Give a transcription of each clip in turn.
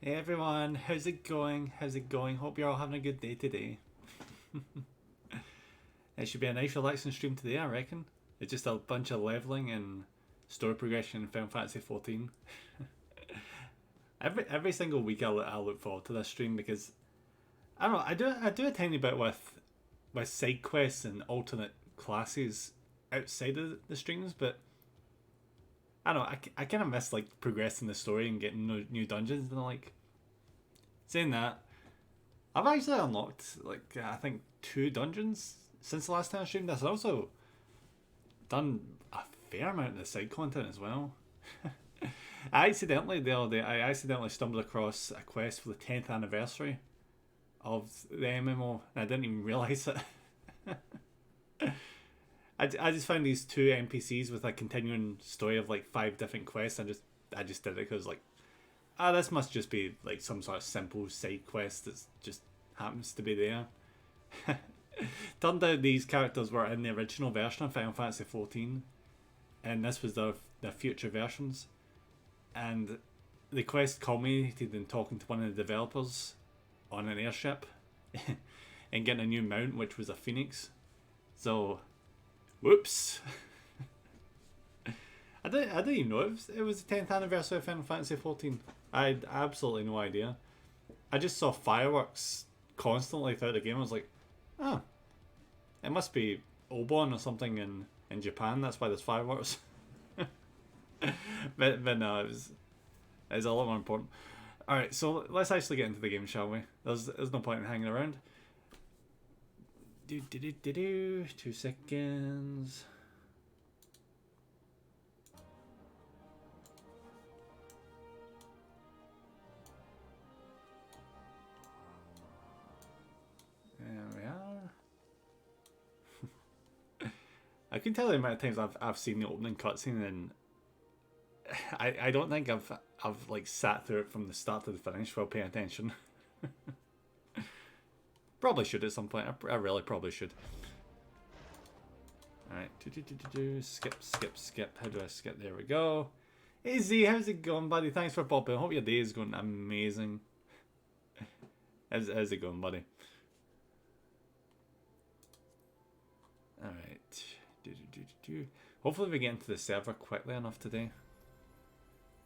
Hey everyone, how's it going? How's it going? Hope you're all having a good day today. It should be a nice relaxing stream today, I reckon. It's just a bunch of leveling and story progression in Final Fantasy 14. Every single week I look forward to this stream because I don't know, I do a tiny bit with side quests and alternate classes outside of the streams, but I don't know, I kind of miss like progressing the story and getting new dungeons and like saying that I've actually unlocked like I think two dungeons since the last time I streamed this. I've also done a fair amount of the side content as well. The other day I accidentally stumbled across a quest for the 10th anniversary of the MMO and I didn't even realise it. I just found these two NPCs with a continuing story of like five different quests. I just did it because like this must just be like some sort of simple side quest that just happens to be there. Turned out these characters were in the original version of Final Fantasy 14, and this was their future versions. And the quest culminated in talking to one of the developers on an airship and getting a new mount, which was a phoenix. So, whoops. I didn't even know it was the 10th anniversary of Final Fantasy 14. I had absolutely no idea. I just saw fireworks constantly throughout the game. I was like, oh, it must be Obon or something in Japan. That's why there's fireworks. But no, it was a lot more important. Alright, so let's actually get into the game, shall we? There's no point in hanging around. 2 seconds. There we are. I can tell you the amount of times I've seen the opening cutscene and I don't think I've like sat through it from the start to the finish while paying attention. Probably should at some point. I really probably should. Alright. Skip, skip, skip. How do I skip? There we go. Hey Z, how's it going, buddy? Thanks for popping. Hope your day is going amazing. How's it going, buddy? Alright. Hopefully we get into the server quickly enough today.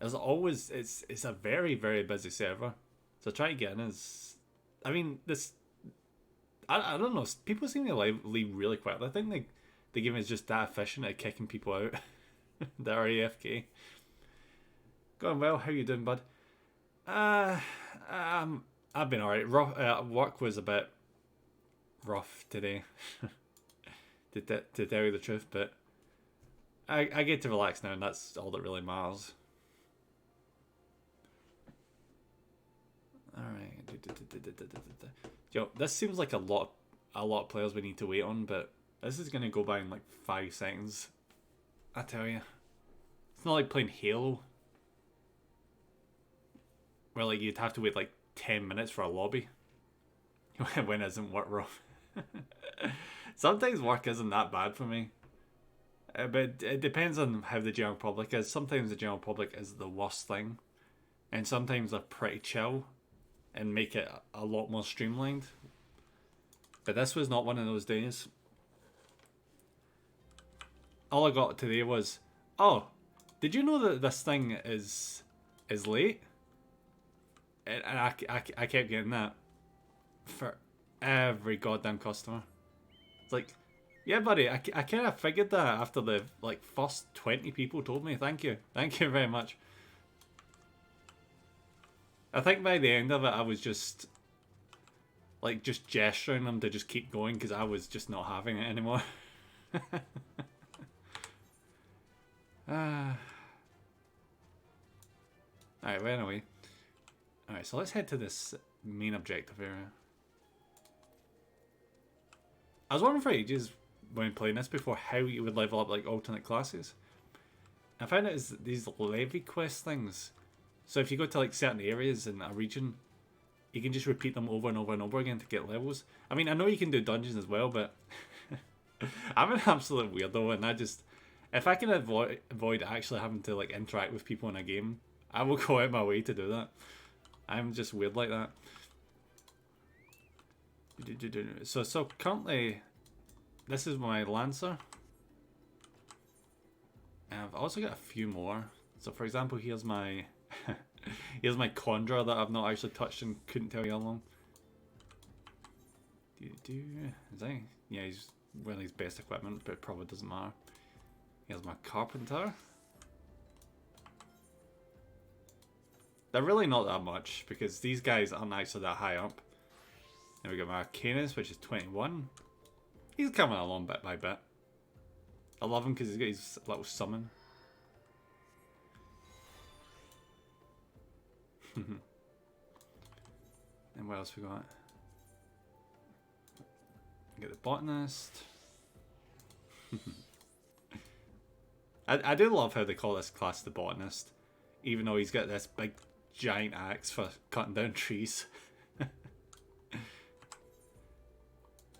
As always, it's a very, very busy server. So try to get in as... I mean, this... I don't know. People seem to leave really quickly. I think the game is just that efficient at kicking people out that are AFK. Going well. How you doing, bud? I've been alright. Work was a bit rough today, to tell you the truth. But I get to relax now, and that's all that really matters. Alright. Yo, this seems like a lot of players we need to wait on, but this is gonna go by in like 5 seconds. I tell you, it's not like playing Halo, where like you'd have to wait like 10 minutes for a lobby when it isn't work rough. Sometimes work isn't that bad for me, but it depends on how the general public is. Sometimes the general public is the worst thing, and sometimes they're pretty chill and make it a lot more streamlined. But this was not one of those days. All I got today was, oh, did you know that this thing is late? And I kept getting that for every goddamn customer. It's like, yeah, buddy, I kind of figured that after the like first 20 people told me. Thank you very much. I think by the end of it, I was just gesturing them to just keep going because I was just not having it anymore. Alright, well, anyway. Alright, so let's head to this main objective area. I was wondering for ages when playing this before how you would level up like alternate classes. I found out is these levy quest things. So if you go to like certain areas in a region, you can just repeat them over and over and over again to get levels. I mean, I know you can do dungeons as well, but I'm an absolute weirdo, and if I can avoid actually having to like interact with people in a game, I will go out my way to do that. I'm just weird like that. So currently, this is my Lancer. And I've also got a few more. So for example, here's my here's my Conjurer that I've not actually touched and couldn't tell you how long. Is he? Yeah, he's wearing his best equipment, but it probably doesn't matter. Here's my Carpenter. They're really not that much because these guys aren't actually that high up. Then we got my Arcanist, which is 21. He's coming along bit by bit. I love him because he's got his little summon. And what else we got? Get the Botanist. I do love how they call this class the Botanist, even though he's got this big giant axe for cutting down trees.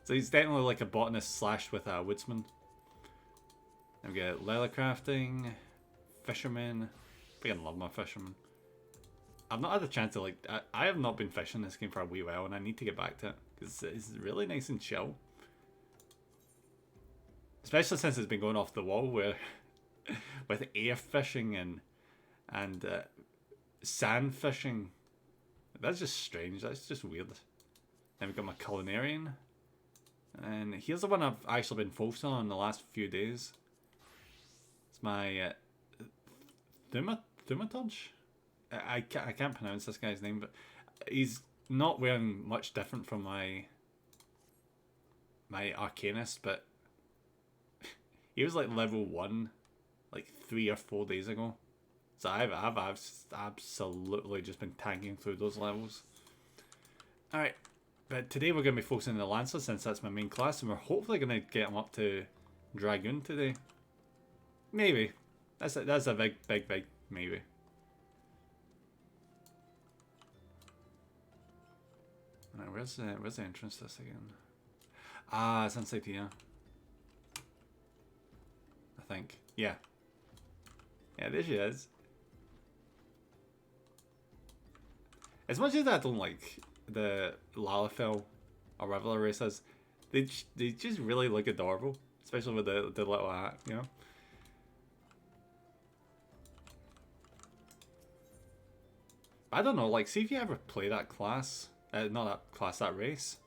So he's definitely like a botanist slashed with a woodsman. Then we get leather crafting, fisherman. Freaking love my fisherman. I've not had a chance to like. I have not been fishing this game for a wee while, and I need to get back to it because it's really nice and chill. Especially since it's been going off the wall where with air fishing and sand fishing. That's just strange. That's just weird. Then we got my culinarian. And here's the one I've actually been focusing on in the last few days. It's my Thaumaturge? I can't pronounce this guy's name, but he's not wearing much different from my Arcanist, but he was like level 1 like 3 or 4 days ago. So I've absolutely just been tanking through those levels. Alright. But today we're going to be focusing on the Lancer since that's my main class, and we're hopefully going to get him up to Dragoon today. Maybe. That's a big maybe. Alright, where's the entrance to this again? Ah, it's inside here. I think. Yeah. Yeah, there she is. As much as I don't like the Lalafell or whatever the race is, they just really look adorable, especially with the little hat, you know. I don't know, like, see if you ever play that class, not that class, that race.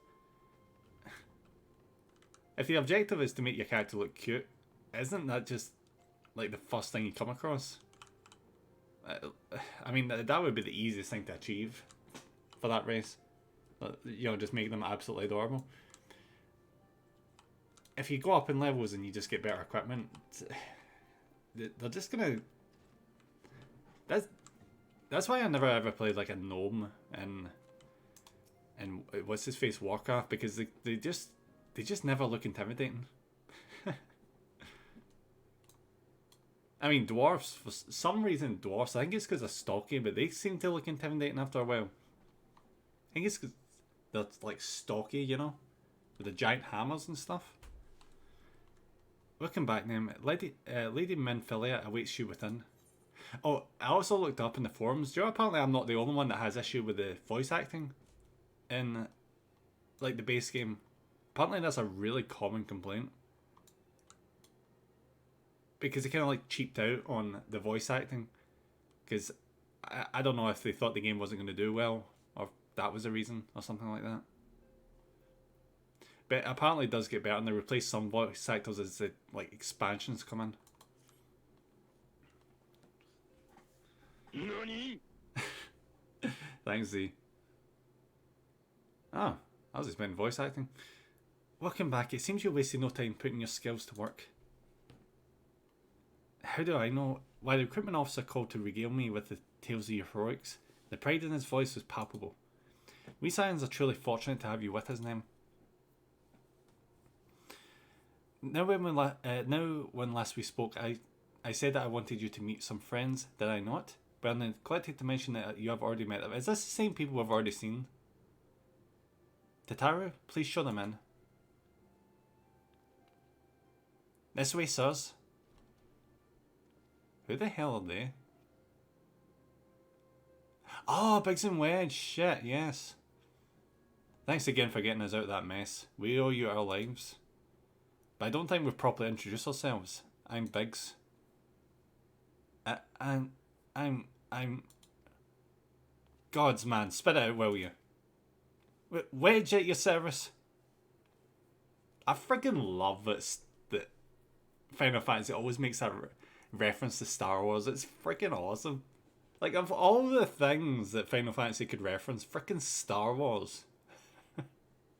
If the objective is to make your character look cute, isn't that just like the first thing you come across? I mean, that would be the easiest thing to achieve for that race. You know, just make them absolutely adorable. If you go up in levels and you just get better equipment, they're just gonna. That's why I never ever played like a gnome and what's his face Warcraft, because they just never look intimidating. I mean, dwarves, for some reason, dwarves, I think it's because they're stocky, but they seem to look intimidating after a while. I think it's because they're like stocky, you know, with the giant hammers and stuff. Looking back now, Lady Menphilia awaits you within. Oh, I also looked up in the forums. Do you know, apparently I'm not the only one that has issue with the voice acting in like the base game. Apparently that's a really common complaint. Because they kind of like cheaped out on the voice acting. Because I don't know if they thought the game wasn't going to do well, or if that was the reason, or something like that. But apparently it does get better, and they replace some voice actors as the like expansions come in. NANI? Thanks, Z. Oh, I was expecting voice acting. Welcome back. It seems you wasted no time putting your skills to work. How do I know? Why, the recruitment officer called to regale me with the tales of your heroics. The pride in his voice was palpable. We Scions are truly fortunate to have you with us now. Now when last we spoke, I said that I wanted you to meet some friends, did I not? But I neglected to mention that you have already met them. Is this the same people we've already seen? Tataru, please show them in. This way, sirs. Who the hell are they? Oh, Biggs and Wedge. Shit, yes. Thanks again for getting us out of that mess. We owe you our lives. But I don't think we've properly introduced ourselves. I'm Biggs. I, I'm... I'm... Gods, man. Spit it out, will you? Wedge at your service. I freaking love that Final Fantasy always makes that reference to Star Wars. It's freaking awesome. Like, of all the things that Final Fantasy could reference, freaking Star Wars.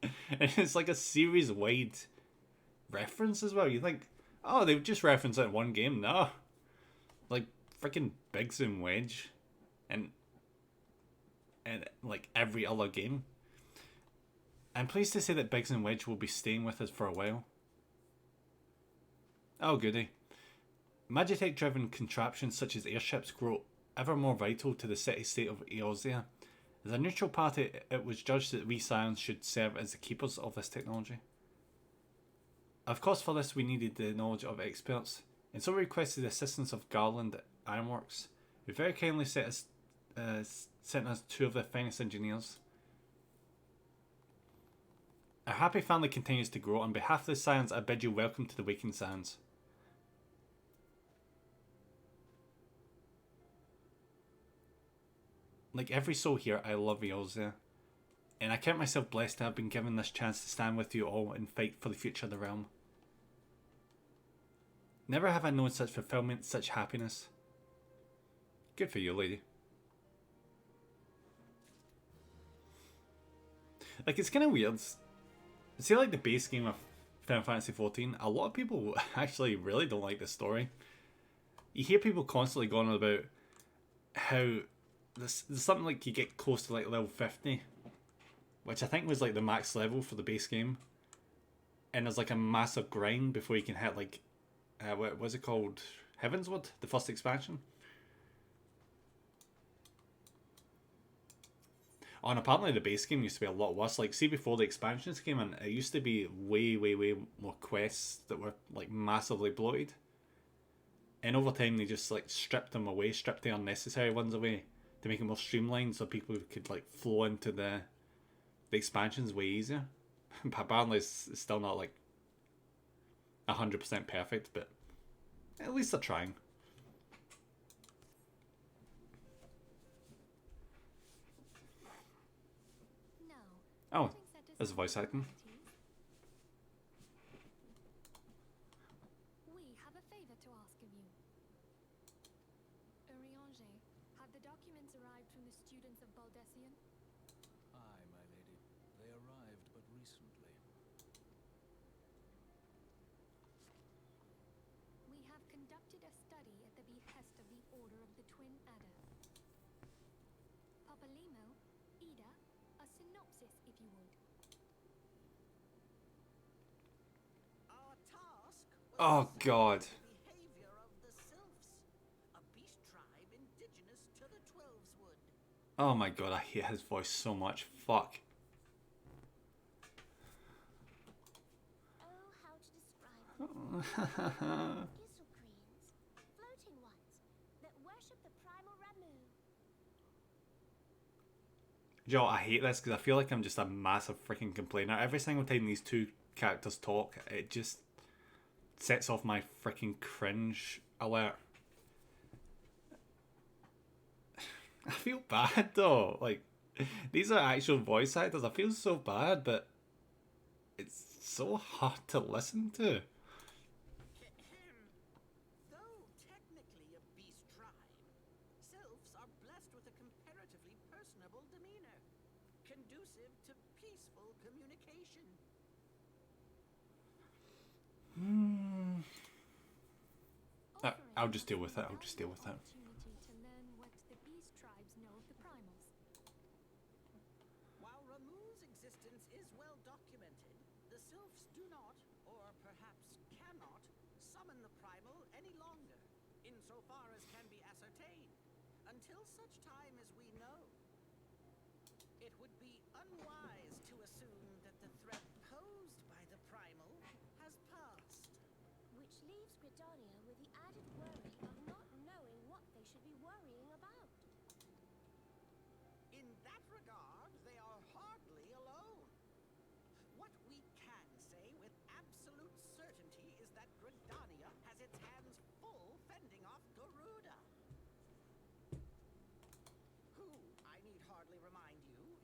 And it's like a series-wide reference as well. You think, oh, they've just referenced it in one game. No. Like, freaking Biggs and Wedge. And like, every other game. I'm pleased to say that Biggs and Wedge will be staying with us for a while. Oh, goody. Magitech-driven contraptions such as airships grow ever more vital to the city-state of Eorzea. As a neutral party, it was judged that we Scions should serve as the keepers of this technology. Of course, for this we needed the knowledge of experts, and so we requested the assistance of Garland at Ironworks, who very kindly sent us two of their finest engineers. Our happy family continues to grow. On behalf of the Scions, I bid you welcome to the Waking Sands. Like every soul here, I love Eorzea, and I count myself blessed to have been given this chance to stand with you all and fight for the future of the realm. Never have I known such fulfillment, such happiness. Good for you, lady. Like, it's kind of weird. See, like the base game of Final Fantasy 14, a lot of people actually really don't like this story. You hear people constantly going on about how there's something like you get close to like level 50, which I think was like the max level for the base game, and there's like a massive grind before you can hit like what was it called, Heavensward, the first expansion. Oh, and apparently the base game used to be a lot worse. Like, see, before the expansions came in, it used to be way more quests that were like massively bloated, and over time they just like stripped them away, stripped the unnecessary ones away to make it more streamlined so people could like flow into the expansions way easier. But apparently it's still not like 100% perfect, but at least they're trying. Oh, there's voice acting. We have a favor to ask of you. Urianger, have the documents arrived from the students of Baldessian? Aye, my lady. They arrived but recently. We have conducted a study at the behest of the Order of the Twin Adder. Papalimo, Ida, a synopsis, if you would. Our task was Oh to God. study the behavior of the Sylphs, a beast tribe indigenous to the Twelveswood. Oh my god, I hate his voice so much. Fuck. Oh, how to describe them. Gizzle-greens, floating ones, that worship the primal Ramu. Joe, I hate this because I feel like I'm just a massive freaking complainer. Every single time these two characters talk, it just sets off my freaking cringe alert. I feel bad though. Like, these are actual voice actors. I feel so bad, but it's so hard to listen to. Though technically a beast tribe, Sylphs are blessed with a comparatively personable demeanor, conducive to peaceful communication. I'll just deal with it. I'll just deal with it. Opportunity to learn what the beast tribes know of the primals. While Ramu's existence is well documented, the Sylphs do not, or perhaps cannot, summon the primal any longer, insofar as can be ascertained, until such time as we know. It would be unwise to assume that the threat posed by the primal has passed. Which leaves Gridania with the added worry of not knowing what they should be worrying about.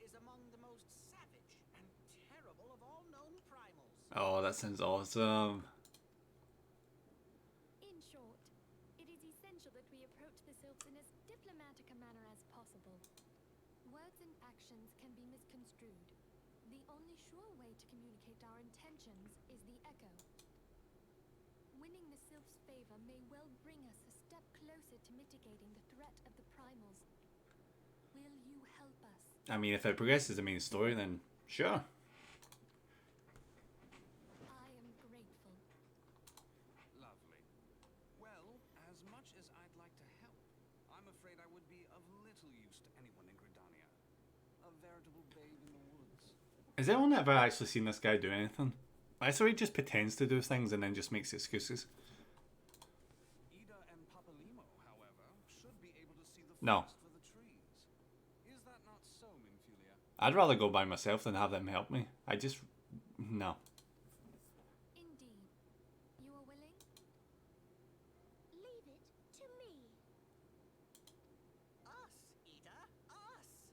is among the most savage and terrible of all known primals. Oh, that sounds awesome. In short, it is essential that we approach the sylphs in as diplomatic a manner as possible. Words and actions can be misconstrued. The only sure way to communicate our intentions is the echo. Winning the sylphs' favor may well bring us a step closer to mitigating the threat of the primals. Will you help us? I mean, if it progresses the main story, then sure. I am grateful. Lovely. Well, as much as I'd like to help, I'm afraid I would be of little use to anyone in Gridania. A veritable babe in the woods. Has anyone ever actually seen this guy do anything? I swear he just pretends to do things and then just makes excuses. Ida and Papalimo, however, should be able to see the No. forest for the trees. Is that not so, Minfilia? I'd rather go by myself than have them help me. No. Indeed. You are willing? Leave it to me. Us, Ida, us!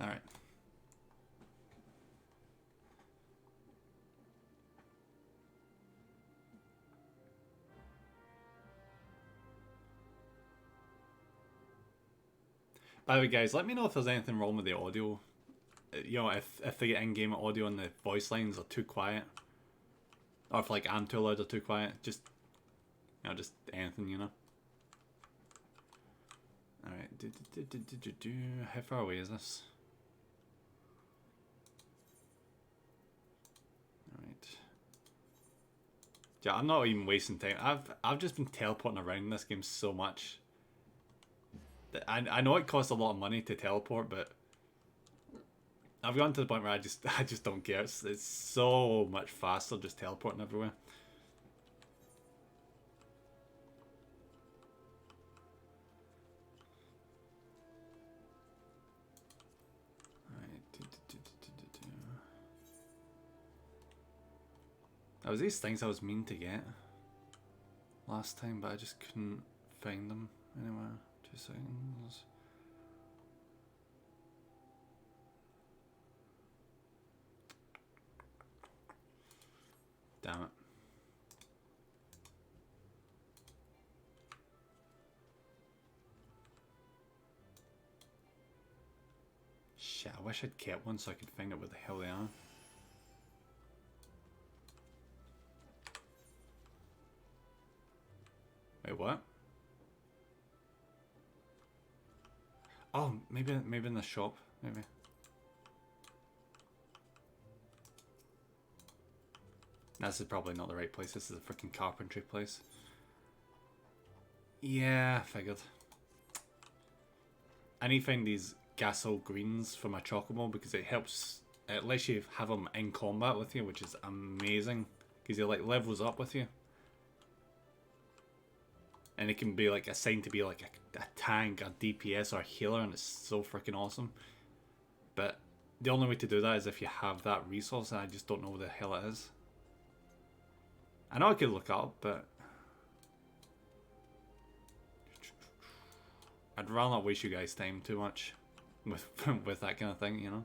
Alright. By the way, guys, let me know if there's anything wrong with the audio. You know, if the in-game audio and the voice lines are too quiet. Or if, like, I'm too loud or too quiet. Just, just anything, you know. Alright. How far away is this? Alright. Yeah, I'm not even wasting time. I've just been teleporting around this game so much. I know it costs a lot of money to teleport, but I've gotten to the point where I just don't care. It's so much faster just teleporting everywhere. Alright. That was these things I was mean to get last time, but I just couldn't find them anywhere. 2 seconds. Damn it. Shit, I wish I'd kept one so I could find out where the hell they are. Wait, what? Oh, maybe in the shop, maybe. This is probably not the right place. This is a freaking carpentry place. Yeah, figured. I need to find these gasol greens for my chocobo because it helps. It lets you have them in combat with you, which is amazing because he like levels up with you. And it can be like assigned to be like a tank, a DPS, or a healer, and it's so freaking awesome. But the only way to do that is if you have that resource, and I just don't know where the hell it is. I know I could look up, but I'd rather not waste you guys' time too much with that kind of thing, you know.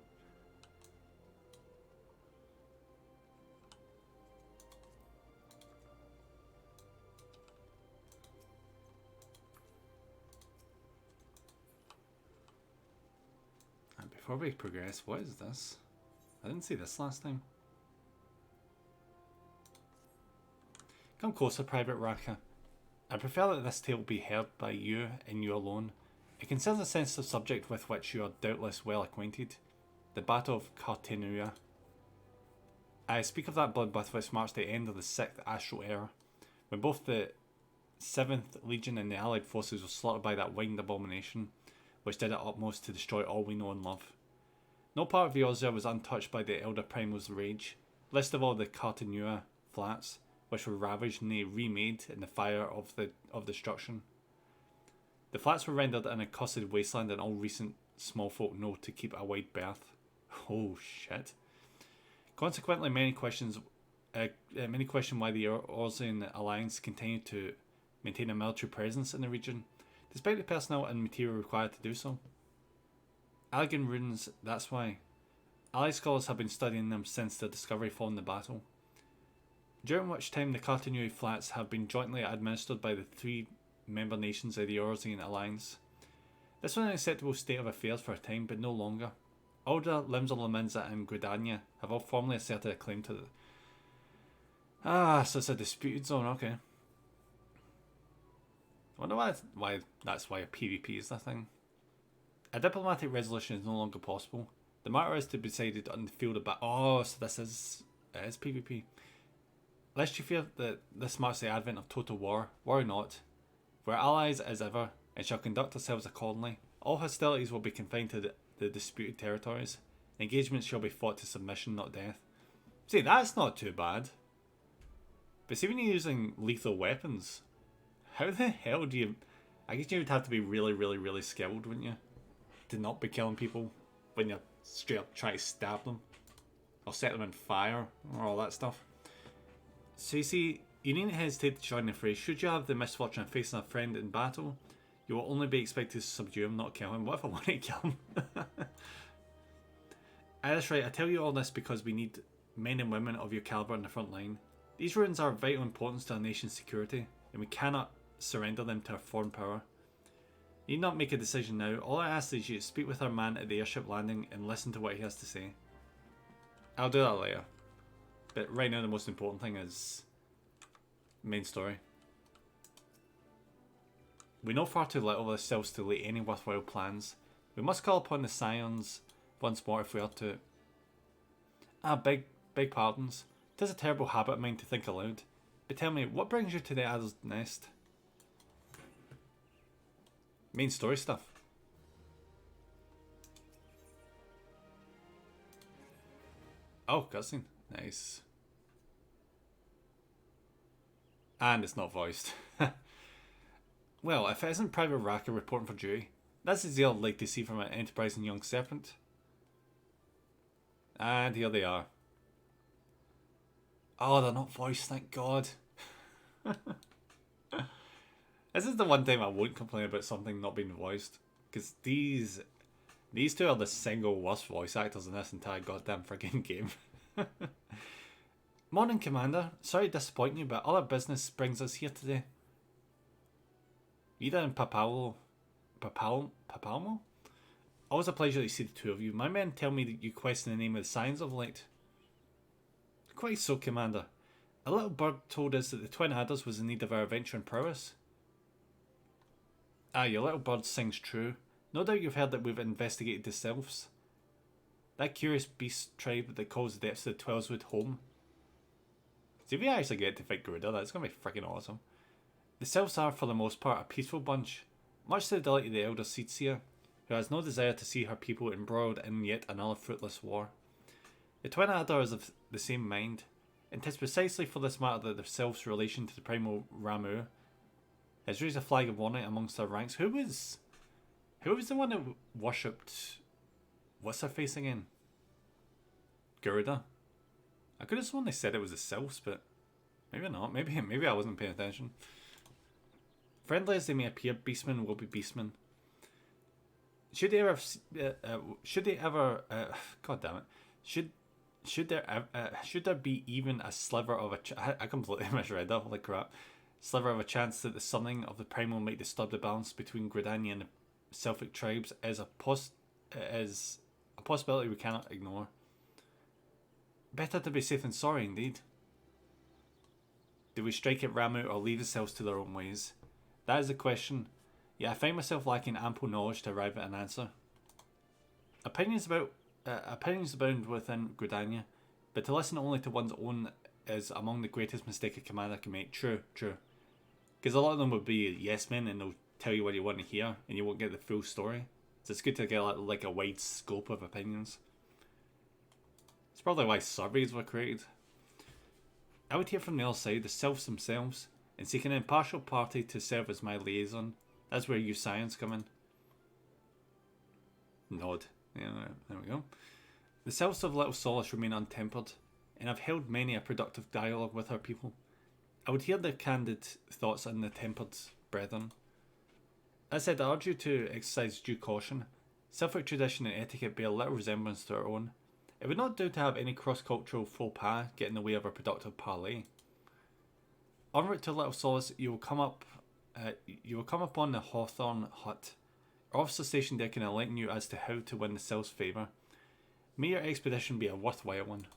And before we progress, what is this? I didn't see this last time. Come closer, Private Raka. I prefer that this tale be heard by you and you alone. It concerns a sensitive subject with which you are doubtless well acquainted. The Battle of Cartenua. I speak of that bloodbath which marked the end of the 6th Astral Era, when both the 7th Legion and the Allied forces were slaughtered by that winged abomination, which did its utmost to destroy all we know and love. No part of Eorzea was untouched by the Elder Primal's rage, least of all the Cartenua flats, which were ravaged and remade in the fire of destruction. The flats were rendered an accursed wasteland, and all recent small folk know to keep a wide berth. Oh shit. Consequently, many questions Many question why the Orsian Alliance continue to maintain a military presence in the region, despite the personnel and material required to do so. Allegan runes, that's why. Allied scholars have been studying them since their discovery following the battle, during which time the Cartanui Flats have been jointly administered by the three member nations of the Orsian Alliance. This was an acceptable state of affairs for a time, but no longer. Alda, Limsa Lominsa and Gridania have all formally asserted a claim to the... so it's a disputed zone, okay. I wonder why that's why a PvP is the thing. A diplomatic resolution is no longer possible. The matter is to be decided on the field of battle. Oh, so it is PvP. Lest you fear that this marks the advent of total war, worry not. We're allies as ever, and shall conduct ourselves accordingly. All hostilities will be confined to the disputed territories. Engagements shall be fought to submission, not death. See, that's not too bad. But see, when you're using lethal weapons, how the hell do you... I guess you would have to be really, really, really skilled, wouldn't you? To not be killing people when you're straight up trying to stab them. Or set them on fire, or all that stuff. So you see, you needn't hesitate to join the fray. Should you have the misfortune of facing a friend in battle, you will only be expected to subdue him, not kill him. What if I want to kill him? That's right, I tell you all this because we need men and women of your caliber on the front line. These ruins are of vital importance to our nation's security, and we cannot surrender them to a foreign power. You need not make a decision now. All I ask is you to speak with our man at the airship landing and listen to what he has to say. I'll do that later. But right now the most important thing is main story. We know far too little of ourselves to lay any worthwhile plans. We must call upon the Scions once more if we are to... beg pardons. 'Tis a terrible habit of mine to think aloud. But tell me, what brings you to the Adder's Nest? Main story stuff. Oh, cutscene. Nice. And it's not voiced. Well, if it isn't Private Raka reporting for duty, that's the zeal I'd like to see from an enterprising young serpent. And here they are. Oh, they're not voiced, thank God. This is the one time I won't complain about something not being voiced. Because these two are the single worst voice actors in this entire goddamn friggin' game. Morning, Commander. Sorry to disappoint you, but other business brings us here today. Ida and Papalmo? Always a pleasure to see the two of you. My men tell me that you question the name of the Scions of late. Quite so, Commander. A little bird told us that the Twin Adders was in need of our adventure and prowess. Ah, your little bird sings true. No doubt you've heard that we've investigated the Sylphs. That curious beast tribe that calls the depths of the Twelswood home. See, if we actually get to fight Garuda, that's going to be freaking awesome. The Sylphs are, for the most part, a peaceful bunch, much to the delight of the elder Seedseer, who has no desire to see her people embroiled in yet another fruitless war. The Twin Adder is of the same mind, and 'tis precisely for this matter that the Sylphs' relation to the primal Ramu has raised a flag of warning amongst their ranks. Who was the one that worshipped... What's her face again? Garuda? I could have sworn they said it was the Sylphs, but maybe not. Maybe I wasn't paying attention. Friendly as they may appear, beastmen will be beastmen. Should there be even a sliver of I completely misread that, holy crap. Sliver of a chance that the sunning of the primal might disturb the balance between Gridania and the Sylphic tribes is a possibility we cannot ignore. Better to be safe than sorry, indeed. Do we strike at Ramu or leave ourselves to their own ways? That is the question. Yet I find myself lacking ample knowledge to arrive at an answer. Opinions abound within Gridania, but to listen only to one's own is among the greatest mistake a commander can make. True. Because a lot of them would be yes men and they'll tell you what you want to hear and you won't get the full story. So it's good to get like a wide scope of opinions. It's probably why surveys were created. I would hear from the other side, the Sylphs themselves, and seek an impartial party to serve as my liaison. That's where you Scions come in. Nod. Yeah, there we go. The Sylphs of Little Solace remain untempered. and I've held many a productive dialogue with her people. I would hear their candid thoughts and the tempered brethren. That said, I urge you to exercise due caution. Celtic tradition and etiquette bear little resemblance to our own. It would not do to have any cross-cultural faux pas get in the way of a productive parley. En route to Little Solace, you will come upon the Hawthorn Hut. Our officer stationed there can enlighten you as to how to win the Sylph's favour. May your expedition be a worthwhile one.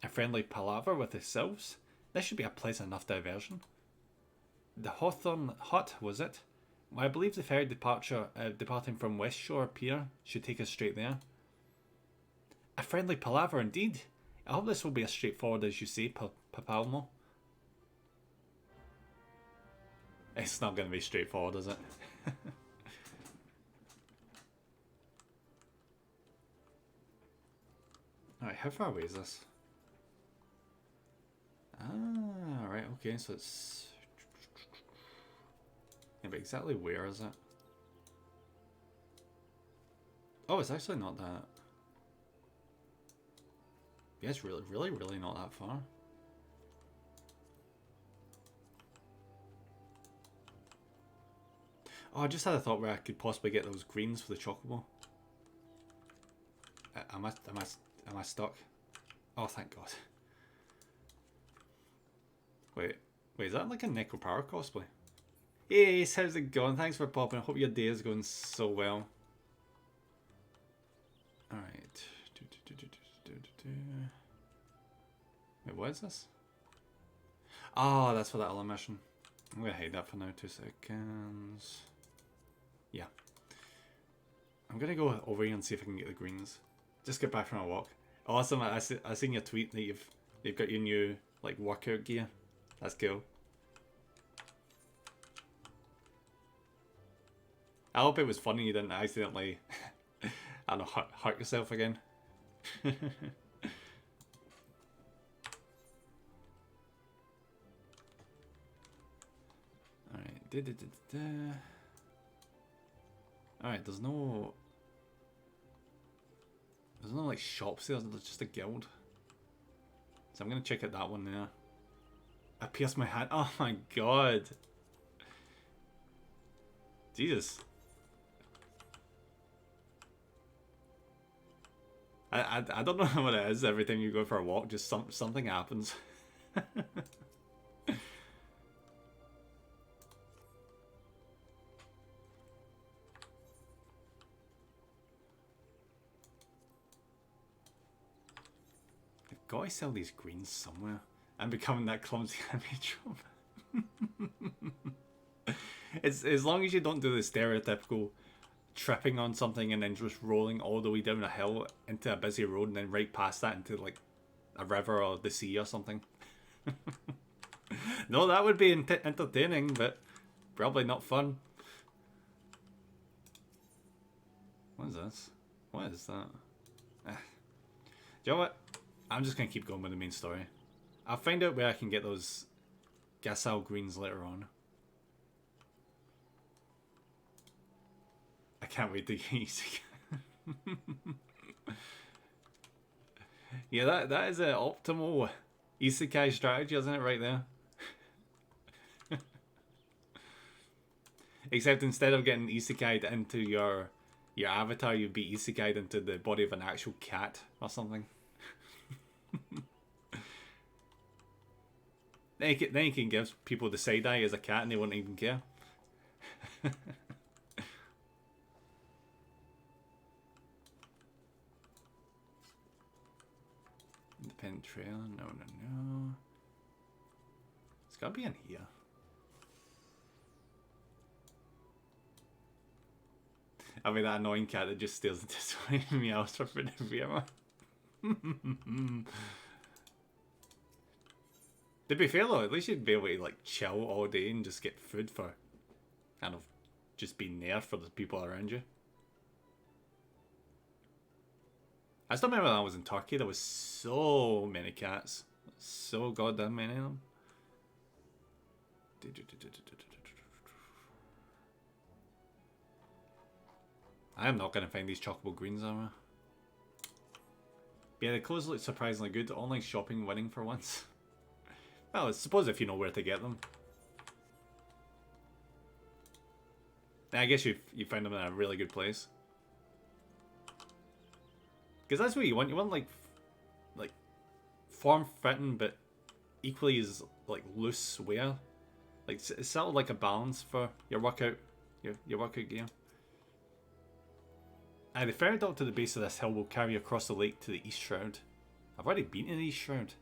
A friendly palaver with the Sylphs? This should be a pleasant enough diversion. The Hawthorn Hut, was it? Well, I believe the ferry departing from West Shore Pier should take us straight there. A friendly palaver indeed. I hope this will be as straightforward as you say, Papalmo. It's not going to be straightforward, is it? Alright, how far away is this? Ah, right, okay, so it's... Yeah, but exactly where is it? Oh, it's actually not that... Yeah, it's really not that far. Oh, I just had a thought where I could possibly get those greens for the chocobo. Am I stuck? Oh, thank God. Wait, is that like a Neko Power cosplay? Hey, how's it going? Thanks for popping. I hope your day is going so well. Alright. Wait, what is this? Oh, that's for that other mission. I'm gonna hide that for now, 2 seconds. Yeah. I'm gonna go over here and see if I can get the greens. Just get back from a walk. Awesome, I seen your tweet that you've got your new like workout gear. That's cool. I hope it was funny you didn't accidentally I don't know, hurt yourself again. Alright. Alright, there's no like shops there, there's just a guild. So I'm gonna check out that one there. I pierced my hand. Oh my God. Jesus. I don't know what it is. Every time you go for a walk, just something happens. They've got to sell these greens somewhere. I'm becoming that clumsy image. It's as long as you don't do the stereotypical tripping on something and then just rolling all the way down a hill into a busy road and then right past that into like a river or the sea or something. No, that would be entertaining, but probably not fun. What is this? What is that? Do you know what? I'm just going to keep going with the main story. I'll find out where I can get those Gasal greens later on. I can't wait to get isekai. Yeah, that is an optimal isekai strategy, isn't it, right there? Except instead of getting isekai'd into your avatar, you'd be isekai'd into the body of an actual cat or something. Then you can give people the side eye as a cat and they won't even care. Independent trail, no. It's gotta be in here. I mean, that annoying cat that just steals the display and meows for food every hour. To be fair though, at least you'd be able to like chill all day and just get food for kind of just being there for the people around you. I still remember when I was in Turkey, there was so many cats. So goddamn many of them. I am not going to find these chocobo greens, am I? But yeah, the clothes look surprisingly good. Online shopping winning for once. Well, I suppose if you know where to get them. I guess you find them in a really good place. Because that's what you want. You want like form-fitting, but equally as like loose wear. Like it's sort of like a balance for your workout, your workout gear. The ferry dock to the base of this hill will carry you across the lake to the East Shroud. I've already been to the East Shroud.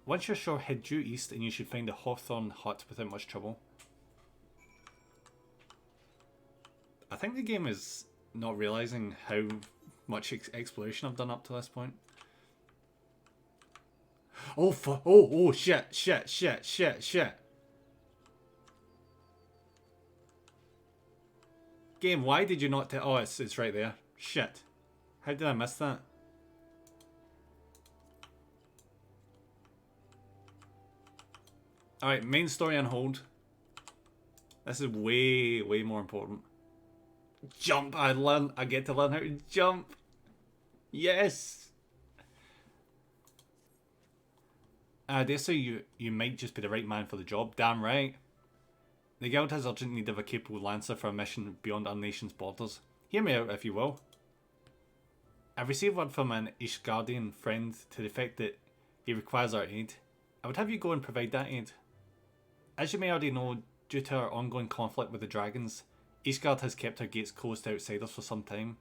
Once you're sure, head due east and you should find the Hawthorn Hut without much trouble. I think the game is not realising how much exploration I've done up to this point. Oh, shit. Game, why did you not oh, it's right there. Shit. How did I miss that? Alright, main story on hold. This is way more important. Jump! I get to learn how to jump! Yes! I dare say you might just be the right man for the job. Damn right. The guild has urgent need of a capable lancer for a mission beyond our nation's borders. Hear me out, if you will. I've received word from an Ishgardian friend to the effect that he requires our aid. I would have you go and provide that aid. As you may already know, due to our ongoing conflict with the dragons, Ishgard has kept her gates closed to outsiders for some time.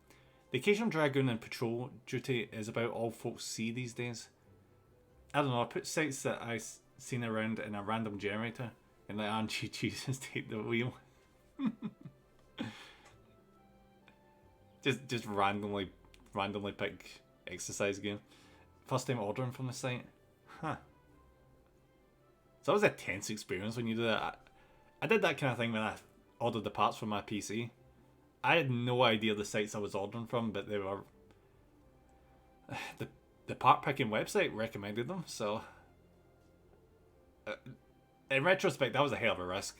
The occasional dragoon and patrol duty is about all folks see these days. I don't know, I put sites that I've seen around in a random generator and let Angie Jesus take the wheel. just randomly pick exercise game. First time ordering from the site. Huh. So that was a tense experience when you do that. I did that kind of thing when I ordered the parts for my PC. I had no idea the sites I was ordering from, but they were... The part picking website recommended them, so... in retrospect, that was a hell of a risk.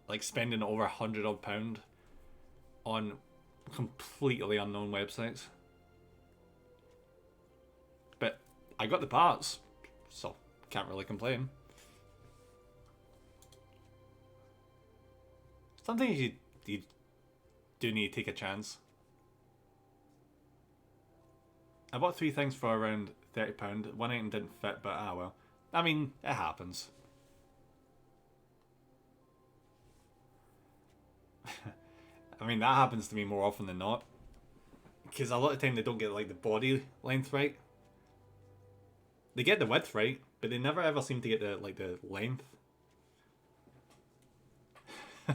Like, spending over £100 odd on completely unknown websites. But I got the parts, so can't really complain. Sometimes you do need to take a chance. I bought 3 things for around £30. One item didn't fit, but ah well. I mean, it happens. I mean, that happens to me more often than not. Because a lot of the time they don't get like the body length right. They get the width right, but they never ever seem to get the length.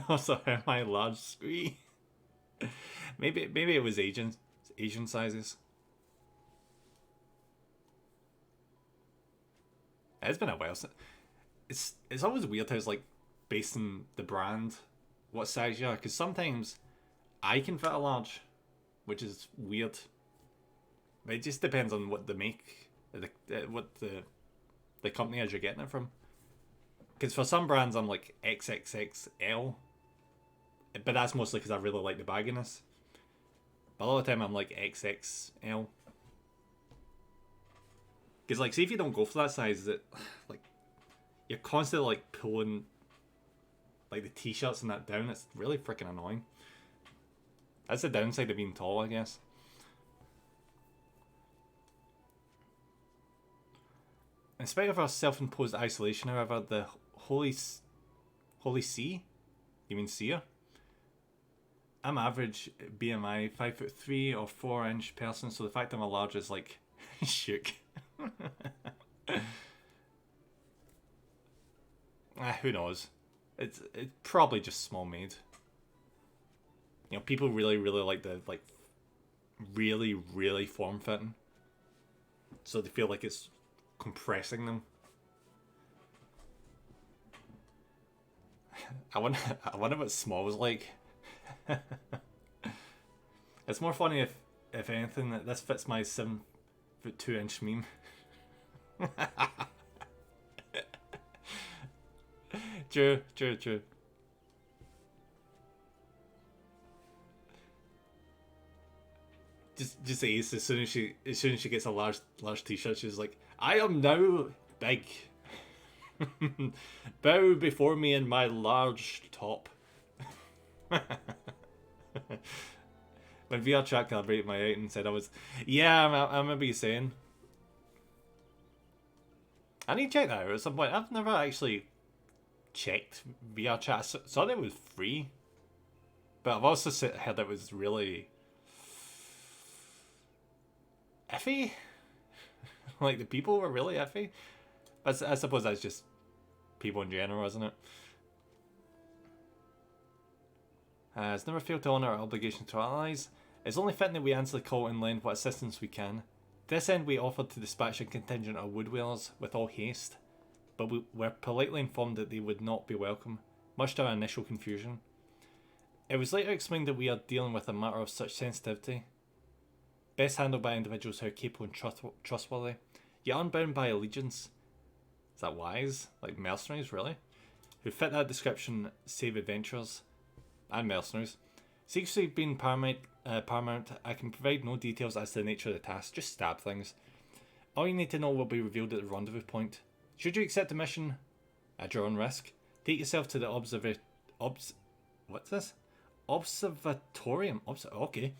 Also, am I large squee? maybe it was Asian sizes. It's been a while since. It's always weird how it's like based on the brand, what size you are, because sometimes I can fit a large, which is weird. But it just depends on what they make, what the company is you're getting it from. Because for some brands I'm like XXXL, but that's mostly because I really like the bagginess. But a lot of the time I'm like XXL. Because like, see if you don't go for that size, it like you're constantly like pulling like the t-shirts and that down. It's really freaking annoying. That's the downside of being tall, I guess. In spite of our self-imposed isolation, however, the Holy See? You mean seer? I'm average BMI, 5'3" or 4" person, so the fact I'm a large is like shook. Who knows? It's probably just small made. You know, people really like the really form fitting, so they feel like it's compressing them. I wonder what small was like. It's more funny if anything that this fits my 7'2" meme. True. just Ace, as soon as she gets a large t-shirt, she's like, I am now big. Bow before me in my large top. When VR chat calibrated my out and said I was, yeah, I remember you saying. I need to check that out at some point. I've never actually checked VR chat. I saw that it was free, but I've also heard it was really iffy. Like the people were really iffy. But I suppose that's just people in general, isn't it? Has never failed to honour our obligation to our allies. It's only fitting that we answer the call and lend what assistance we can. To this end, we offered to dispatch a contingent of woodwellers with all haste, but we were politely informed that they would not be welcome, much to our initial confusion. It was later explained that we are dealing with a matter of such sensitivity, best handled by individuals who are capable and trustworthy, yet unbound by allegiance. Is that wise? Like mercenaries, really? Who fit that description, save adventurers and mercenaries. Secrecy being paramount, I can provide no details as to the nature of the task, just stab things. All you need to know will be revealed at the rendezvous point. Should you accept the mission, at your own risk, take yourself to the what's this? Observatorium. Okay.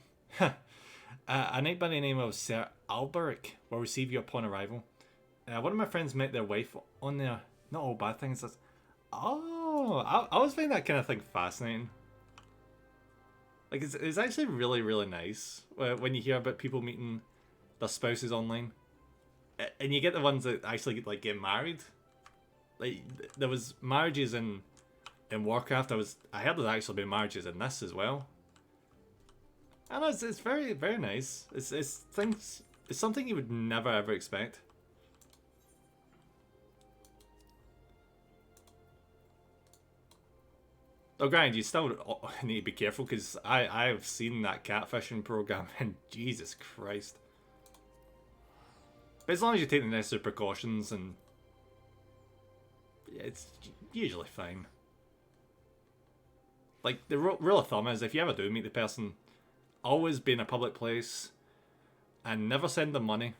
A knight by the name of Sir Alberic will receive you upon arrival. One of my friends met their wife on there. Not all bad things. Oh, I always find that kind of thing fascinating. Like, it's actually really, really nice when you hear about people meeting their spouses online. And you get the ones that actually like get married. Like, there was marriages in Warcraft. I heard there's actually been marriages in this as well. And it's very, very nice. It's something you would never ever expect. Oh, granted, you still need to be careful because I've seen that catfishing program and Jesus Christ. But as long as you take the necessary precautions, and yeah, it's usually fine. Like, the rule of thumb is if you ever do meet the person, always be in a public place and never send them money.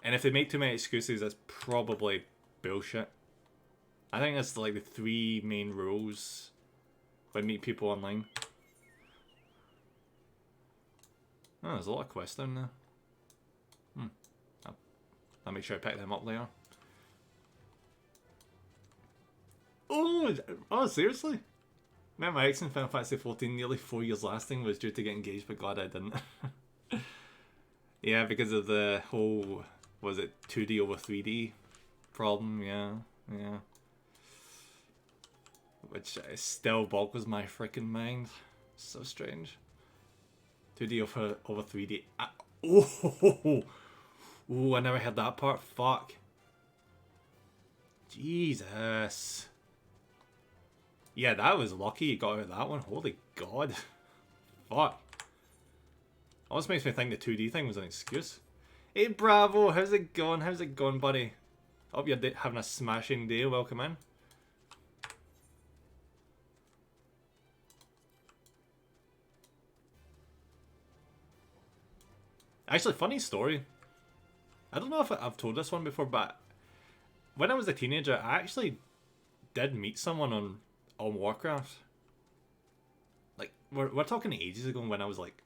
And if they make too many excuses, that's probably bullshit. I think that's like the 3 main rules when meet people online. Oh, there's a lot of quests down there. I'll make sure I pick them up later. Oh, seriously? Met my ex in Final Fantasy 14, nearly 4 years lasting, was due to get engaged, but glad I didn't. Yeah, because of the whole, was it 2D over 3D problem? Yeah. Which still boggles my freaking mind. So strange. 2D over 3D. I never heard that part. Fuck. Jesus. Yeah, that was lucky you got out of that one. Holy God. Fuck. Almost makes me think the 2D thing was an excuse. Hey, Bravo. How's it going? How's it going, buddy? Hope you're having a smashing day. Welcome in. Actually, funny story. I don't know if I've told this one before, but when I was a teenager, I actually did meet someone on Warcraft. Like, we're talking ages ago when I was like,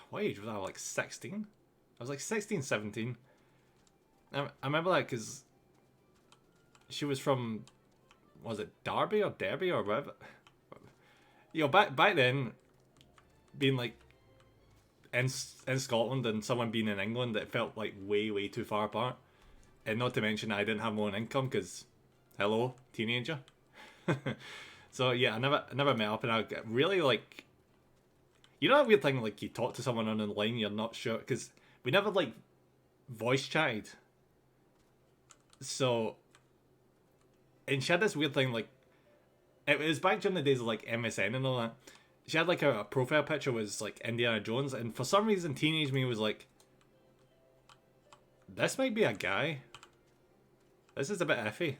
what age was I? Like 16? I was like 16, 17. I remember that because she was from, was it Derby or whatever? You know, back then, being like, in Scotland and someone being in England, it felt like way too far apart. And not to mention I didn't have my own income because, hello, teenager. So yeah, I never met up, and I really like, you know that weird thing, like you talk to someone on the line, you're not sure, because we never like voice chatted. So, and she had this weird thing, like, it was back during the days of like MSN and all that. She had like a profile picture was like Indiana Jones, and for some reason teenage me was like, this might be a guy. This is a bit iffy.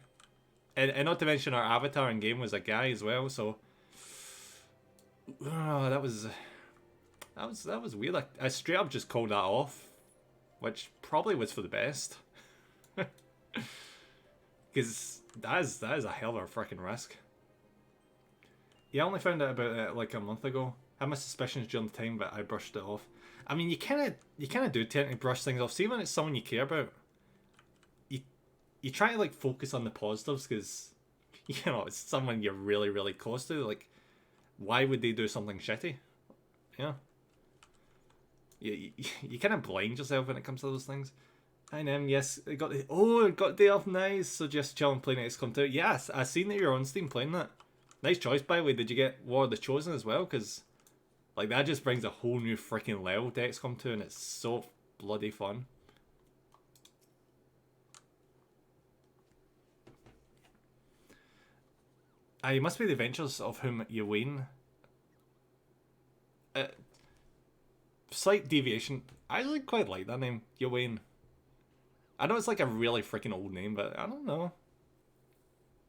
And not to mention our avatar in game was a guy as well, so that was That was weird. I straight up just called that off, which probably was for the best. Because that is a hell of a freaking risk. Yeah, I only found out about it like a month ago. I had my suspicions during the time, but I brushed it off. I mean, you kind of do tend to brush things off. See, when it's someone you care about, you try to like focus on the positives because you know it's someone you're really really close to. Like, why would they do something shitty? Yeah. You kind of blind yourself when it comes to those things. I know, yes, it got day off, nice. So just chilling playing XCOM 2. Yes, I seen that you're on Steam playing that. Nice choice, by the way. Did you get War of the Chosen as well? Because like that just brings a whole new freaking level to XCOM 2, and it's so bloody fun. You must be the adventures of whom you wane. Slight deviation. I actually quite like that name, Yawain. I know it's like a really freaking old name, but I don't know.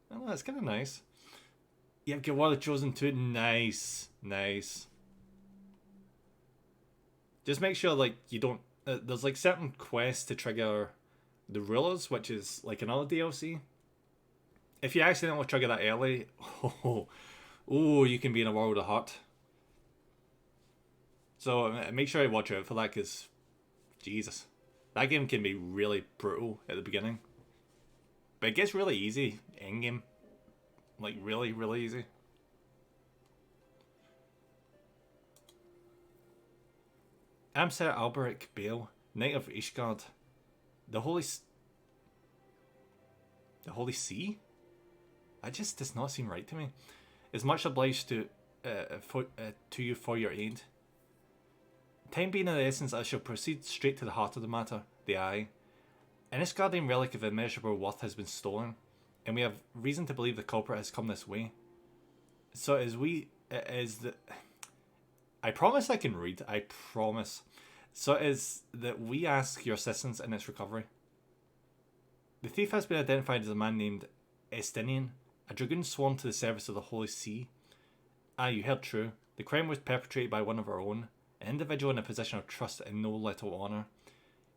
I don't know, it's kind of nice. Yeah, get War of the Chosen 2. Nice. Nice. Just make sure, like, you don't... there's, like, certain quests to trigger the Rulers, which is, like, another DLC. If you accidentally trigger that early, oh, you can be in a world of hurt. So make sure you watch out for that, because, Jesus. That game can be really brutal at the beginning. But it gets really easy in-game. Like, really, really easy. I'm Sir Alberic Bale, Knight of Ishgard. The Holy Sea? That just does not seem right to me. Is much obliged to you for your aid. Time being of the essence, I shall proceed straight to the heart of the matter, the Eye. An Ishgardian relic of immeasurable worth has been stolen, and we have reason to believe the culprit has come this way. So I promise I can read, I promise. So it is that we ask your assistance in its recovery. The thief has been identified as a man named Estinian, a dragoon sworn to the service of the Holy See. Ah, you heard true. The crime was perpetrated by one of our own, an individual in a position of trust and no little honour.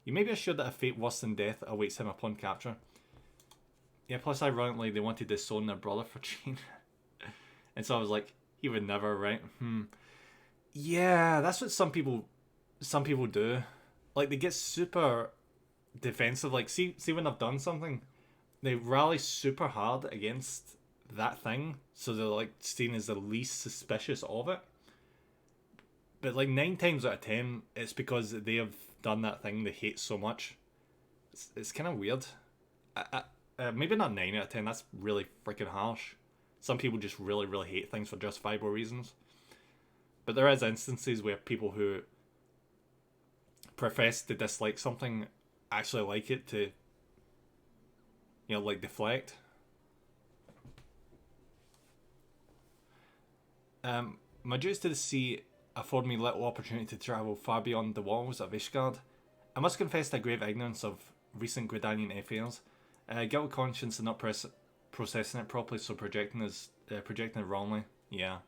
You may be assured that a fate worse than death awaits him upon capture. Yeah, plus ironically they wanted to disown their brother for cheating. And so I was like, he would never, right? Yeah, that's what some people do. Like, they get super defensive. Like, see when they've done something, they rally super hard against that thing, so they're like seen as the least suspicious of it. But like 9 times out of 10, it's because they have done that thing they hate so much. It's kind of weird. Maybe not 9 out of 10. That's really freaking harsh. Some people just really, really hate things for justifiable reasons. But there is instances where people who profess to dislike something actually like it to, you know, like deflect. My duties to the sea afford me little opportunity to travel far beyond the walls of Ishgard. I must confess to a grave ignorance of recent Gridanian affairs. Guilt of conscience and not processing it properly, so projecting it wrongly. Yeah.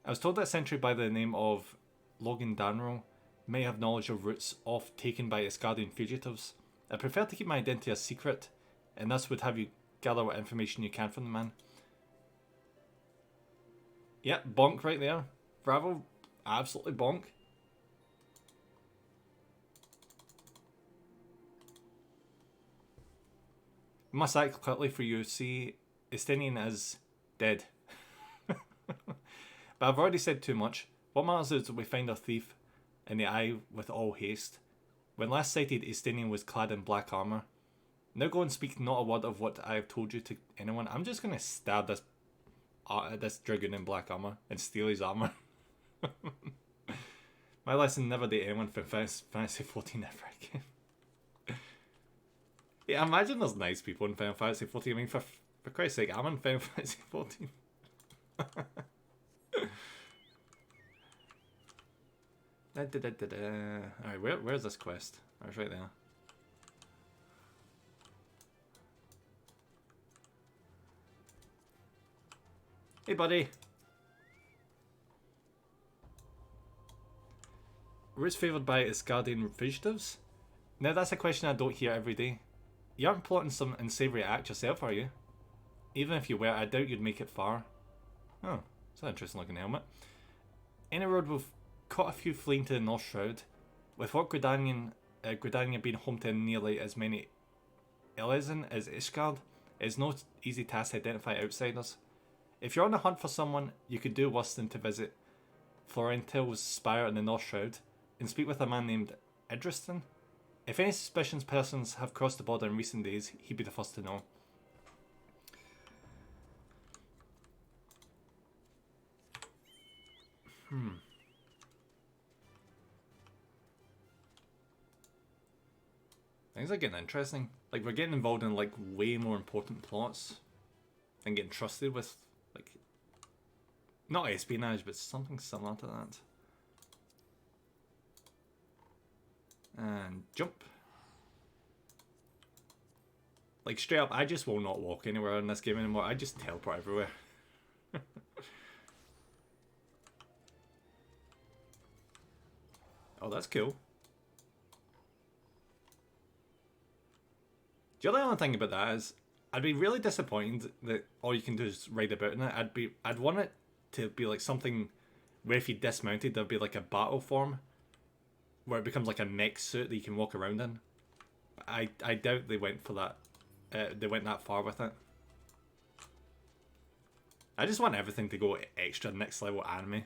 I was told that a sentry by the name of Logan Danro may have knowledge of routes off taken by Isgardian fugitives. I prefer to keep my identity a secret, and thus would have you gather what information you can from the man. Yep, bonk right there. Bravo, absolutely bonk. Must act quickly for you. See, Estinian is dead. But I've already said too much. What matters is that we find our thief in the eye with all haste. When last sighted, Estinian was clad in black armour. Now go and speak not a word of what I have told you to anyone. I'm just going to stab this dragoon in black armour and steal his armour. My lesson: never date anyone from Fantasy 14 ever again. Yeah, imagine there's nice people in Final Fantasy 14. I mean, for Christ's sake, I'm in Final Fantasy 14. Alright, where's this quest? Oh, it's right there. Hey, buddy. Routes favoured by its guardian fugitives? Now that's a question I don't hear every day. You aren't plotting some unsavoury act yourself, are you? Even if you were, I doubt you'd make it far. Oh, it's an interesting looking helmet. Any road we've caught a few fleeing to the North Shroud. With what Gridania being home to nearly as many Elezen as Ishgard, it's no easy task to identify outsiders. If you're on the hunt for someone, you could do worse than to visit Florentil's spire in the North Shroud and speak with a man named Idriston. If any suspicious persons have crossed the border in recent days, he'd be the first to know. Things are getting interesting. Like, we're getting involved in, like, way more important plots and getting trusted with, like, not espionage, but something similar to that. And jump. Like, straight up, I just will not walk anywhere in this game anymore. I just teleport everywhere. Oh, that's cool. The other thing about that is, I'd be really disappointed that all you can do is ride about in it. I'd want it to be like something where if you dismounted, there'd be like a battle form where it becomes like a mech suit that you can walk around in. I doubt they went for that. They went that far with it. I just want everything to go extra next level anime.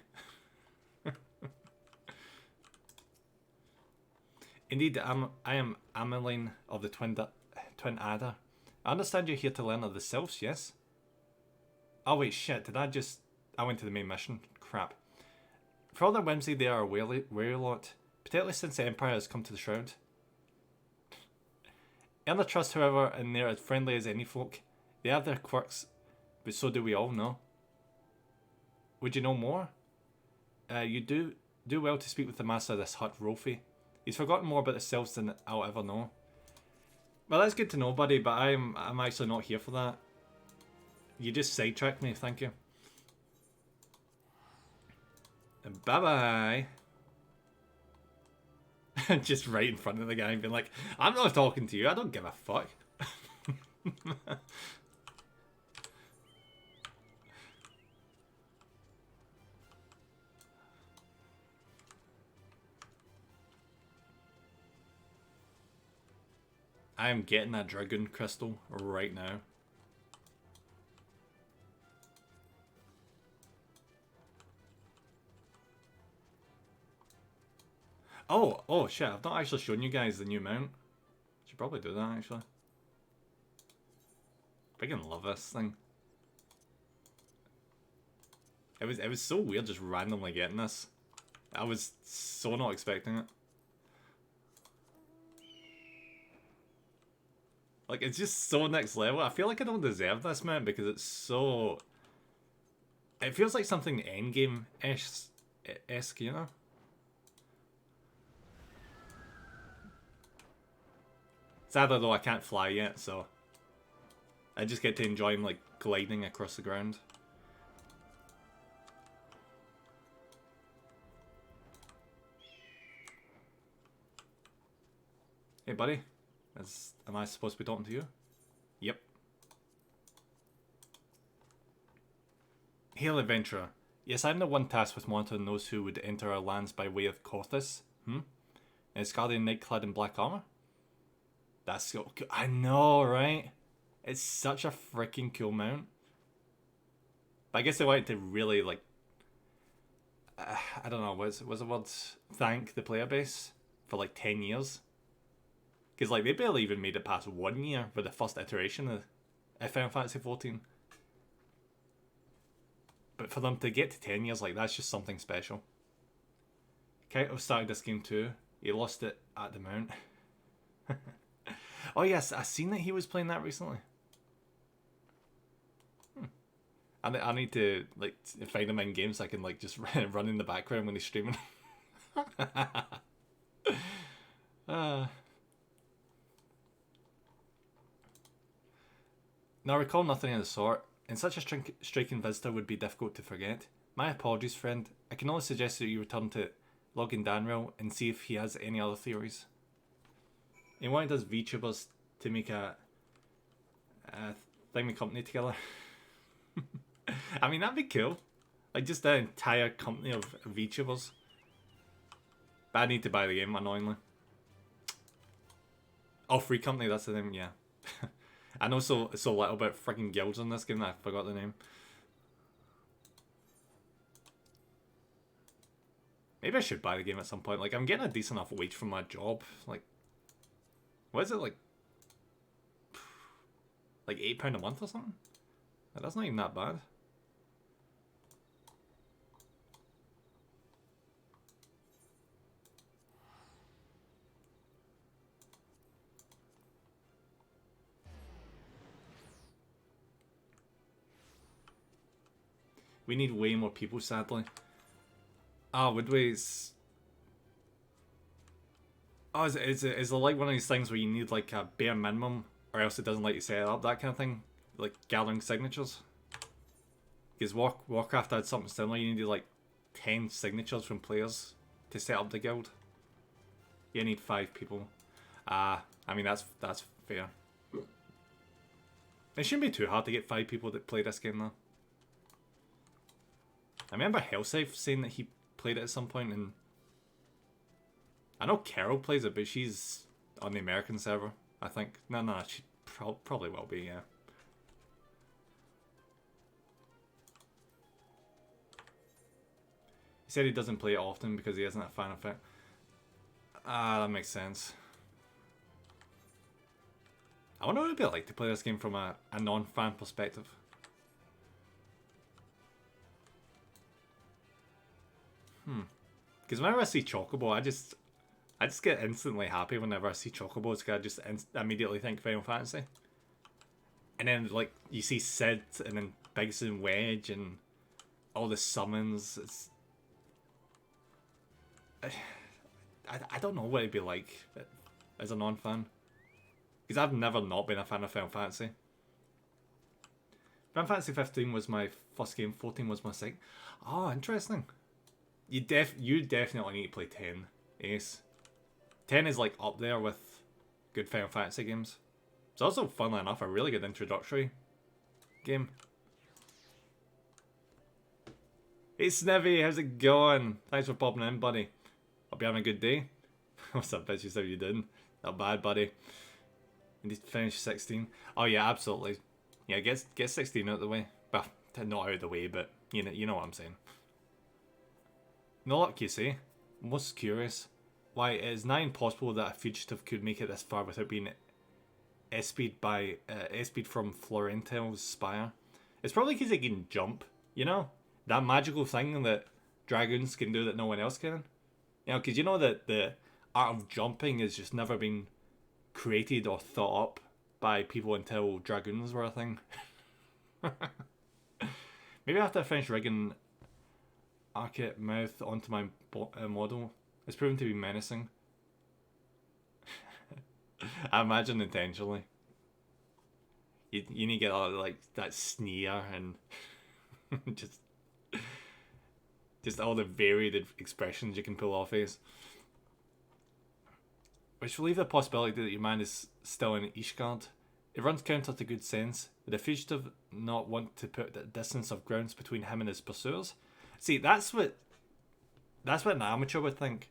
Indeed, I am Ameline of the Twin Adder. I understand you're here to learn of the Sylphs, yes? Oh wait, shit, I went to the main mission. Crap. For all their whimsy, they are a wary lot, particularly since the Empire has come to the Shroud. Earn their trust, however, and they're as friendly as any folk. They have their quirks, but so do we all know. Would you know more? You do well to speak with the master of this hut, Rolfi. He's forgotten more about the Sylphs than I'll ever know. Well, that's good to know, buddy, but I'm actually not here for that. You just sidetracked me, thank you. And bye-bye. Just right in front of the guy and being like, I'm not talking to you, I don't give a fuck. I am getting that Dragoon Crystal right now. Oh shit, I've not actually shown you guys the new mount. Should probably do that actually. I freaking love this thing. It was so weird just randomly getting this. I was so not expecting it. Like, it's just so next level. I feel like I don't deserve this mount because it's so... It feels like something endgame-esque, you know? Sadly though, I can't fly yet, so... I just get to enjoy him, like, gliding across the ground. Hey buddy. Am I supposed to be talking to you? Yep. Hail adventurer. Yes, I'm the one tasked with monitoring those who would enter our lands by way of Kothis. And his guardian knight clad in black armor? That's so cool. I know, right? It's such a freaking cool mount. But I guess they wanted to really, like... I don't know, was the word thank the player base for like 10 years? Because like they barely even made it past 1 year for the first iteration of FF14. But for them to get to 10 years, like that's just something special. Kaito started this game too. He lost it at the mount. Oh yes, I seen that he was playing that recently. I need to like find him in game so I can like just run in the background when he's streaming. Now I recall nothing of the sort, and such a striking visitor would be difficult to forget. My apologies, friend. I can only suggest that you return to login Danrail and see if he has any other theories. And why does VTubers to make a thing with company together? I mean, that'd be cool. Like just an entire company of VTubers. But I need to buy the game, annoyingly. Oh, Free Company, that's the name, yeah. I know so little about freaking guilds in this game that I forgot the name. Maybe I should buy the game at some point. Like, I'm getting a decent enough wage from my job. Like, what is it, like £8 a month or something? That's not even that bad. We need way more people, sadly. Ah, would we? Oh, is it like one of these things where you need like a bare minimum, or else it doesn't let you set it up, that kind of thing? Like gathering signatures? Because Warcraft had something similar, you needed like 10 signatures from players to set up the guild. You need 5 people. I mean, that's fair. It shouldn't be too hard to get 5 people that play this game though. I remember Hellsafe saying that he played it at some point, and I know Carol plays it, but she's on the American server, I think. No, she probably will be, yeah. He said he doesn't play it often because he isn't a fan of it. Ah, that makes sense. I wonder what it'd be like to play this game from a non-fan perspective. Because whenever I see Chocobo, I just get instantly happy whenever I see Chocobos, because I just immediately think Final Fantasy. And then, like, you see Sid, and then Biggs and Wedge, and all the summons. It's... I don't know what it'd be like as a non-fan. Because I've never not been a fan of Final Fantasy. Final Fantasy 15 was my first game, 14 was my second. Oh, interesting. You definitely need to play 10, Ace. 10 is like up there with good Final Fantasy games. It's also, funnily enough, a really good introductory game. Hey Snivy, how's it going? Thanks for popping in, buddy. Hope you're having a good day. What's up, bitches? How you doing? Not bad, buddy. You need to finish 16. Oh yeah, absolutely. Yeah, get 16 out of the way. Well, not out of the way, but you know what I'm saying. No luck, you say? Most curious. Why, it is nigh impossible that a fugitive could make it this far without being espied from Florentel's spire. It's probably because it can jump, you know? That magical thing that dragons can do that no one else can. You know, because you know that the art of jumping has just never been created or thought up by people until dragoons were a thing. Maybe I have to finish rigging Arcade mouth onto my model. It's proven to be menacing. I imagine intentionally. You need to get like that sneer and just all the varied expressions you can pull off his. Which will leave the possibility that your man is still in Ishgard. It runs counter to good sense. Would a fugitive not want to put the distance of grounds between him and his pursuers? See, that's what an amateur would think.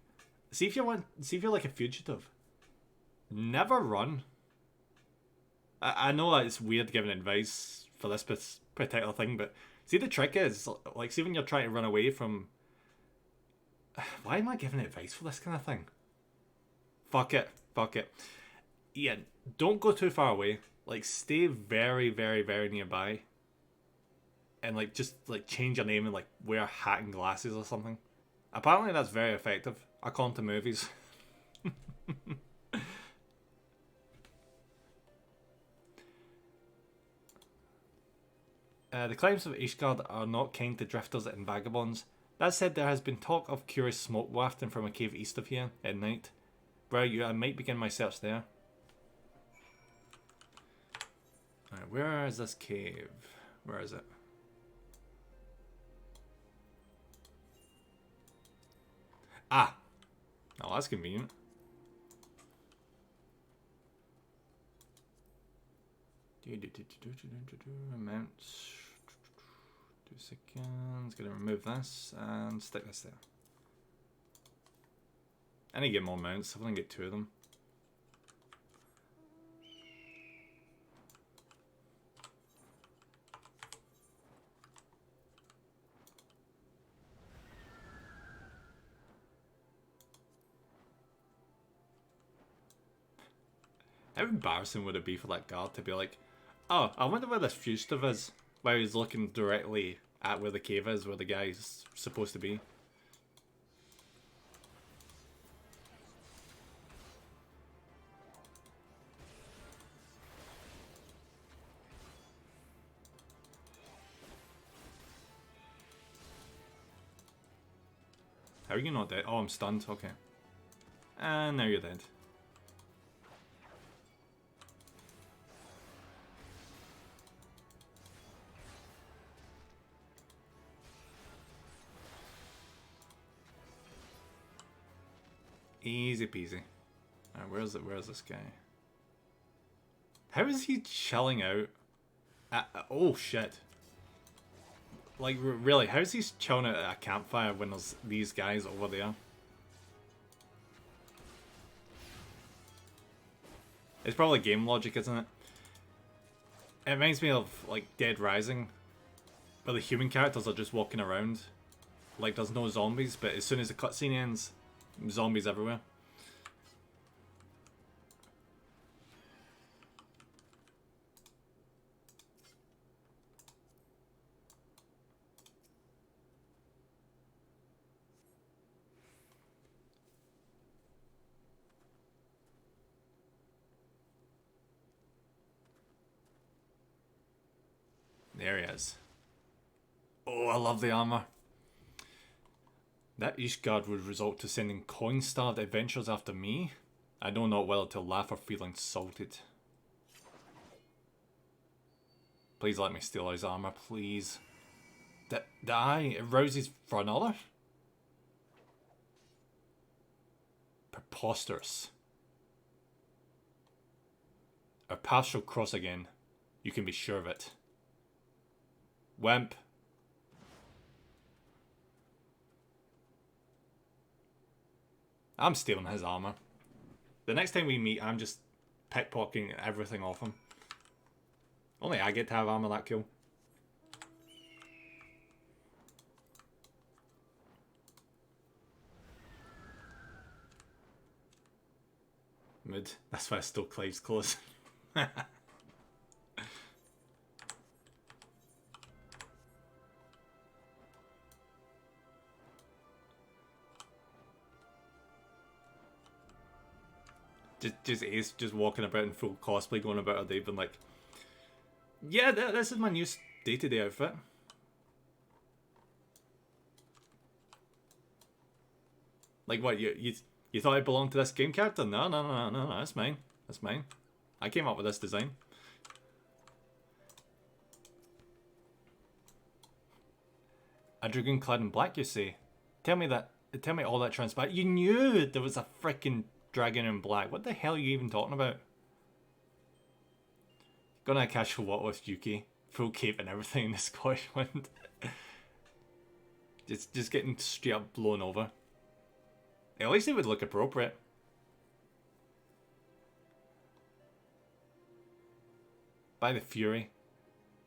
See if you're like a fugitive. Never run. I know that it's weird giving advice for this particular thing, but see, the trick is, like, see when you're trying to run away from... Why am I giving advice for this kind of thing? Fuck it. Yeah, don't go too far away. Like, stay very, very, very nearby. And, like, just, like, change your name and, like, wear a hat and glasses or something. Apparently that's very effective, according to movies. The climbs of Ishgard are not kind to drifters and vagabonds. That said, there has been talk of curious smoke wafting from a cave east of here at night. I might begin my search there. Alright, where is this cave? Where is it? Ah! Oh, that's convenient. Amounts. 2 seconds. Gonna remove this and stick this there. I need to get more mounts. I want to get 2 of them. How embarrassing would it be for that guard to be like, oh, I wonder where this fugitive is, while he's looking directly at where the cave is, where the guy's supposed to be. How are you not dead? Oh, I'm stunned. Okay. And now you're dead. Easy peasy. Alright, where's this guy? How is he chilling out? Oh shit. Like, really, how is he chilling out at a campfire when there's these guys over there? It's probably game logic, isn't it? It reminds me of, like, Dead Rising, where the human characters are just walking around. Like, there's no zombies, but as soon as the cutscene ends, zombies everywhere. There he is. Oh, I love the armor. That Ishgard would result to sending coin-starved adventurers after me? I know not whether to laugh or feel insulted. Please let me steal his armor, please. Die? It rouses for another? Preposterous. Our paths shall cross again. You can be sure of it. Wimp. I'm stealing his armor. The next time we meet, I'm just pickpocketing everything off him. Only I get to have armor that cool. Mood. That's why I stole Clive's clothes. Just Ace just walking about in full cosplay, going about her day, been like, yeah, this is my new day-to-day outfit. Like what, you thought I belonged to this game character? No, that's mine. That's mine. I came up with this design. A dragoon clad in black, you say? Tell me all that transpired. You knew there was a freaking dragon in black. What the hell are you even talking about? Gonna casual what with Yuki. Full cape and everything in the Scottish wind. just getting straight up blown over. At least it would look appropriate. By the Fury,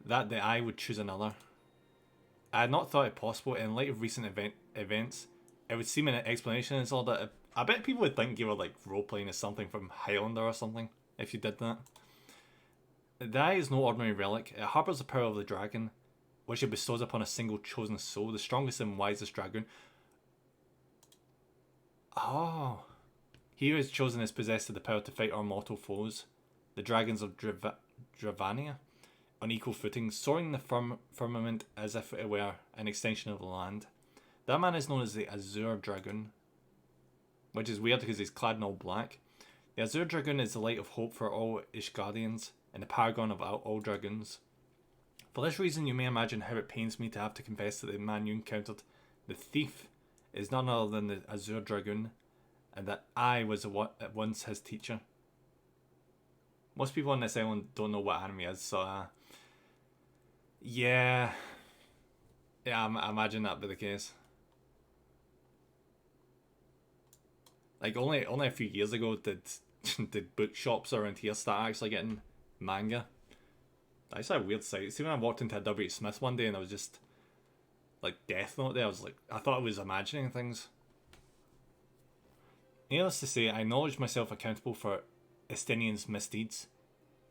that I would choose another. I had not thought it possible. In light of recent events, it would seem an explanation is all that. I bet people would think you were like role-playing as something from Highlander or something, if you did that. The eye is no ordinary relic. It harbours the power of the dragon, which it bestows upon a single chosen soul, the strongest and wisest dragon. Oh. He who is chosen is possessed of the power to fight our mortal foes, the dragons of Dravania, on equal footing, soaring in the firmament as if it were an extension of the land. That man is known as the Azure Dragoon, which is weird because he's clad in all black. The Azure Dragoon is the light of hope for all Ishgardians and the paragon of all dragoons. For this reason, you may imagine how it pains me to have to confess that the man you encountered, the thief, is none other than the Azure Dragoon, and that I was at once his teacher. Most people on this island don't know what anime is, so yeah, I imagine that be the case. Like only a few years ago did did bookshops around here start actually getting manga. That's a weird sight. See, when I walked into a W. Smith one day and I was just like Death Note there, I was like, I thought I was imagining things. Needless to say, I acknowledge myself accountable for Estinian's misdeeds.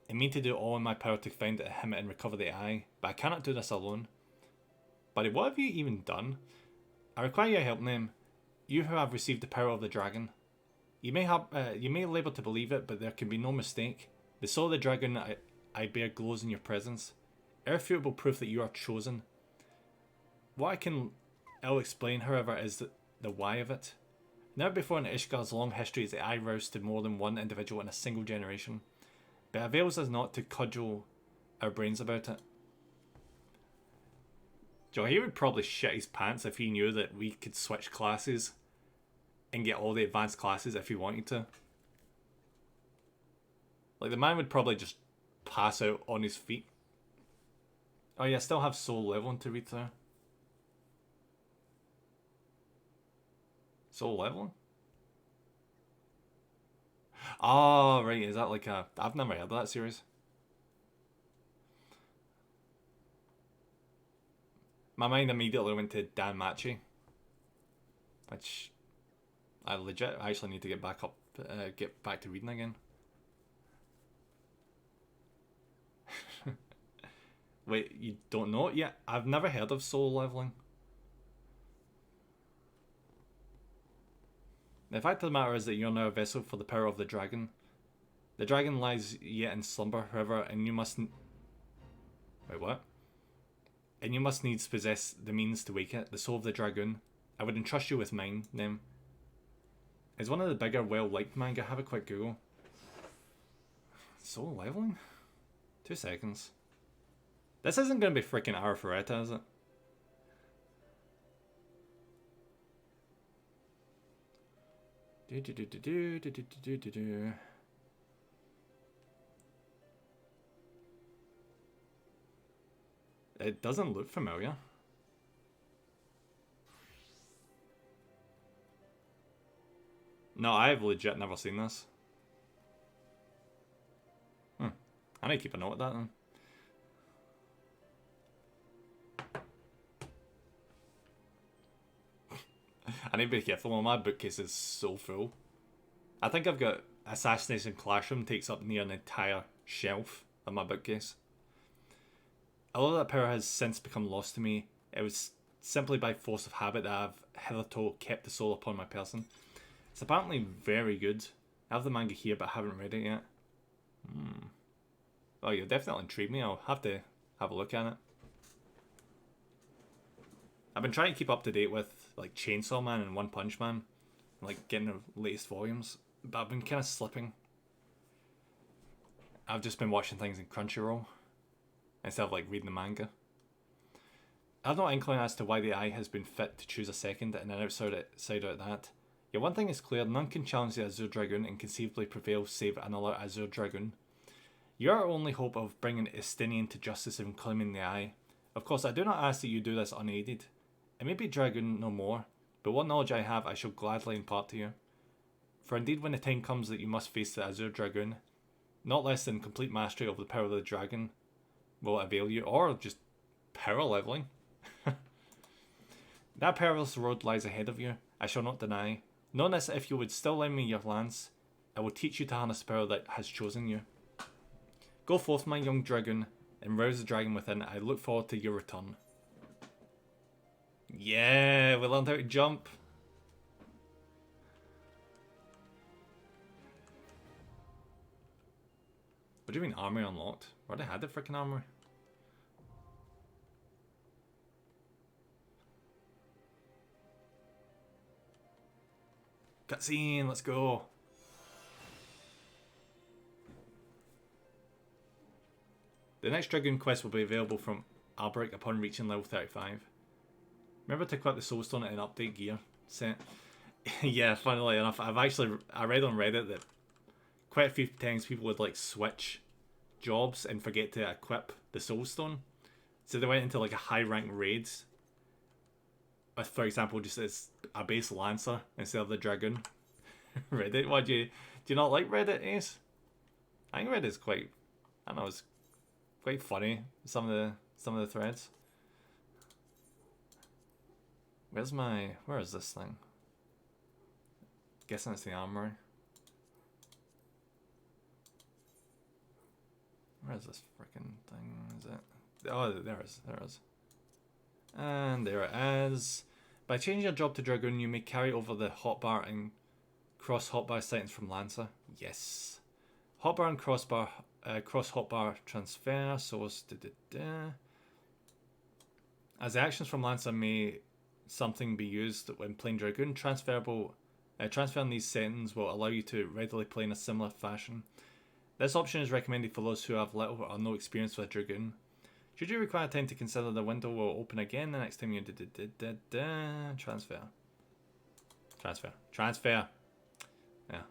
I mean to do all in my power to find him and recover the eye, but I cannot do this alone. Buddy, what have you even done? I require your help, Name. You who have received the power of the dragon. You may labor to believe it, but there can be no mistake. The soul of the dragon I bear glows in your presence, irrefutable proof that you are chosen. What I can ill explain, however, is the why of it. Never before in Ishgar's long history is the eye roused to more than one individual in a single generation, but it avails us not to cudgel our brains about it. Joe, he would probably shit his pants if he knew that we could switch classes and get all the advanced classes if he wanted to. Like, the man would probably just pass out on his feet. Oh yeah, I still have soul leveling to read through. Soul leveling? Oh, right, is that like a... I've never heard of that series. My mind immediately went to Dan Machi, which I legit actually need to get back to reading again. Wait, you don't know it yet? I've never heard of soul leveling. The fact of the matter is that you're now a vessel for the power of the dragon. The dragon lies yet in slumber, however, and you must... Wait, what? And you must needs possess the means to wake it, the soul of the dragoon. I would entrust you with mine, Nim. It's one of the bigger, well-liked manga. Have a quick Google. Soul leveling? 2 seconds. This isn't going to be freaking Arifureta, is it? It doesn't look familiar. No, I've legit never seen this. I need to keep a note of that then. I need to be careful, my bookcase is so full. I think I've got Assassination Classroom takes up near an entire shelf of my bookcase. Although that power has since become lost to me, it was simply by force of habit that I've hitherto kept the soul upon my person. It's apparently very good. I have the manga here but I haven't read it yet. Oh, you'll definitely intrigue me. I'll have to have a look at it. I've been trying to keep up to date with like Chainsaw Man and One Punch Man, like getting the latest volumes, but I've been kind of slipping. I've just been watching things in Crunchyroll instead of like reading the manga. I've no inkling as to why the eye has been fit to choose a second and an outside out that. Yet one thing is clear, none can challenge the Azure Dragoon and conceivably prevail save another Azure Dragoon. You are our only hope of bringing Estinian to justice and claiming the eye. Of course, I do not ask that you do this unaided. I may be Dragoon no more, but what knowledge I have I shall gladly impart to you. For indeed when the time comes that you must face the Azure Dragoon, not less than complete mastery of the power of the dragon will avail you, or just power leveling. That perilous road lies ahead of you, I shall not deny. Know this, if you would still lend me your lance, I will teach you to harness the power that has chosen you. Go forth, my young dragoon, and rouse the dragon within. I look forward to your return. Yeah, we learned how to jump. What do you mean armory unlocked? Where they had the freaking armory? Cutscene, let's go. The next Dragoon quest will be available from Albrecht upon reaching level 35. Remember to equip the soulstone in an update gear set. Yeah, funnily enough, I read on Reddit that quite a few times people would like switch jobs and forget to equip the soul stone. So they went into like a high rank raids with, for example, just as a base lancer instead of the dragoon. Reddit, what do you not like Reddit, Ace? I think Reddit's quite, I don't know, it's quite funny. Some of the threads. Where is this thing? Guessing it's the armory. Where is this freaking thing? Is it? Oh, there it is. And there it is. By changing your job to Dragoon, you may carry over the hotbar and cross hotbar settings from Lancer. Yes. Hotbar and cross hotbar transfer. So as the actions from Lancer may something be used when playing Dragoon, transferring these settings will allow you to readily play in a similar fashion. This option is recommended for those who have little or no experience with Dragoon. Should you require time to consider, the window will open again the next time you transfer. Yeah.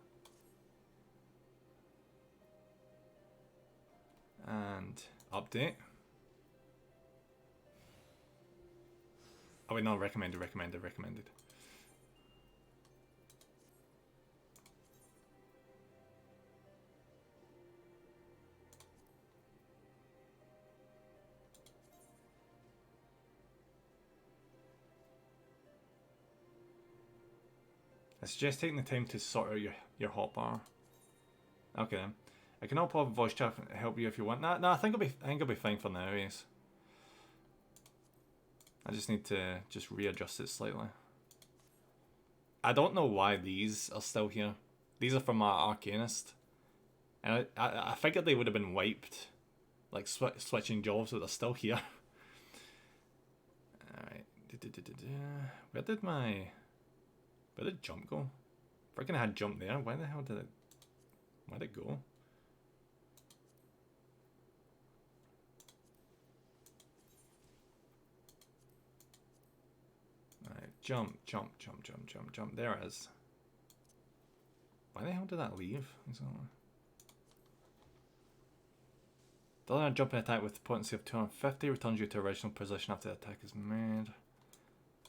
And update. Oh wait, no, recommended. I suggest taking the time to sort out your hotbar. Okay then. I can help off voice chat and help you if you want. No, I think I'll be fine for now, yes. I just need to just readjust it slightly. I don't know why these are still here. These are from my Arcanist. And I figured they would have been wiped. Like switching jobs, but they're still here. Alright. Where did jump go? Freaking had jump there. Why the hell did it... Where'd it go? Alright, jump. There it is. Why the hell did that leave? Delivering a jumping attack with potency of 250 returns you to original position after the attack is made.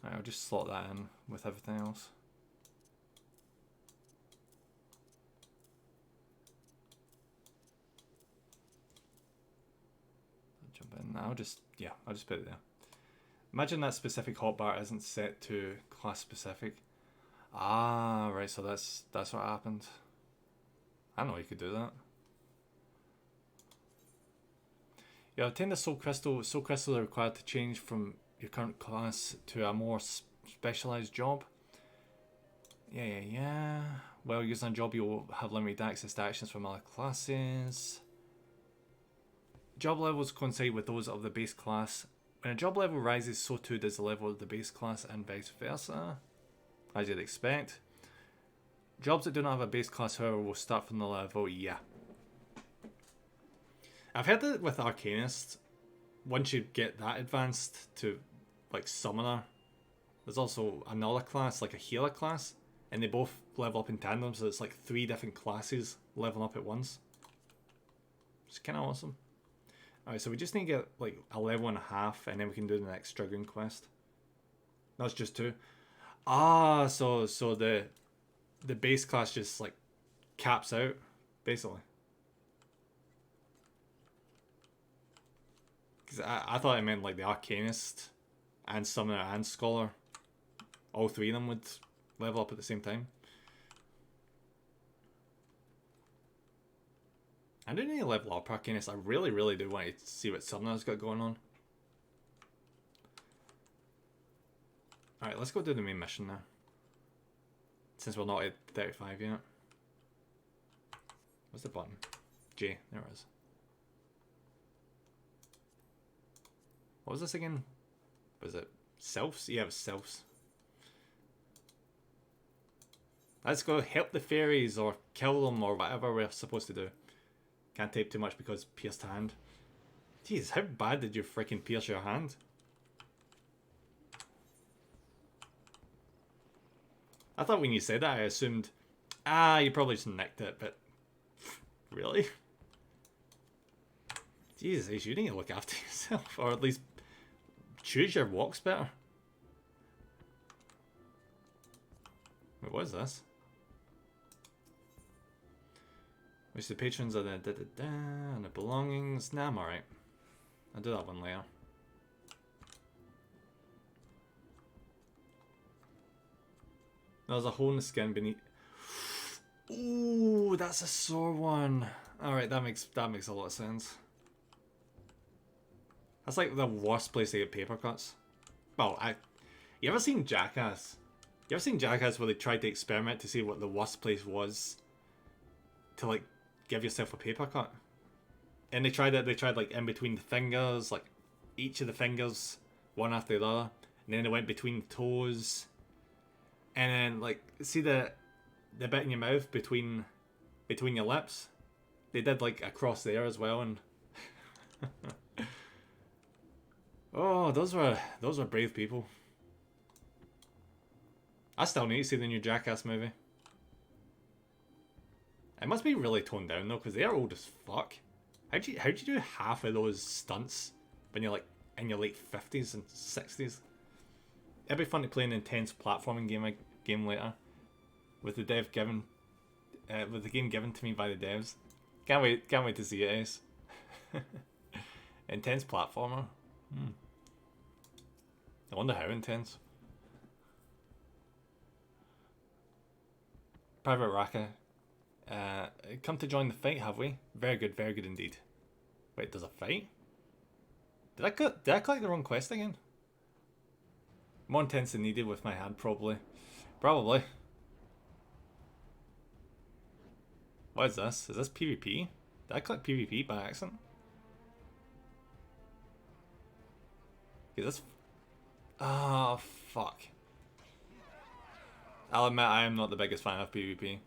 Alright, I'll just slot that in with everything else. Jump in. I'll just put it there. Imagine that specific hotbar isn't set to class specific. Ah, right, so that's what happened. I didn't know you could do that. You obtain the soul crystal. Soul crystals are required to change from your current class to a more specialized job. Yeah. While using a job, you'll have limited access to actions from other classes. Job levels coincide with those of the base class. When a job level rises, so too does the level of the base class, and vice versa, as you'd expect. Jobs that do not have a base class, however, will start from the level, yeah. I've heard that with Arcanist, once you get that advanced to, like, Summoner, there's also another class, like a healer class, and they both level up in tandem, so it's like 3 different classes leveling up at once. It's kind of awesome. Alright, so we just need to get like a level and a half, and then we can do the next Dragoon quest. That's just 2. Ah, so the base class just like caps out, basically. Because I thought it meant like the Arcanist and Summoner and Scholar, all 3 of them would level up at the same time. I do need to level up Arcanist. I really do want to see what Summoner's got going on. Alright, let's go do the main mission now. Since we're not at 35 yet. What's the button? J, there it is. What was this again? Was it Selfs? Yeah, it was Selfs. Let's go help the fairies or kill them or whatever we're supposed to do. Can't tape too much because pierced hand. Jeez, how bad did you freaking pierce your hand? I thought when you said that, I assumed, you probably just nicked it, but really? Jesus, you need to look after yourself, or at least choose your walks better. Wait, what is this? Which the patrons are the and the belongings. Nah, I'm alright. I'll do that one later. There's a hole in the skin beneath. Ooh, that's a sore one. Alright, that makes a lot of sense. That's like the worst place to get paper cuts. Well, you ever seen Jackass? You ever seen Jackass where they tried to experiment to see what the worst place was to like give yourself a paper cut? And they tried it. They tried like in between the fingers, like each of the fingers, one after the other, and then they went between the toes, and then like see the bit in your mouth between your lips. They did like across there as well, and oh, those were brave people. I still need to see the new Jackass movie. It must be really toned down though, because they are old as fuck. How'd you do half of those stunts when you're like in your late 50s and 60s? It'd be fun to play an intense platforming game later, with the game given to me by the devs. Can't wait to see it, Ace. Intense platformer. I wonder how intense. Private Raka. Come to join the fight, have we? Very good indeed. Wait, there's a fight? Did I click the wrong quest again? More intense than needed with my hand, probably. Probably. What is this? Is this PvP? Did I click PvP by accident? Okay, this... Oh, fuck. I'll admit I am not the biggest fan of PvP.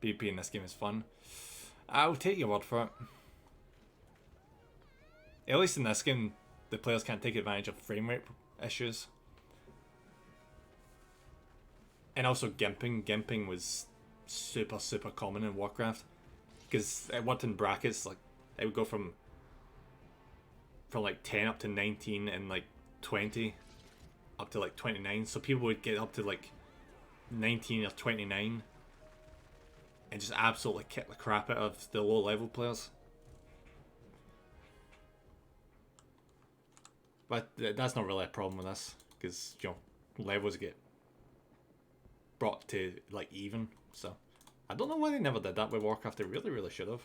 PvP in this game is fun. I'll take your word for it. At least in this game, the players can't take advantage of frame rate issues. And also gimping. Gimping was super common in Warcraft. Because it worked in brackets, like, it would go from like 10 up to 19 and like 20 up to like 29. So people would get up to like 19 or 29 and just absolutely kick the crap out of the low level players. But that's not really a problem with this, because, you know, levels get brought to like even. So I don't know why they never did that with Warcraft. They really should have.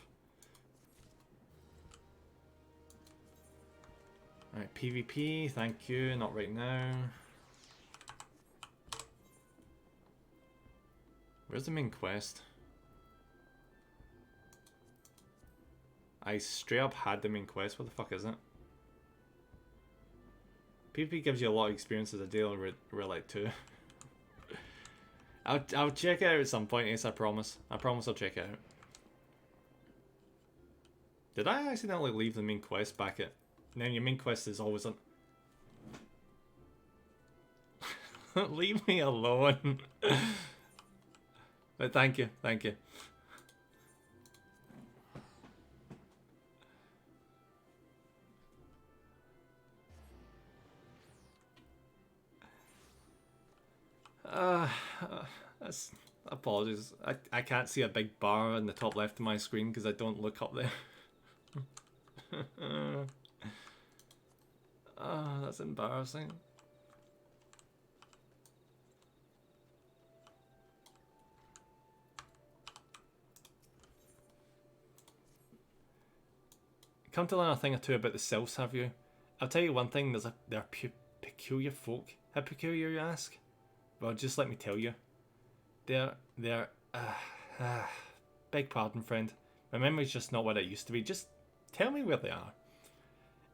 Alright, PvP, thank you, not right now. Where's the main quest? I straight up had the main quest, what the fuck is it? PvP gives you a lot of experience as a daily relic too. I'll check it out at some point, Ace, I promise. I promise I'll check it out. Did I accidentally leave the main quest back at... Now your main quest is always on... Leave me alone. But thank you. Apologies. I can't see a big bar in the top left of my screen because I don't look up there. That's embarrassing. Come to learn a thing or two about the Sylphs, have you? I'll tell you one thing, they're peculiar folk. How peculiar, you ask? Well, just let me tell you. They're beg pardon, friend. My memory's just not what it used to be. Just tell me where they are.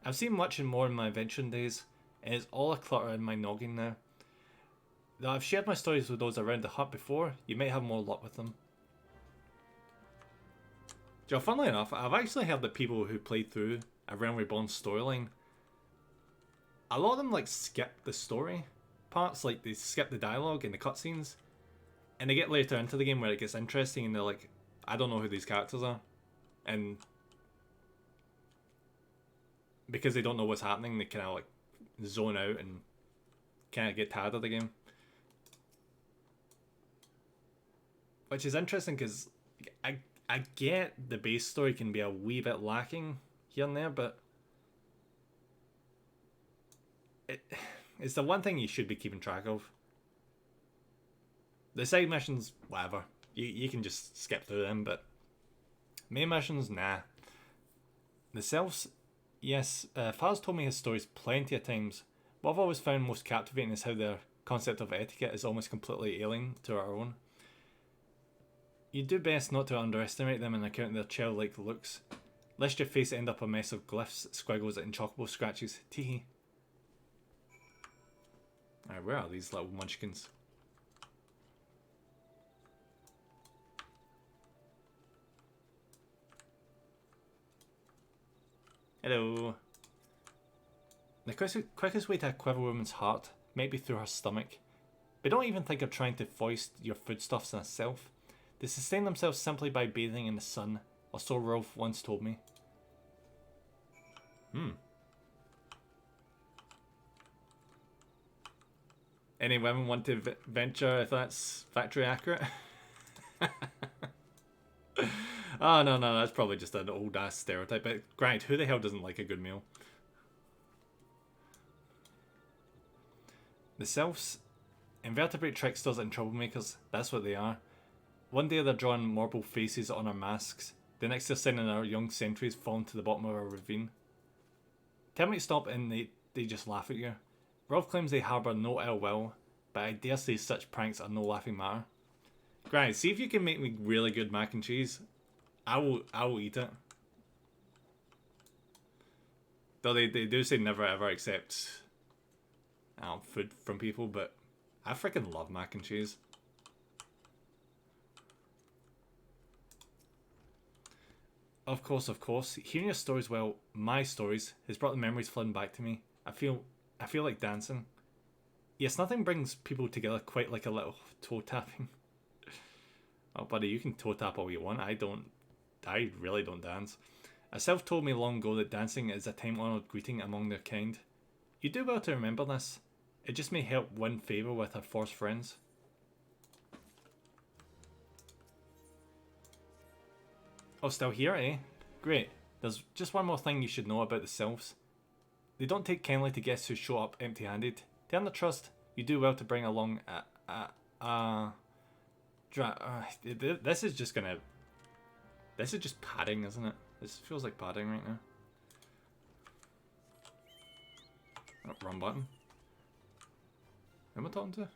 I've seen much and more in my adventuring days, and it's all a clutter in my noggin now. Though I've shared my stories with those around the hut before, you might have more luck with them. Joe, funnily enough, I've actually heard that people who played through a Realm Reborn storyline, a lot of them like skip the story parts, like they skip the dialogue and the cutscenes, and they get later into the game where it gets interesting and they're like, I don't know who these characters are, and because they don't know what's happening, they kind of like zone out and kind of get tired of the game. Which is interesting because I get the base story can be a wee bit lacking here and there, but it's the one thing you should be keeping track of. The side missions, whatever. You can just skip through them, but main missions, nah. The selves, yes, Faz told me his stories plenty of times. What I've always found most captivating is how their concept of etiquette is almost completely alien to our own. You do best not to underestimate them and account their childlike looks, lest your face end up a mess of glyphs, squiggles, and chocobo scratches. Teehee. Alright, where are these little munchkins? Hello. The quickest way to acquire a woman's heart might be through her stomach, but don't even think of trying to foist your foodstuffs on herself. They sustain themselves simply by bathing in the sun, or so Rolf once told me. Any women want to venture if that's factually accurate? Oh, no, that's probably just an old-ass stereotype. But granted, who the hell doesn't like a good meal? The selves, invertebrate tricksters and troublemakers, that's what they are. One day they're drawing marble faces on our masks. The next they're sending our young sentries falling to the bottom of a ravine. Tell me to stop and they just laugh at you. Rolf claims they harbour no ill will, but I dare say such pranks are no laughing matter. Guys, see if you can make me really good mac and cheese. I will eat it. Though they do say never ever accept food from people, but I freaking love mac and cheese. Of course. Hearing your stories, well, my stories, has brought the memories flooding back to me. I feel like dancing. Yes, nothing brings people together quite like a little toe tapping. Oh, buddy, you can toe tap all you want. I really don't dance. A self told me long ago that dancing is a time-honoured greeting among their kind. You do well to remember this. It just may help win favour with our forced friends. Oh, still here, eh? Great. There's just one more thing you should know about the selves. They don't take kindly to guests who show up empty-handed. To earn their trust, you do well to bring along this is just gonna... This is just padding, isn't it? This feels like padding right now. Oh, wrong button. Who am I talking to?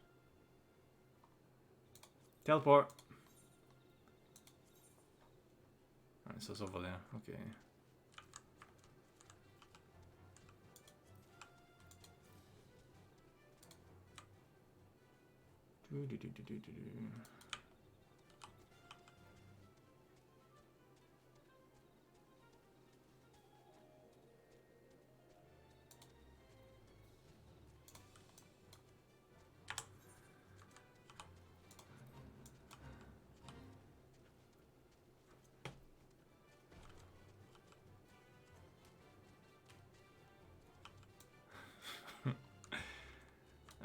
Teleport. Alright, so it's over there. Okay.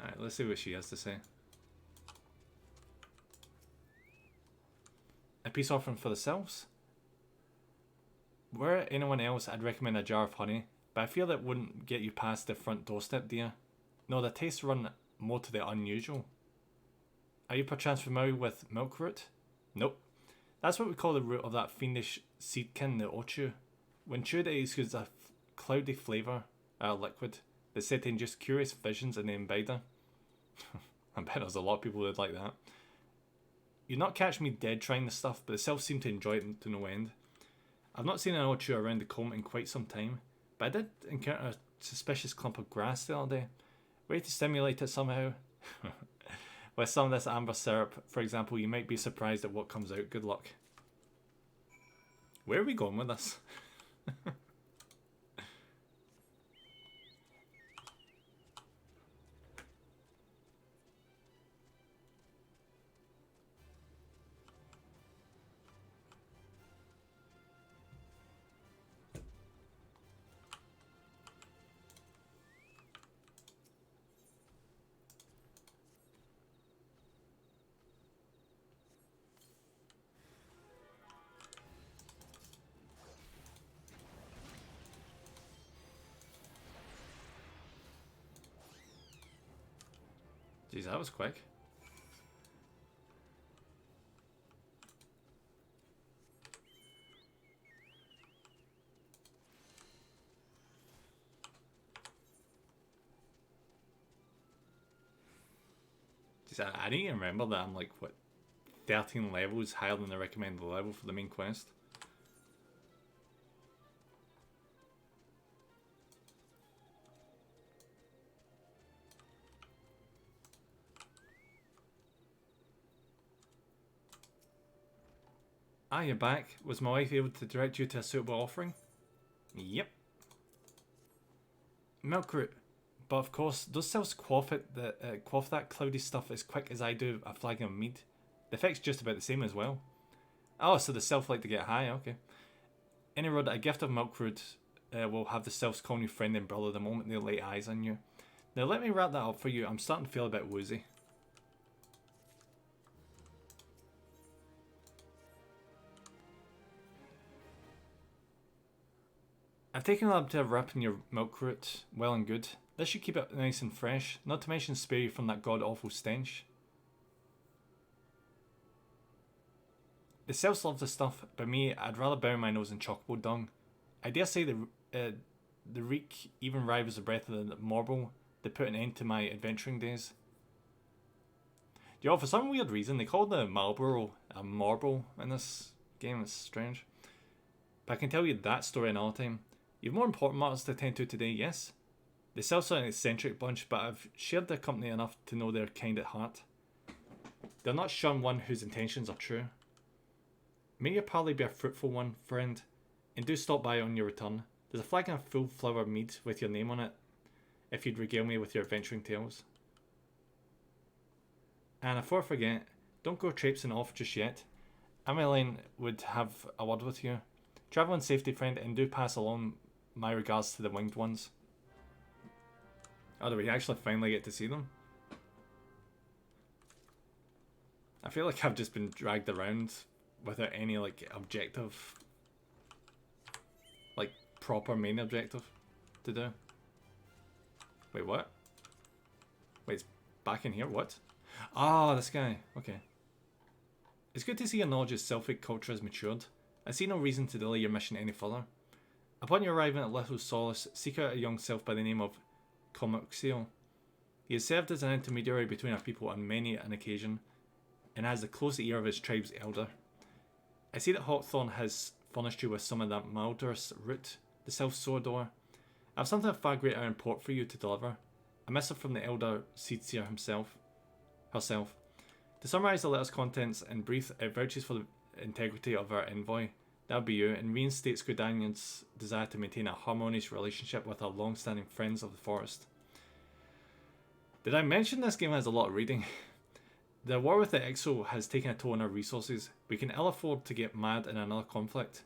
Alright, let's see what she has to say. A peace offering for the selves? Were it anyone else, I'd recommend a jar of honey, but I feel that wouldn't get you past the front doorstep, dear. No, the tastes run more to the unusual. Are you perchance familiar with milk root? Nope. That's what we call the root of that fiendish seedkin, the ochu. When chewed, it exudes a cloudy flavour, liquid, that's said to induce curious visions in the imbiber. I bet there's a lot of people who'd like that. You'd not catch me dead trying this stuff, but the self seem to enjoy it to no end. I've not seen an ochu around the comb in quite some time, but I did encounter a suspicious clump of grass the other day. Way to stimulate it somehow. With some of this amber syrup, for example, you might be surprised at what comes out. Good luck. Where are we going with this? Jeez, that was quick. Jeez, I need to remember that I'm like, what, 13 levels higher than the recommended level for the main quest. Ah, you're back. Was my wife able to direct you to a suitable offering? Yep. Milk root. But of course, those cells quaff that cloudy stuff as quick as I do a flagon of mead. The effect's just about the same as well. Oh, so the self like to get high, okay. Any road, a gift of milk root will have the selves calling you friend and brother the moment they lay eyes on you. Now let me wrap that up for you. I'm starting to feel a bit woozy. I've taken up to a rip in your milk root, well and good. This should keep it nice and fresh, not to mention spare you from that god-awful stench. The cells love the stuff, but me, I'd rather bury my nose in chocobo dung. I dare say the reek even rivals the breath of the marble that put an end to my adventuring days. For some weird reason, they call the Marlboro a marble in this game. It's strange. But I can tell you that story another time. You have more important matters to attend to today, yes? The cells are an eccentric bunch, but I've shared their company enough to know they're kind at heart. They'll not shun one whose intentions are true. May your parley be a fruitful one, friend, and do stop by on your return. There's a flagon of full flower mead with your name on it, if you'd regale me with your adventuring tales. And before I forget, don't go traipsing off just yet. Emmeline would have a word with you. Travel in safety, friend, and do pass along my regards to the winged ones. Oh, do we actually finally get to see them? I feel like I've just been dragged around without any, like, objective, like, proper main objective to do. Wait, what? Wait, it's back in here? What? Ah, this guy. Okay. It's good to see your knowledge of Sylphic culture has matured. I see no reason to delay your mission any further. Upon your arriving at Little Solace, seek out a young Sylph by the name of Comoxio. He has served as an intermediary between our people on many an occasion, and has the close ear of his tribe's elder. I see that Hawkthorn has furnished you with some of that Malderous root, the Sylph Sordor. I have something of far greater import for you to deliver. A missive from the elder Seedseer herself. To summarise the letter's contents in brief, it vouches for the integrity of our envoy. That would be you, and reinstates Gridanian's desire to maintain a harmonious relationship with our long-standing friends of the forest. Did I mention this game has a lot of reading? The war with the Exo has taken a toll on our resources. We can ill afford to get mad in another conflict.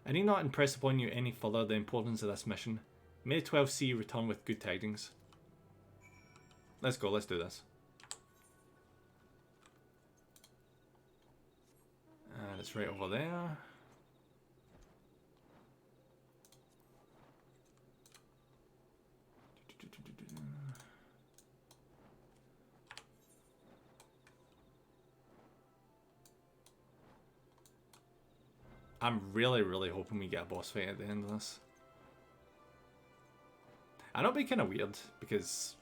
I need not impress upon you any further the importance of this mission. May the 12 see you return with good tidings. Let's go, let's do this. And it's right over there. I'm really, really hoping we get a boss fight at the end of this. I know it'd be kind of weird because,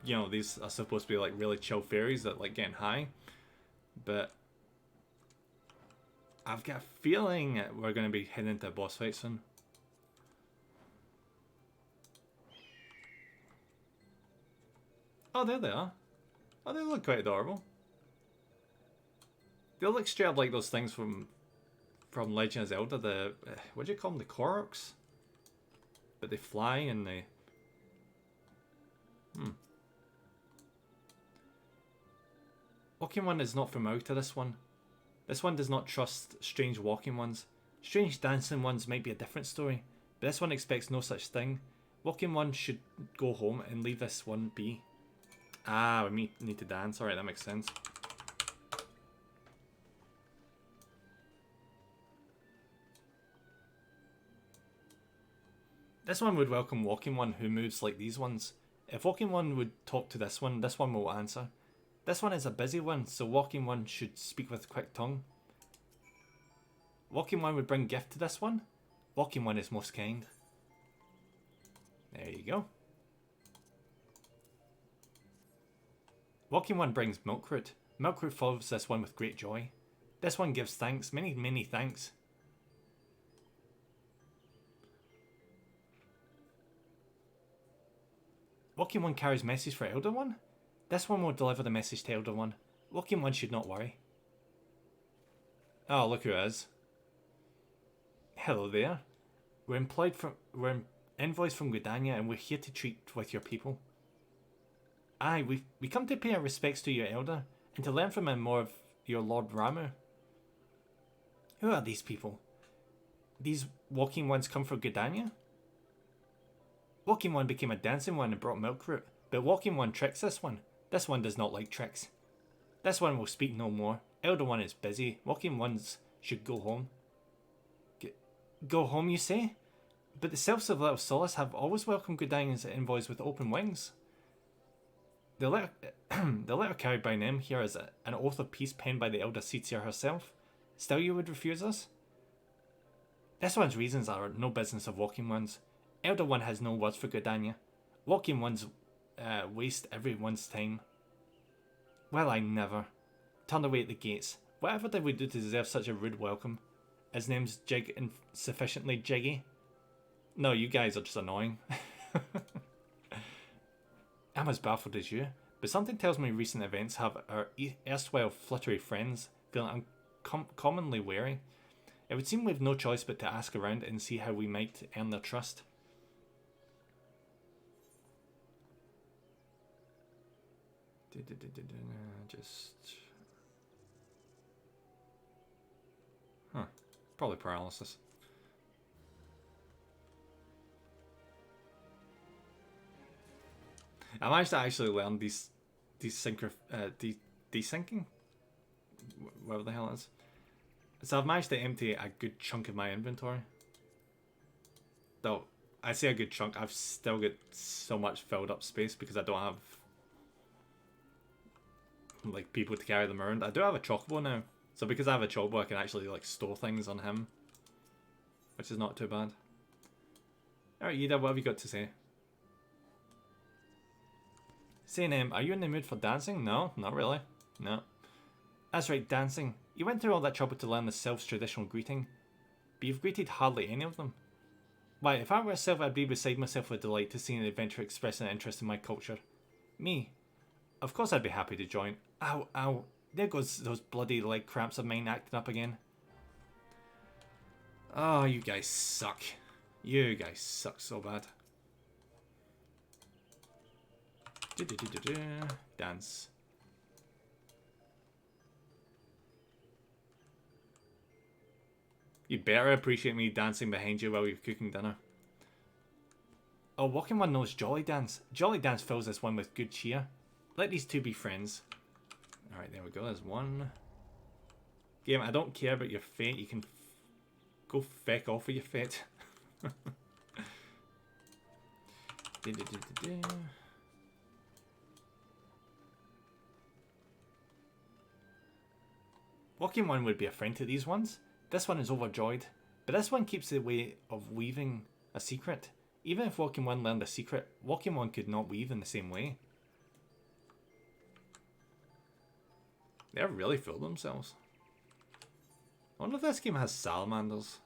you know, these are supposed to be like really chill fairies that like getting high, but I've got a feeling we're going to be heading into a boss fight soon. Oh, there they are. Oh, they look quite adorable. They look straight up like those things from Legend of Zelda. The what do you call them? The Koroks? But they fly and they. Walking one is not familiar to this one. This one does not trust strange walking ones. Strange dancing ones might be a different story, but this one expects no such thing. Walking one should go home and leave this one be. Ah, we need to dance. Alright, that makes sense. This one would welcome walking one who moves like these ones. If walking one would talk to this one will answer. This one is a busy one, so walking one should speak with quick tongue. Walking one would bring gift to this one. Walking one is most kind. There you go. Walking one brings milkroot. Milkroot follows this one with great joy. This one gives thanks, many, many thanks. Walking one carries message for Elder One. This one will deliver the message to Elder One. Walking one should not worry. Oh, look who it is. Hello there. We're invoiced from Gridania and we're here to treat with your people. Aye, we come to pay our respects to your elder and to learn from him more of your Lord Ramu. Who are these people? These walking ones come from Gridania? Walking one became a dancing one and brought milkroot, but walking one tricks this one. This one does not like tricks. This one will speak no more. Elder one is busy. Walking ones should go home. Go home, you say? But the Selves of Little Solace have always welcomed Gridania's envoys with open wings. The letter carried by them here is an oath of peace penned by the Elder Seetsier herself. Still you would refuse us? This one's reasons are no business of Walking One's. Elder One has no words for Gridania. Walking One's waste everyone's time. Well, I never. Turned away at the gates. Whatever did we do to deserve such a rude welcome? His name's Jig and sufficiently jiggy. No, you guys are just annoying. I'm as baffled as you, but something tells me recent events have our erstwhile fluttery friends feeling uncommonly wary. It would seem we've no choice but to ask around and see how we might earn their trust. Just... Huh. Probably paralysis. I managed to actually learn desyncing? Whatever the hell it is. So I've managed to empty a good chunk of my inventory. Though, I say a good chunk, I've still got so much filled up space because I don't have like people to carry them around. I do have a chocobo now. So because I have a chocobo, I can actually like store things on him. Which is not too bad. Alright, Ida, what have you got to say? Saying, are you in the mood for dancing? No, not really. No. That's right, dancing. You went through all that trouble to learn the Self's traditional greeting, but you've greeted hardly any of them. Why, if I were a Self, I'd be beside myself with delight to see an adventurer express an interest in my culture. Me? Of course I'd be happy to join. Ow, ow. There goes those bloody leg cramps of mine acting up again. Oh, you guys suck. You guys suck so bad. Dance. You better appreciate me dancing behind you while you're cooking dinner. Oh, Walking One knows Jolly Dance. Jolly Dance fills this one with good cheer. Let these two be friends. Alright, there we go. There's one. Game, I don't care about your fate. You can go feck off with your fate. Walking One would be a friend to these ones. This one is overjoyed, but this one keeps the way of weaving a secret. Even if Walking One learned a secret, Walking One could not weave in the same way. They're really full of themselves. I wonder if this game has salamanders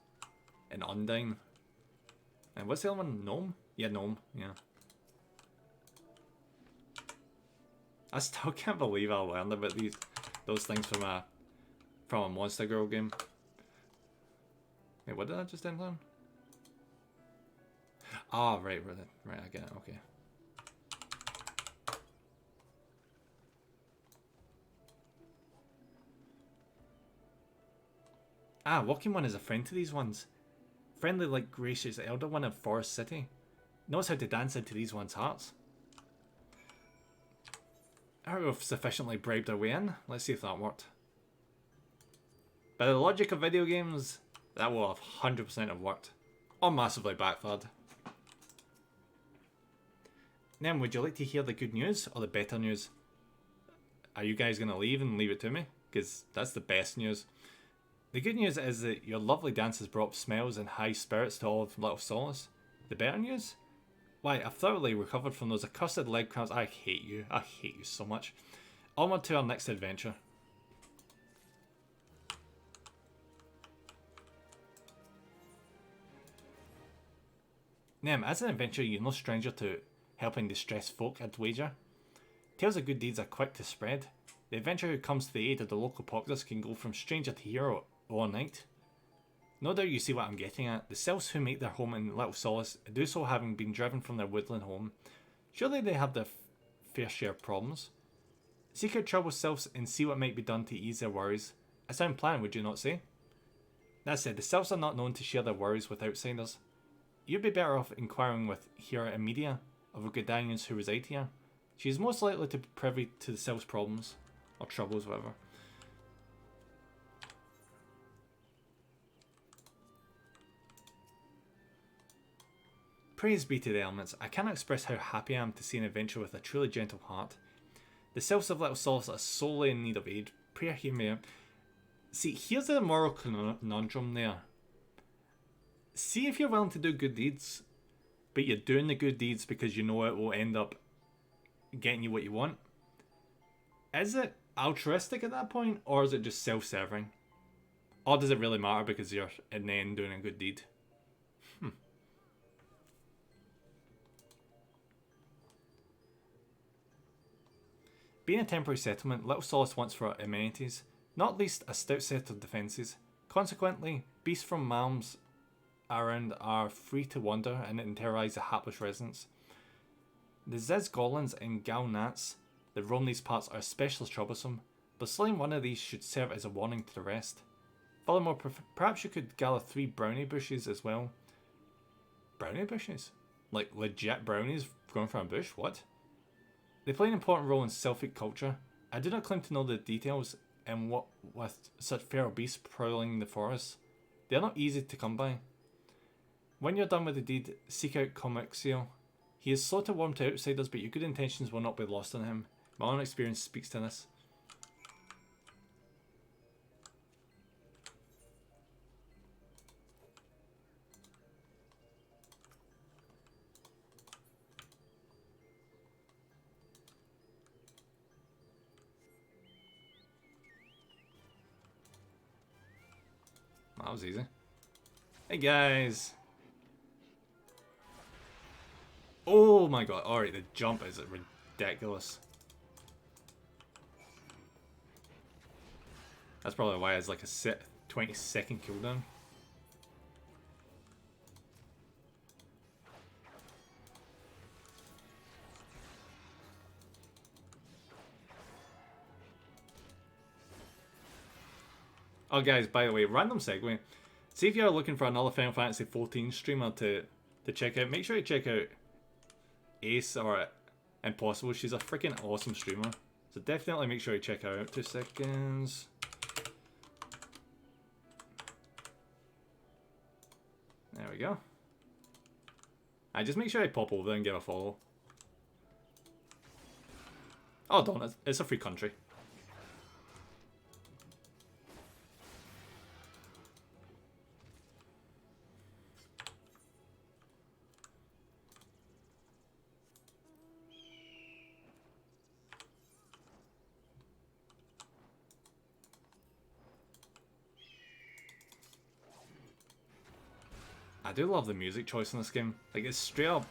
and Undyne. And what's the other one? Gnome? Yeah, Gnome. Yeah. I still can't believe I learned about those things from a Monster Girl game. Wait, what did I just end on? Ah, oh, right, I get it, okay. Ah, Walking One is a friend to these ones. Friendly like gracious Elder One of Forest City. Knows how to dance into these ones' hearts. Are we sufficiently bribed our way in? Let's see if that worked. By the logic of video games, that will have 100% have worked. Or massively backfired. Then, would you like to hear the good news or the better news? are you guys going to leave and leave it to me? Because that's the best news. The good news is that your lovely dances brought up smiles and high spirits to all of Little Solace. The better news? Why, I've thoroughly recovered from those accursed leg cramps. I hate you. I hate you so much. Onward to our next adventure. Nem, as an adventurer, you're no stranger to helping distressed folk, I'd wager. Tales of good deeds are quick to spread. The adventurer who comes to the aid of the local populace can go from stranger to hero overnight. No doubt you see what I'm getting at. The sylphs who make their home in Little Solace do so having been driven from their woodland home. Surely they have their fair share of problems. Seek out troubled sylphs and see what might be done to ease their worries. A sound plan, would you not say? That said, the sylphs are not known to share their worries with outsiders. You'd be better off inquiring with Hera Imedia of the Gridanians who reside here. She is most likely to be privy to the sylphs' problems, or troubles, whatever. Praise be to the elements. I cannot express how happy I am to see an adventurer with a truly gentle heart. The sylphs of Little Solace are sorely in need of aid. Pray hear me out. See, here's the moral conundrum there. See if you're willing to do good deeds, but you're doing the good deeds because you know it will end up getting you what you want. Is it altruistic at that point, or is it just self-serving? Or does it really matter because you're in the end doing a good deed? Being a temporary settlement, Little Solace wants for amenities, not least a stout set of defences. Consequently, beasts from Malms around are free to wander and terrorise the hapless residents. The Ziz goblins and Gal Nats that roam these parts are especially troublesome, but slaying one of these should serve as a warning to the rest. Furthermore, perhaps you could gather 3 brownie bushes as well. Brownie bushes? Like legit brownies growing from a bush? What? They play an important role in Sylphic culture. I do not claim to know the details, and what with such feral beasts prowling the forest, they are not easy to come by. When you're done with the deed, seek out Comixio. He is slow to warm to outsiders, but your good intentions will not be lost on him. My own experience speaks to this. That was easy. Hey guys! Oh my god, alright, the jump is ridiculous. That's probably why it's like a 20-second cooldown. Oh guys, by the way, random segue. See if you're looking for another Final Fantasy 14 streamer to check out, make sure you check out Ace or Impossible. She's a freaking awesome streamer. So definitely make sure you check her out. 2 seconds. There we go. Just make sure I pop over there and give a follow. Oh, don't. It's a free country. I do love the music choice in this game. Like, it's straight up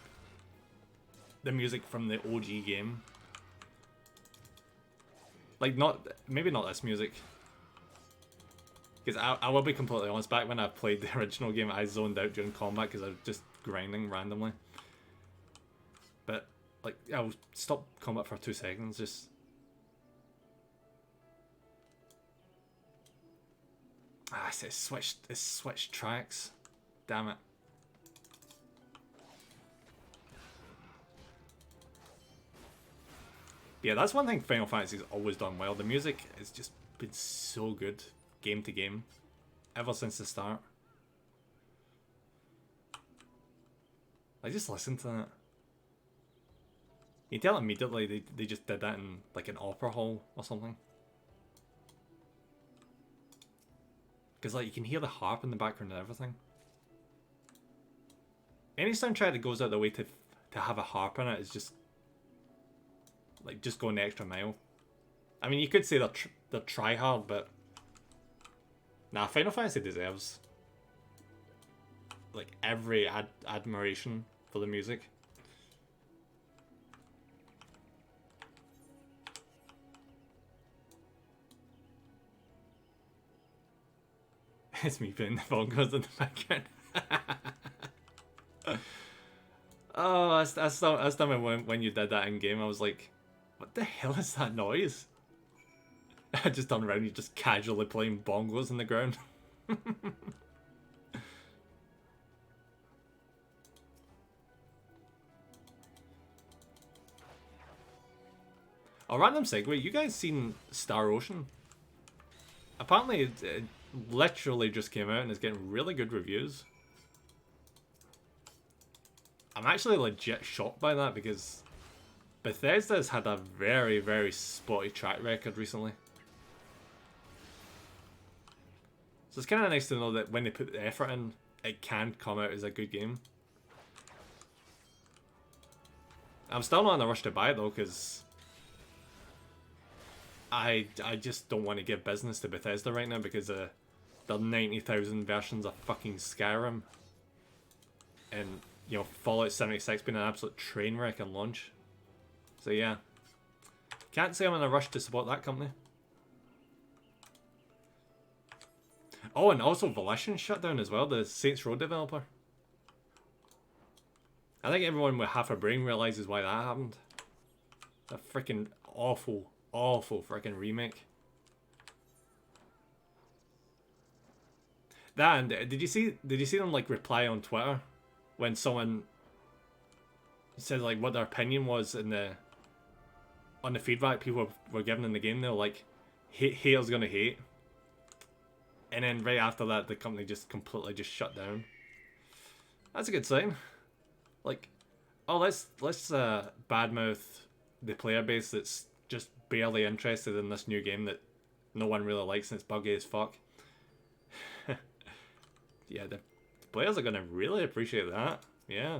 the music from the OG game. Like, maybe not this music. Because I will be completely honest, back when I played the original game, I zoned out during combat because I was just grinding randomly. But, like, I'll stop combat for 2 seconds, just... it switched tracks. Damn it. Yeah, that's one thing Final Fantasy's always done well. The music has just been so good, game to game, ever since the start. Like, just listen to that. You tell immediately they just did that in like an opera hall or something. Because like you can hear the harp in the background and everything. Any soundtrack that goes out the way to have a harp in it is just like just going the extra mile. I mean, you could say they're try hard, but nah, Final Fantasy deserves like every admiration for the music. It's me putting the bongos in the background. Oh, I still remember when you did that in game. I was like, what the hell is that noise? I just turned around, you just casually playing bongos in the ground. A random segue, you guys seen Star Ocean? Apparently it literally just came out and is getting really good reviews. I'm actually legit shocked by that because Bethesda's had a very, very spotty track record recently. So it's kind of nice to know that when they put the effort in, it can come out as a good game. I'm still not in a rush to buy it though, because I just don't want to give business to Bethesda right now because their 90,000 versions of fucking Skyrim. And, you know, Fallout 76 being an absolute train wreck at launch. So yeah. Can't say I'm in a rush to support that company. Oh, and also Volition shut down as well, the Saints Row developer. I think everyone with half a brain realizes why that happened. A freaking awful freaking remake. That, and did you see them like reply on Twitter when someone said like what their opinion was on the feedback people were giving in the game? They were like, haters gonna hate. And then right after that, the company just completely just shut down. That's a good sign. Like, oh, let's badmouth the player base that's just barely interested in this new game that no one really likes and it's buggy as fuck. Yeah, the players are gonna really appreciate that. Yeah.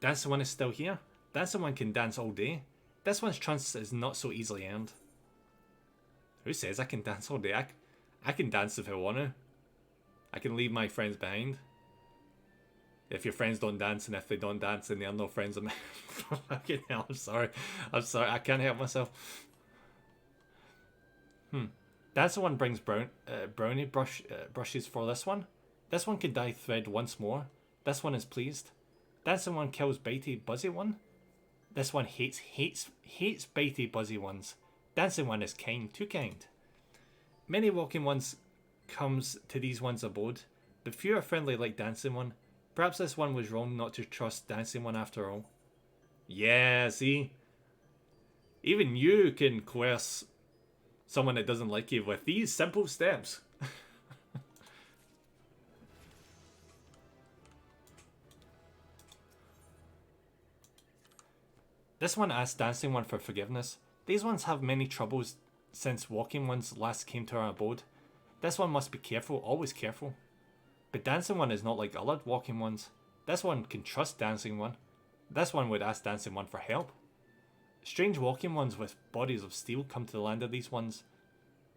Dance the One is still here. Dance the One can dance all day. This one's trust is not so easily earned. Who says I can dance all day? I can dance if I want to. I can leave my friends behind. If your friends don't dance, and if they don't dance, then they're no friends of mine. Fucking hell, I'm sorry. I can't help myself. Dance the One brings brownie brushes for this one. This one can dye thread once more. This one is pleased. Dance the One kills bitey buzzy one. This one hates bitey buzzy ones. Dancing One is kind, too kind. Many walking ones comes to these ones abode, but few are friendly like Dancing One. Perhaps this one was wrong not to trust Dancing One after all. Yeah, see? Even you can coerce someone that doesn't like you with these simple steps. This one asks Dancing One for forgiveness. These ones have many troubles since Walking Ones last came to our abode. This one must be careful, always careful. But Dancing One is not like other Walking Ones. This one can trust Dancing One. This one would ask Dancing One for help. Strange Walking Ones with bodies of steel come to the land of these ones.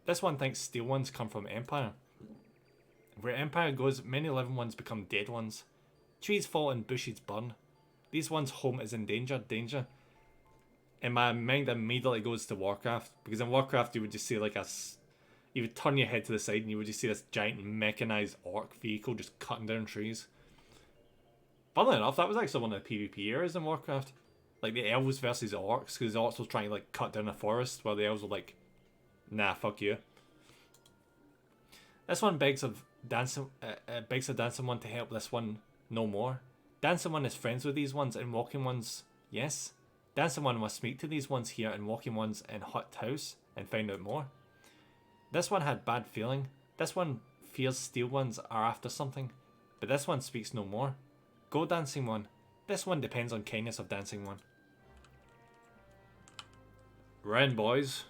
This one thinks steel ones come from Empire. Where Empire goes, many living ones become dead ones. Trees fall and bushes burn. These ones' home is in danger. And my mind immediately goes to Warcraft, because in Warcraft you would just see like you would turn your head to the side and you would just see this giant mechanized orc vehicle just cutting down trees. Funnily enough, that was actually one of the PvP eras in Warcraft. Like the elves versus the orcs, because the orcs were trying to like cut down a forest, while the elves were like, nah, fuck you. This one begs of Dancing One to help this one no more. Dancing One is friends with these ones, and Walking Ones, yes. Dancing One must speak to these ones here and Walking Ones in Hut House and find out more. This one had bad feeling. This one fears Steel Ones are after something. But this one speaks no more. Go Dancing One. This one depends on kindness of dancing one. We're in, boys.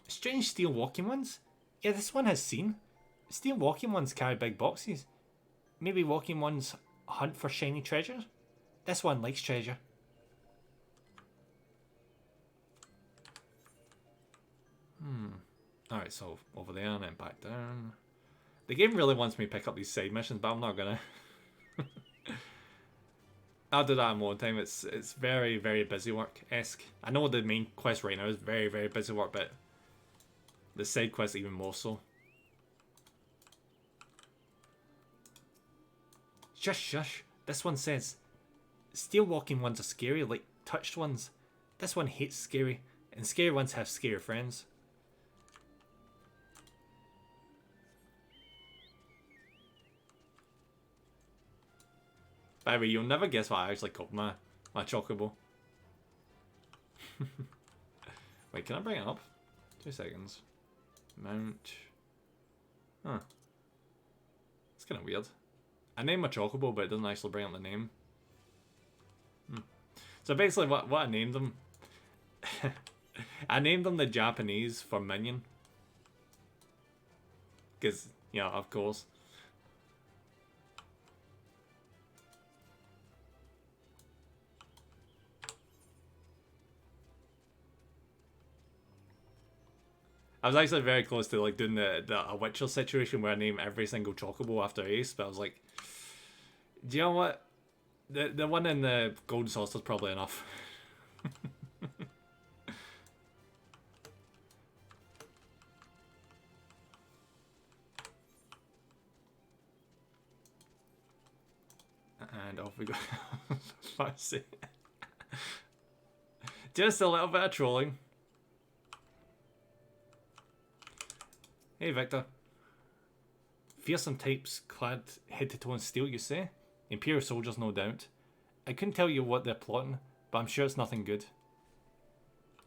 Strange steel walking ones? Yeah, this one has seen. Steel walking ones carry big boxes. Maybe walking ones hunt for shiny treasure? This one likes treasure. Alright, so over there and then back down. The game really wants me to pick up these side missions, but I'm not gonna. I'll do that in one time. It's very, very busy work-esque. I know the main quest right now is very, very busy work, but the side quest even more so. Shush, shush. This one says, steel walking ones are scary, like touched ones. This one hates scary, and scary ones have scary friends. By the way, you'll never guess what I actually called my chocobo. Wait, can I bring it up? 2 seconds. Mount. Huh. It's kind of weird. I named my chocobo, but it doesn't actually bring up the name. So basically, what I named them, I named them the Japanese for minion. Because, yeah, of course. I was actually very close to like doing a Witcher situation where I name every single chocobo after Ace, but I was like, do you know what? The one in the Golden Saucer is probably enough. And off we go. Just a little bit of trolling. Hey Victor. Fearsome types clad head to toe in steel, you say? Imperial soldiers, no doubt. I couldn't tell you what they're plotting, but I'm sure it's nothing good.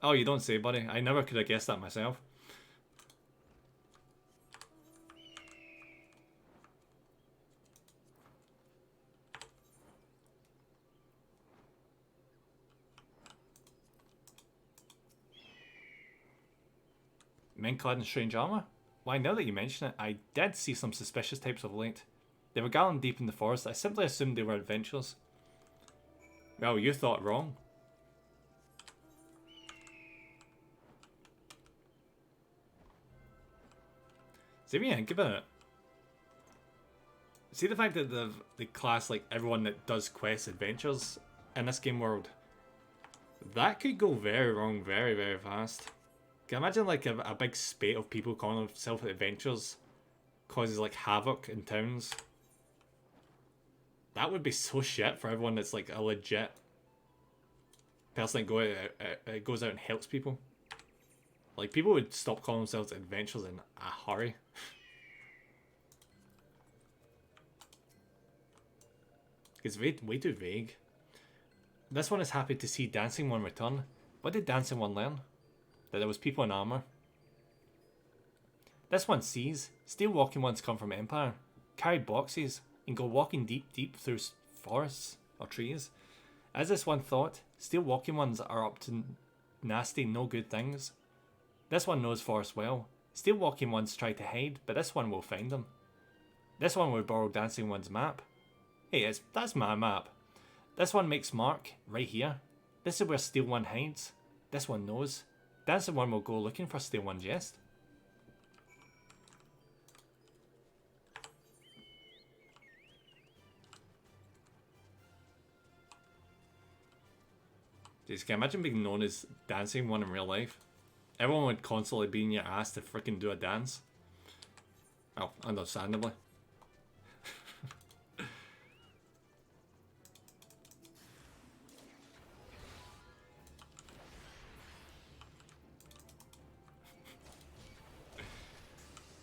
Oh, you don't say, buddy. I never could have guessed that myself. Men clad in strange armour? Why, now that you mention it, I did see some suspicious types of late. They were galloping deep in the forest. I simply assumed they were adventurers. Well, you thought wrong. See, if you think about it. See the fact that the class, like, everyone that does quests adventures in this game world. That could go very wrong very, very fast. Can you imagine, like, a big spate of people calling themselves adventurers causes, like, havoc in towns? That would be so shit for everyone that's, like, a legit person that goes out and helps people. Like, people would stop calling themselves adventurers in a hurry. It's way too vague. This one is happy to see Dancing One return. What did Dancing One learn? That there was people in armour. This one sees steel walking ones come from Empire, carry boxes, and go walking deep through forests or trees. As this one thought, steel walking ones are up to nasty, no good things. This one knows forest well. Steel walking ones try to hide, but this one will find them. This one will borrow Dancing One's map. Hey, that's my map. This one makes mark right here. This is where Steel One hides. This one knows. Dancing One will go looking for Steel One's jest. Jeez, can you imagine being known as Dancing One in real life? Everyone would constantly be in your ass to freaking do a dance. Well, understandably.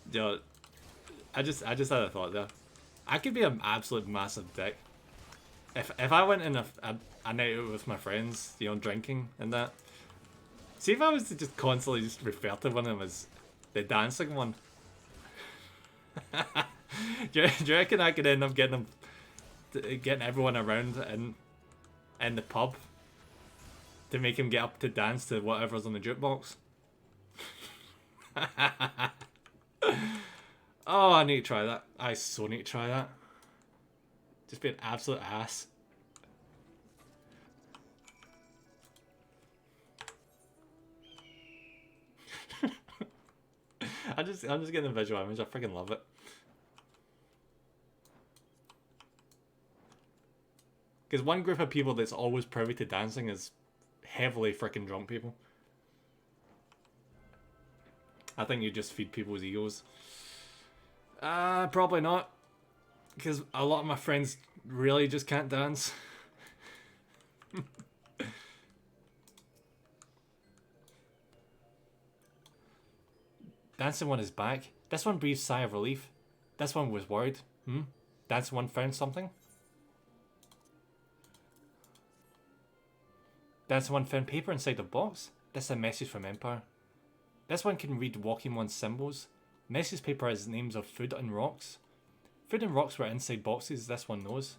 Yo, I just had a thought there. I could be an absolute massive dick. If I went in a night out with my friends, you know, drinking and that. See if I was to just constantly just refer to one of them as the dancing one. Do you reckon I could end up getting everyone around in the pub to make him get up to dance to whatever's on the jukebox? Oh, I need to try that. I so need to try that. Just be an absolute ass. I'm just getting the visual image. I freaking love it. Because one group of people that's always privy to dancing is heavily freaking drunk people. I think you just feed people's egos. Probably not. Because a lot of my friends really just can't dance. Dancing one is back. This one breathes sigh of relief. This one was worried. Dancing one found something. Dancing one found paper inside the box. This is a message from Empire. This one can read walking one's symbols. Message paper has names of food and rocks. Food and rocks were inside boxes, this one knows.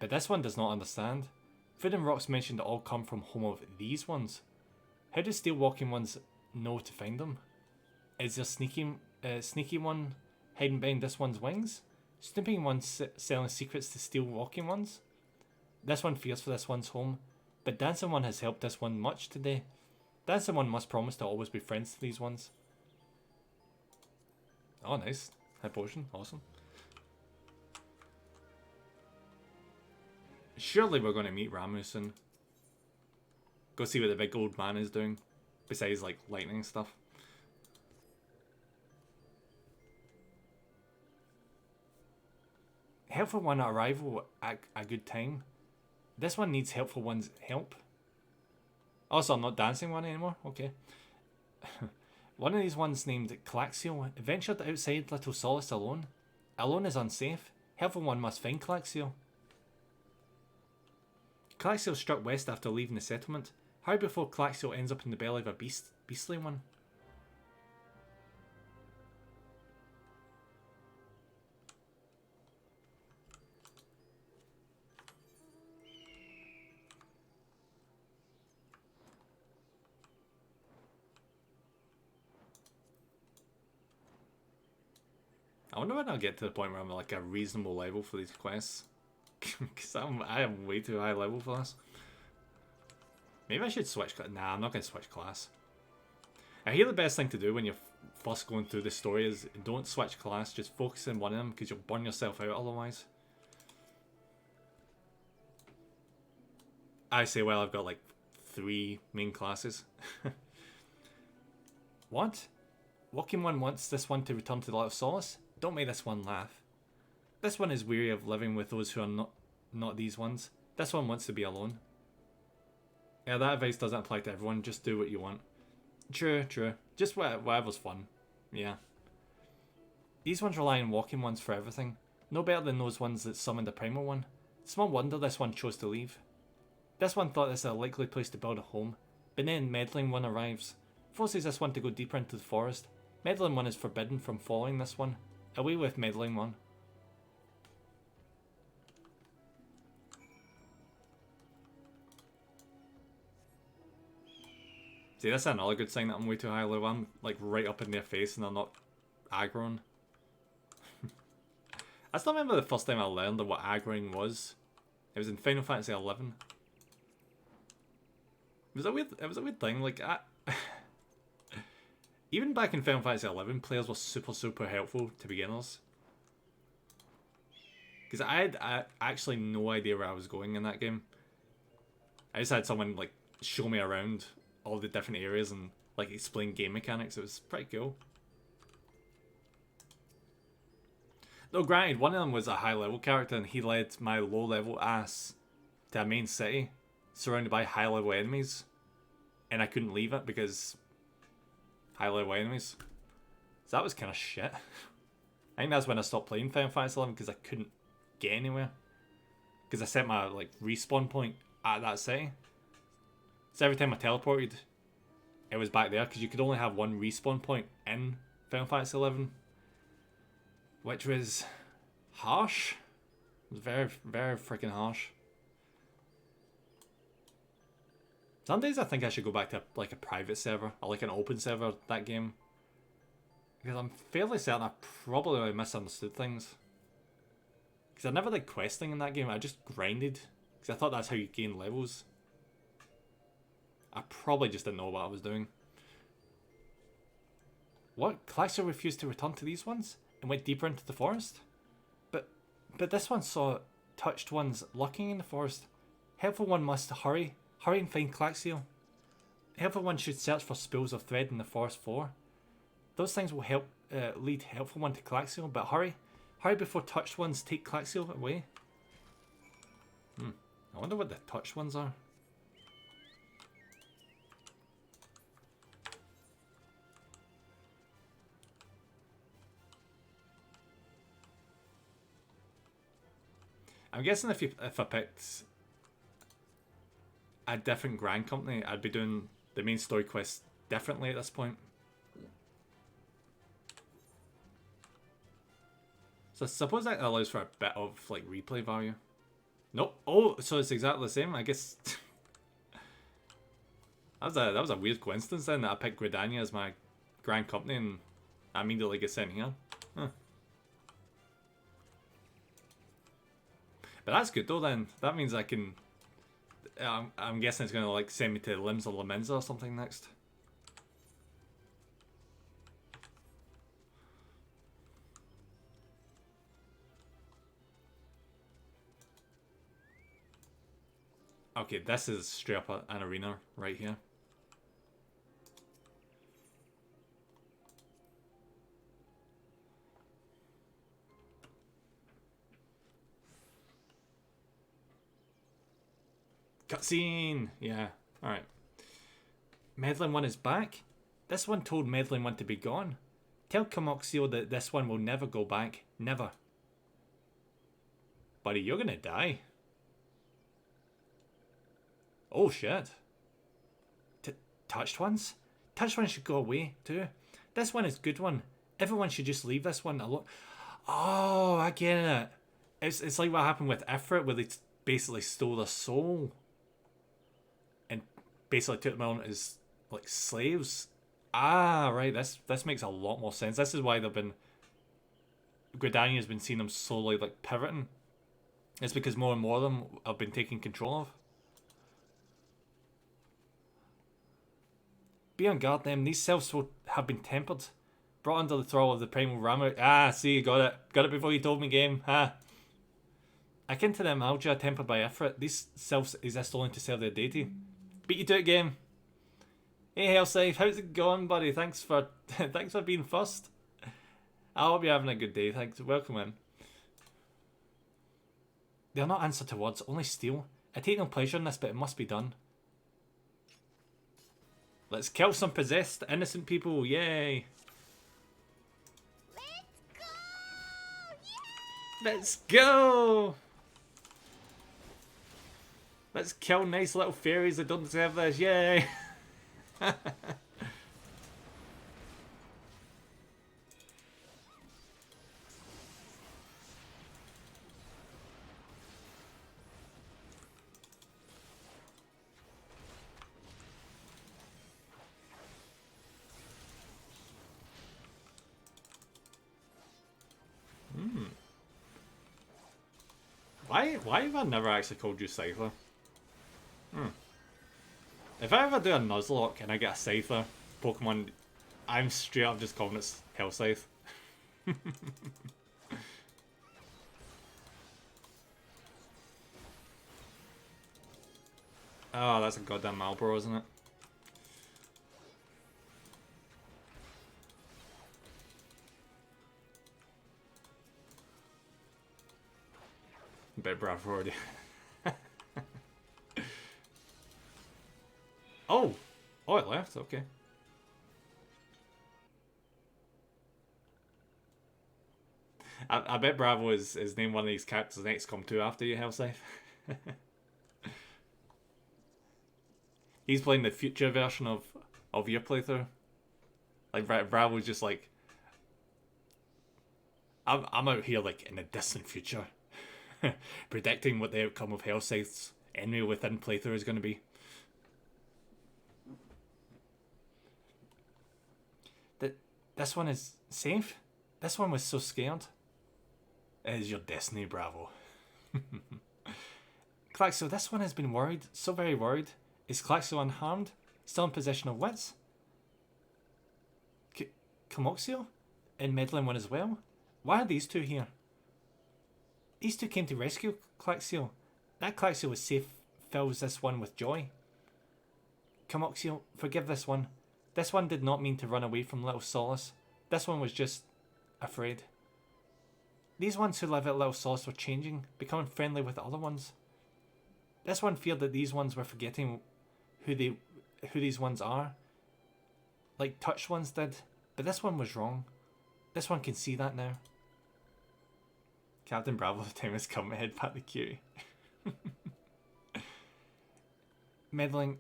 But this one does not understand. Food and rocks mentioned all come from home of these ones. How do steel walking ones know to find them? Is there sneaky one hiding behind this one's wings? Snooping one selling secrets to steel walking ones? This one fears for this one's home, but dancing one has helped this one much today. Dancing one must promise to always be friends to these ones. Oh, nice. High potion. Awesome. Surely we're going to meet Ramu soon. Go see what the big old man is doing. Besides, like, lightning stuff. Helpful one at arrival at a good time. This one needs helpful one's help. Also, I'm not dancing one anymore. Okay. One of these ones named Claxio ventured outside Little Solace alone. Alone is unsafe. Helpful one must find Claxio. Claxio struck west after leaving the settlement. How before Claxio ends up in the belly of a beastly one? I wonder when I'll get to the point where I'm like a reasonable level for these quests. Because I am way too high level for this. Maybe I should switch. Nah, I'm not going to switch class. I hear the best thing to do when you're first going through the story is don't switch class, just focus on one of them because you'll burn yourself out otherwise. I say, well, I've got like 3 main classes. What? Walking one wants this one to return to the Light of Solace? Don't make this one laugh. This one is weary of living with those who are not these ones. This one wants to be alone. Yeah, that advice doesn't apply to everyone. Just do what you want. True. Just whatever's fun. Yeah. These ones rely on walking ones for everything. No better than those ones that summoned the primal one. Small wonder this one chose to leave. This one thought this is a likely place to build a home. But then meddling one arrives. Forces this one to go deeper into the forest. Meddling one is forbidden from following this one. Away with meddling one. See, that's another good sign that I'm way too high level. I'm like right up in their face and they're not aggroing. I still remember the first time I learned what aggroing was. It was in Final Fantasy 11. It was a weird thing. Like, even back in Final Fantasy 11, players were super helpful to beginners. Because I had actually no idea where I was going in that game. I just had someone like show me around all the different areas and like explain game mechanics. It was pretty cool. Though granted, one of them was a high level character and he led my low level ass to a main city surrounded by high level enemies. And I couldn't leave it because high level enemies. So that was kind of shit. I think that's when I stopped playing Final Fantasy 11 because I couldn't get anywhere. Because I set my like respawn point at that city. So every time I teleported, it was back there because you could only have one respawn point in Final Fantasy 11. which was harsh. It was very, very freaking harsh. Some days I think I should go back to like a private server or like an open server that game, because I'm fairly certain I probably misunderstood things. Because I never did questing in that game. I just grinded because I thought that's how you gain levels. I probably just didn't know what I was doing. What? Claxer refused to return to these ones and went deeper into the forest? But this one saw touched ones lurking in the forest. Helpful one must hurry. Hurry and find Claxiel. Helpful one should search for spools of thread in the forest floor. Those things will help lead helpful one to Claxiel, but hurry. Hurry before touched ones take Claxiel away. I wonder what the touched ones are. I'm guessing if I picked a different Grand Company, I'd be doing the main story quest differently at this point. So I suppose that allows for a bit of like replay value. Nope. Oh, so it's exactly the same. I guess that was a weird coincidence then that I picked Gridania as my Grand Company and I immediately get sent here. Huh. But that's good though then. That means I can... I'm guessing it's going to like send me to Limbs of Laminza or something next. Okay, this is straight up an arena right here. Cutscene! Yeah, alright. Meddling one is back? This one told Meddling one to be gone. Tell Camoxio that this one will never go back. Never. Buddy, you're gonna die. Oh shit. Touched ones? Touched ones should go away too. This one is good one. Everyone should just leave this one alone. Oh, I get it. It's like what happened with Ifrit where they basically stole their soul. And basically took them on as like slaves. Ah, right. This makes a lot more sense. This is why Gridania has been seeing them slowly like pivoting. It's because more and more of them have been taken control of. Be on guard then. These selves will have been tempered. Brought under the thrall of the primal rammer. Ah, see, you got it. Got it before you told me, game. Ha. Akin to the Amalja tempered by Ifrit, these selves exist only to serve their deity. Beat you to it, game. Hey, Hellsafe, how's it going, buddy? Thanks for being first. I hope you're having a good day. Thanks. Welcome in. They're not answer to words, only steel. I take no pleasure in this, but it must be done. Let's kill some possessed innocent people. Yay. Let's go! Yeah! Let's go. Let's kill nice little fairies that don't deserve this. Yay. Why have I never actually called you Cypher? If I ever do a Nuzlocke and I get a Cypher Pokemon, I'm straight up just calling it Hellscythe. Oh, that's a goddamn Malboro, isn't it? Bit bravo already. Oh! Oh, it left, okay. I bet Bravo is named one of these characters next come to after you, Hellscythe. He's playing the future version of your playthrough. Like, Bravo's just like... I'm out here like in the distant future, predicting what the outcome of Hellscythe's enemy within playthrough is going to be. This one is safe. This one was so scared. It is your destiny, Bravo. Claxo, this one has been worried, so very worried. Is Claxo unharmed? Still in possession of wits? Camoxio? In meddling one as well? Why are these two here? These two came to rescue Claxio. That Claxio was safe fills this one with joy. Camoxio, forgive this one. This one did not mean to run away from Little Solace. This one was just afraid. These ones who live at Little Solace were changing, becoming friendly with other ones. This one feared that these ones were forgetting who these ones are, like touched ones did, but this one was wrong. This one can see that now. Captain Bravo, the time has come to head back the queue. Meddling,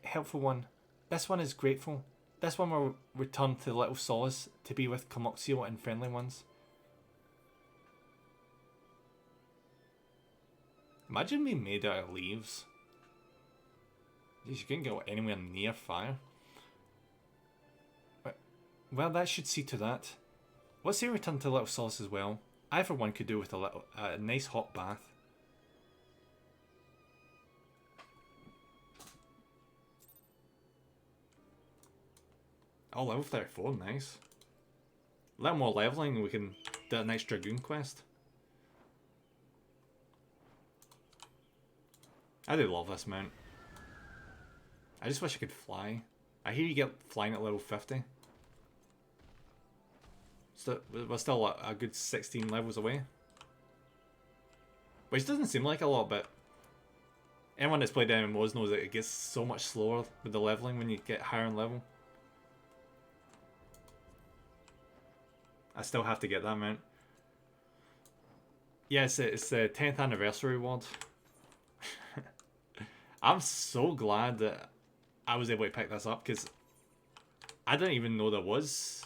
helpful one. This one is grateful. This one will return to Little Solace to be with Camoxio and friendly ones. Imagine being made out of leaves. Jeez, you couldn't get anywhere near fire. Well, that should see to that. Let's say return to Little Solace as well. I for one could do with a nice hot bath. Oh, level 34, nice. A little more leveling and we can do a nice Dragoon quest. I do love this mount. I just wish I could fly. I hear you get flying at level 50. So we're still a good 16 levels away. Which doesn't seem like a lot, but anyone that's played MMOs knows that it gets so much slower with the leveling when you get higher in level. I still have to get that mount. Yes, it's the 10th anniversary reward. I'm so glad that I was able to pick this up, because I didn't even know there was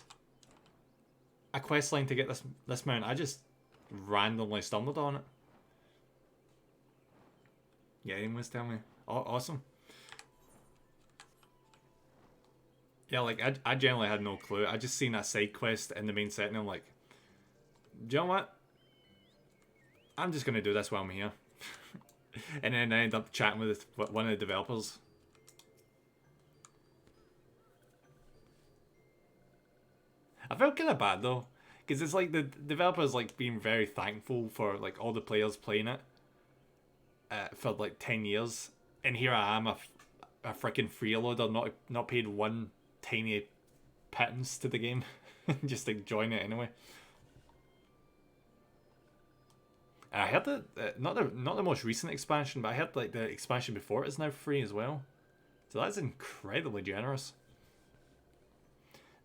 a quest line to get this mount. I just randomly stumbled on it. Yeah, anyways, tell me. Oh, awesome. Yeah, like, I generally had no clue. I just seen that side quest in the main setting, and I'm like, do you know what? I'm just going to do this while I'm here. And then I end up chatting with one of the developers. I felt kind of bad though, because it's like the developers like being very thankful for like all the players playing it for like 10 years, and here I am, a freaking freeloader, not paid one tiny pittance to the game, just enjoying it anyway. I heard that not the most recent expansion, but I heard like the expansion before it is now free as well. So that's incredibly generous.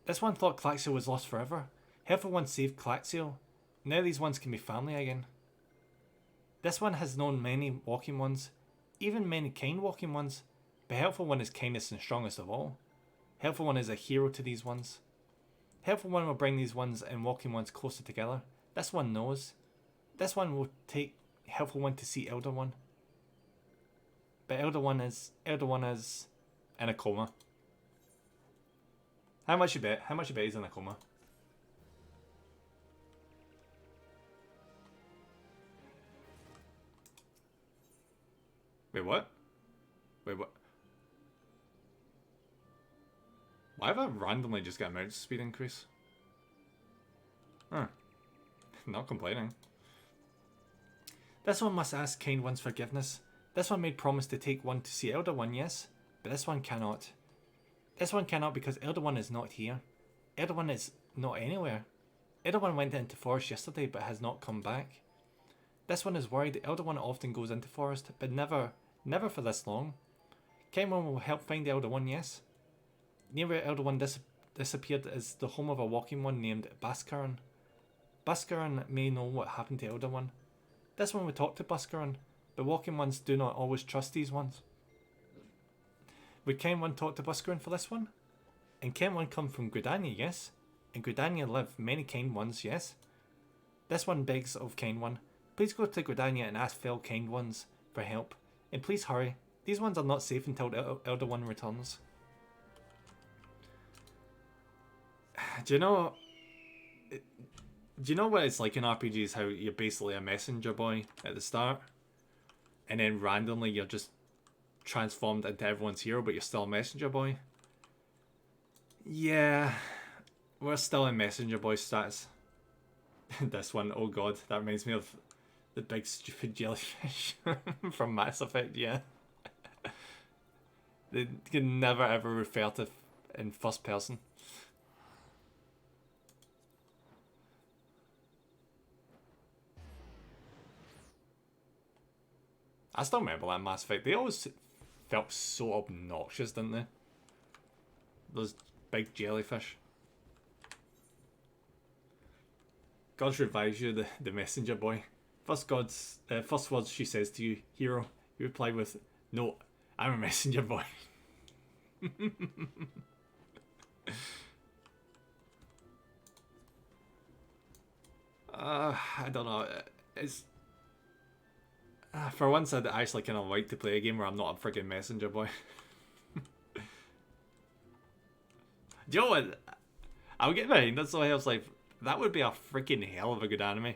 This one thought Claxio was lost forever. Helpful one saved Claxio. Now these ones can be family again. This one has known many walking ones, even many kind walking ones, but Helpful one is kindest and strongest of all. Helpful one is a hero to these ones. Helpful one will bring these ones and walking ones closer together. This one knows. This one will take Helpful one to see Elder One. But Elder One is in a coma. How much you bet? How much you bet he's in a coma? Wait, what? Wait, what? Why have I randomly just got a mouse speed increase? Huh. Not complaining. This one must ask kind one's forgiveness. This one made promise to take one to see Elder One, yes, but this one cannot. This one cannot because Elder One is not here. Elder One is not anywhere. Elder One went into forest yesterday but has not come back. This one is worried. Elder One often goes into forest, but never for this long. Kind one will help find Elder One, yes. Near where Elder One disappeared is the home of a walking one named Baskaran. Baskaran may know what happened to Elder One. This one would talk to Baskaran, but walking ones do not always trust these ones. Would Ken one talk to Baskaran for this one? And Ken one come from Gridania, yes? In Gridania live many kind ones, yes? This one begs of kind one. Please go to Gridania and ask fellow kind ones for help. And please hurry. These ones are not safe until the Elder One returns. Do you know what it's like in RPGs, how you're basically a messenger boy at the start? And then randomly you're just transformed into everyone's hero, but you're still a messenger boy? Yeah, we're still in messenger boy status. This one, oh god, that reminds me of the big stupid jellyfish from Mass Effect, yeah. They can never ever refer to in first person. I still remember that Mass Effect. They always felt so obnoxious, didn't they? Those big jellyfish. Gods revives you, the messenger boy. First words she says to you, hero. You reply with, no, I'm a messenger boy. I don't know. It's for once I'd actually kind of like to play a game where I'm not a freaking messenger boy. Do you know what? I'll get behind that. So I was like, that would be a freaking hell of a good anime.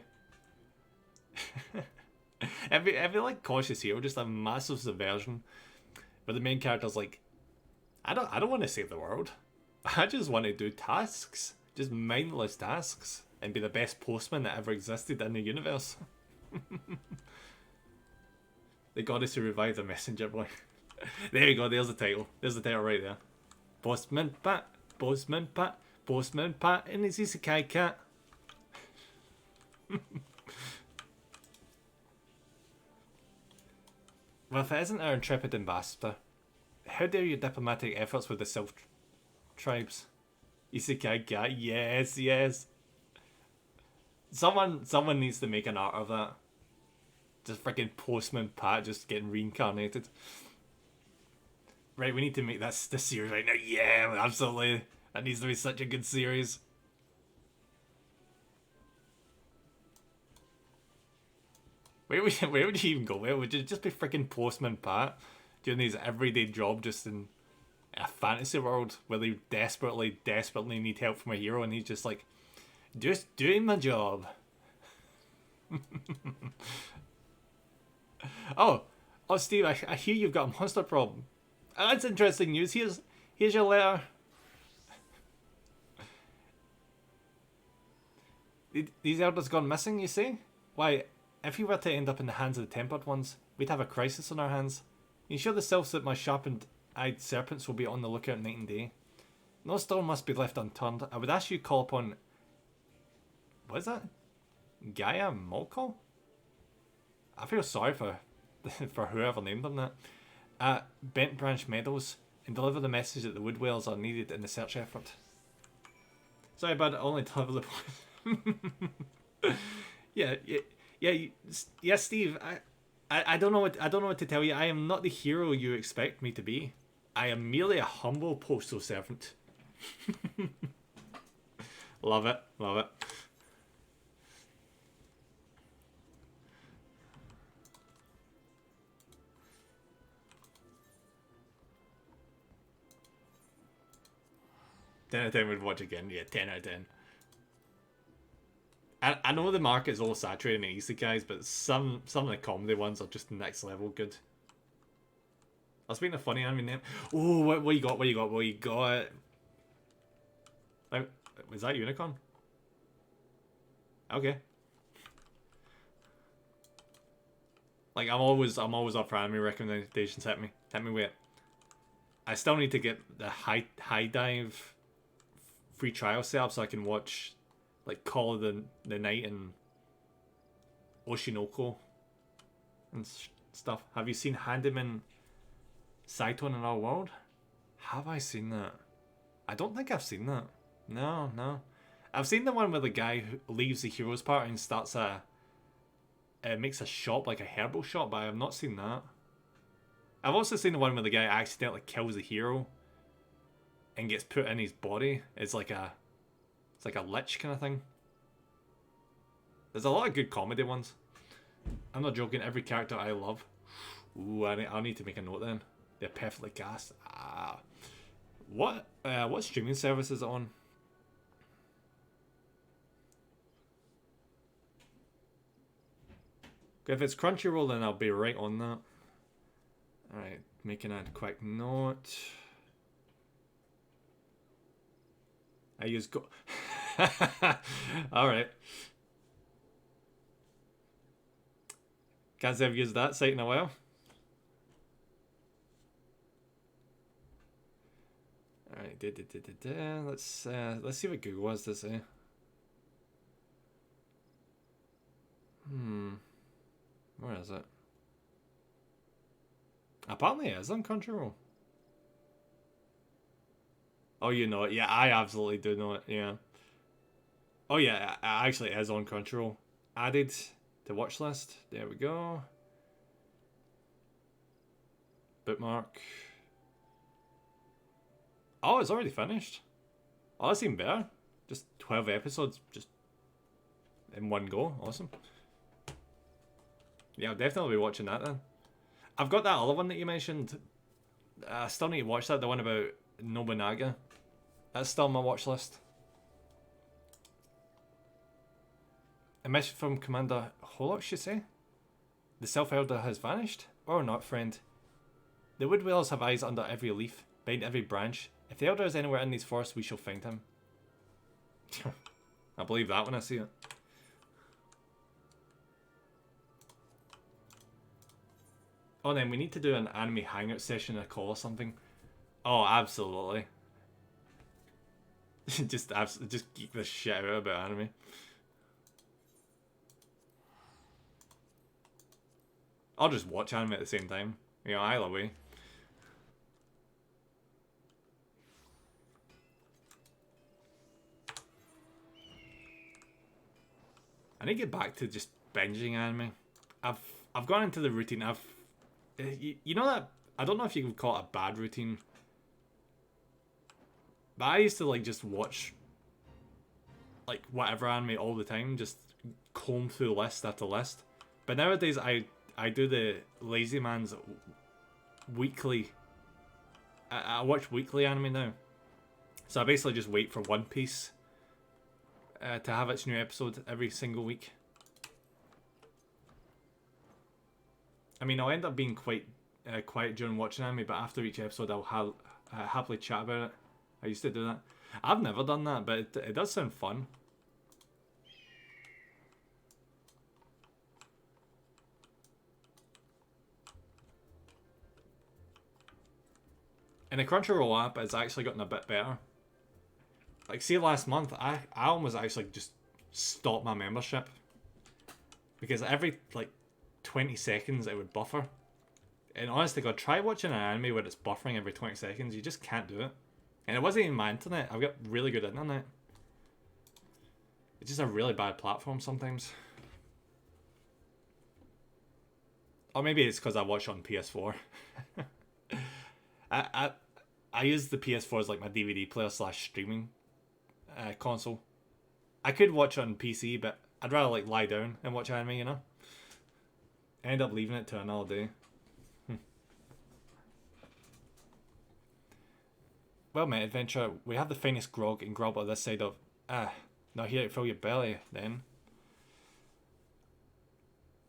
Every like cautious hero, just a massive subversion, where the main character's like, I don't want to save the world. I just want to do tasks, just mindless tasks, and be the best postman that ever existed in the universe. The goddess who revived the messenger boy. There you go. There's the title. There's the title right there. Postman Pat, Postman Pat, Postman Pat, and his isekai cat. Well, if it isn't our intrepid ambassador, how dare your diplomatic efforts with the Sylph tribes? Isekai cat, yes, yes. Someone needs to make an art of that. Just freaking Postman Pat just getting reincarnated. Right, we need to make this series right now. Yeah, absolutely. That needs to be such a good series. Where would you even go? Where would you just be freaking Postman Pat doing his everyday job just in a fantasy world where they desperately need help from a hero, and he's just like, just doing my job. Oh, Steve, I hear you've got a monster problem. That's interesting news. Here's your letter. These elders gone missing, you say? Why, if you were to end up in the hands of the Tempered Ones, we'd have a crisis on our hands. You sure the selves that my sharpened-eyed serpents will be on the lookout night and day? No stone must be left unturned. I would ask you call upon... What is that? Gaia Molko? I feel sorry for whoever named them that. At Bent Branch Meadows, and deliver the message that the woodwells are needed in the search effort. Sorry, bud, I only deliver the... Yeah, Steve. I don't know what to tell you. I am not the hero you expect me to be. I am merely a humble postal servant. Love it, love it. Ten out of 10 would watch again. Yeah, 10 out of 10. I know the market is all saturated in isekais, but some of the comedy ones are just next level good. I was being a funny anime name. Oh, what you got? What you got? What you got? Like, was that Unicorn? Okay. Like I'm always up for anime recommendations. Hit me with it. I still need to get the high dive free trial set up so I can watch like Call of the Night and Oshinoko and stuff. Have you seen Handyman Saito in Another World? Have I seen that? I don't think I've seen that. No. I've seen the one where the guy who leaves the hero's party and starts makes a shop, like a herbal shop, but I have not seen that. I've also seen the one where the guy accidentally kills the hero and gets put in his body. It's like like a lich kind of thing. There's a lot of good comedy ones. I'm not joking. Every character I love. Ooh, I need to make a note then. They're perfectly cast. What streaming service is it on? If it's Crunchyroll, then I'll be right on that. Alright, making a quick note. I use go. Alright. Can't say I've used that site in a while. Alright, let's see what Google has to say. Where is it? Apparently it is on Crunchyroll. Oh, you know it. Yeah, I absolutely do know it. Yeah. Oh yeah, it actually is on Crunchyroll. Added to watch list. There we go. Bookmark. Oh, it's already finished. Oh, that's even better. Just 12 episodes, just in one go. Awesome. Yeah, I'll definitely be watching that then. I've got that other one that you mentioned. I still need to watch that, the one about Nobunaga. That's still on my watch list. A message from Commander Hollock, should say. The Self-Elder has vanished? Or not, friend. The Woodwellers have eyes under every leaf, behind every branch. If the Elder is anywhere in these forests, we shall find him. I believe that when I see it. Oh, then we need to do an anime hangout session, a call or something. Oh, absolutely. just geek the shit out about anime. I'll just watch anime at the same time. You know, either way. I need to get back to just binging anime. I've gone into the routine. You know that, I don't know if you would call it a bad routine, but I used to like just watch like whatever anime all the time, just comb through list after list. But nowadays I do the lazy man's weekly. I watch weekly anime now, so I basically just wait for One Piece to have its new episode every single week. I mean, I'll end up being quite quiet during watching anime, but after each episode, I'll happily chat about it. I used to do that. I've never done that, but it does sound fun. And the Crunchyroll app has actually gotten a bit better. Like, see, last month, I almost actually just stopped my membership. Because every, like, 20 seconds it would buffer. And honestly, God, try watching an anime where it's buffering every 20 seconds. You just can't do it. And it wasn't even my internet. I've got really good internet. It's just a really bad platform sometimes. Or maybe it's because I watch on PS4. I use the PS4 as like my DVD player / streaming console. I could watch on PC, but I'd rather like lie down and watch anime, you know? I end up leaving it to another day. Well, mate, adventure, we have the finest grog and grub on this side of... now here to fill your belly, then.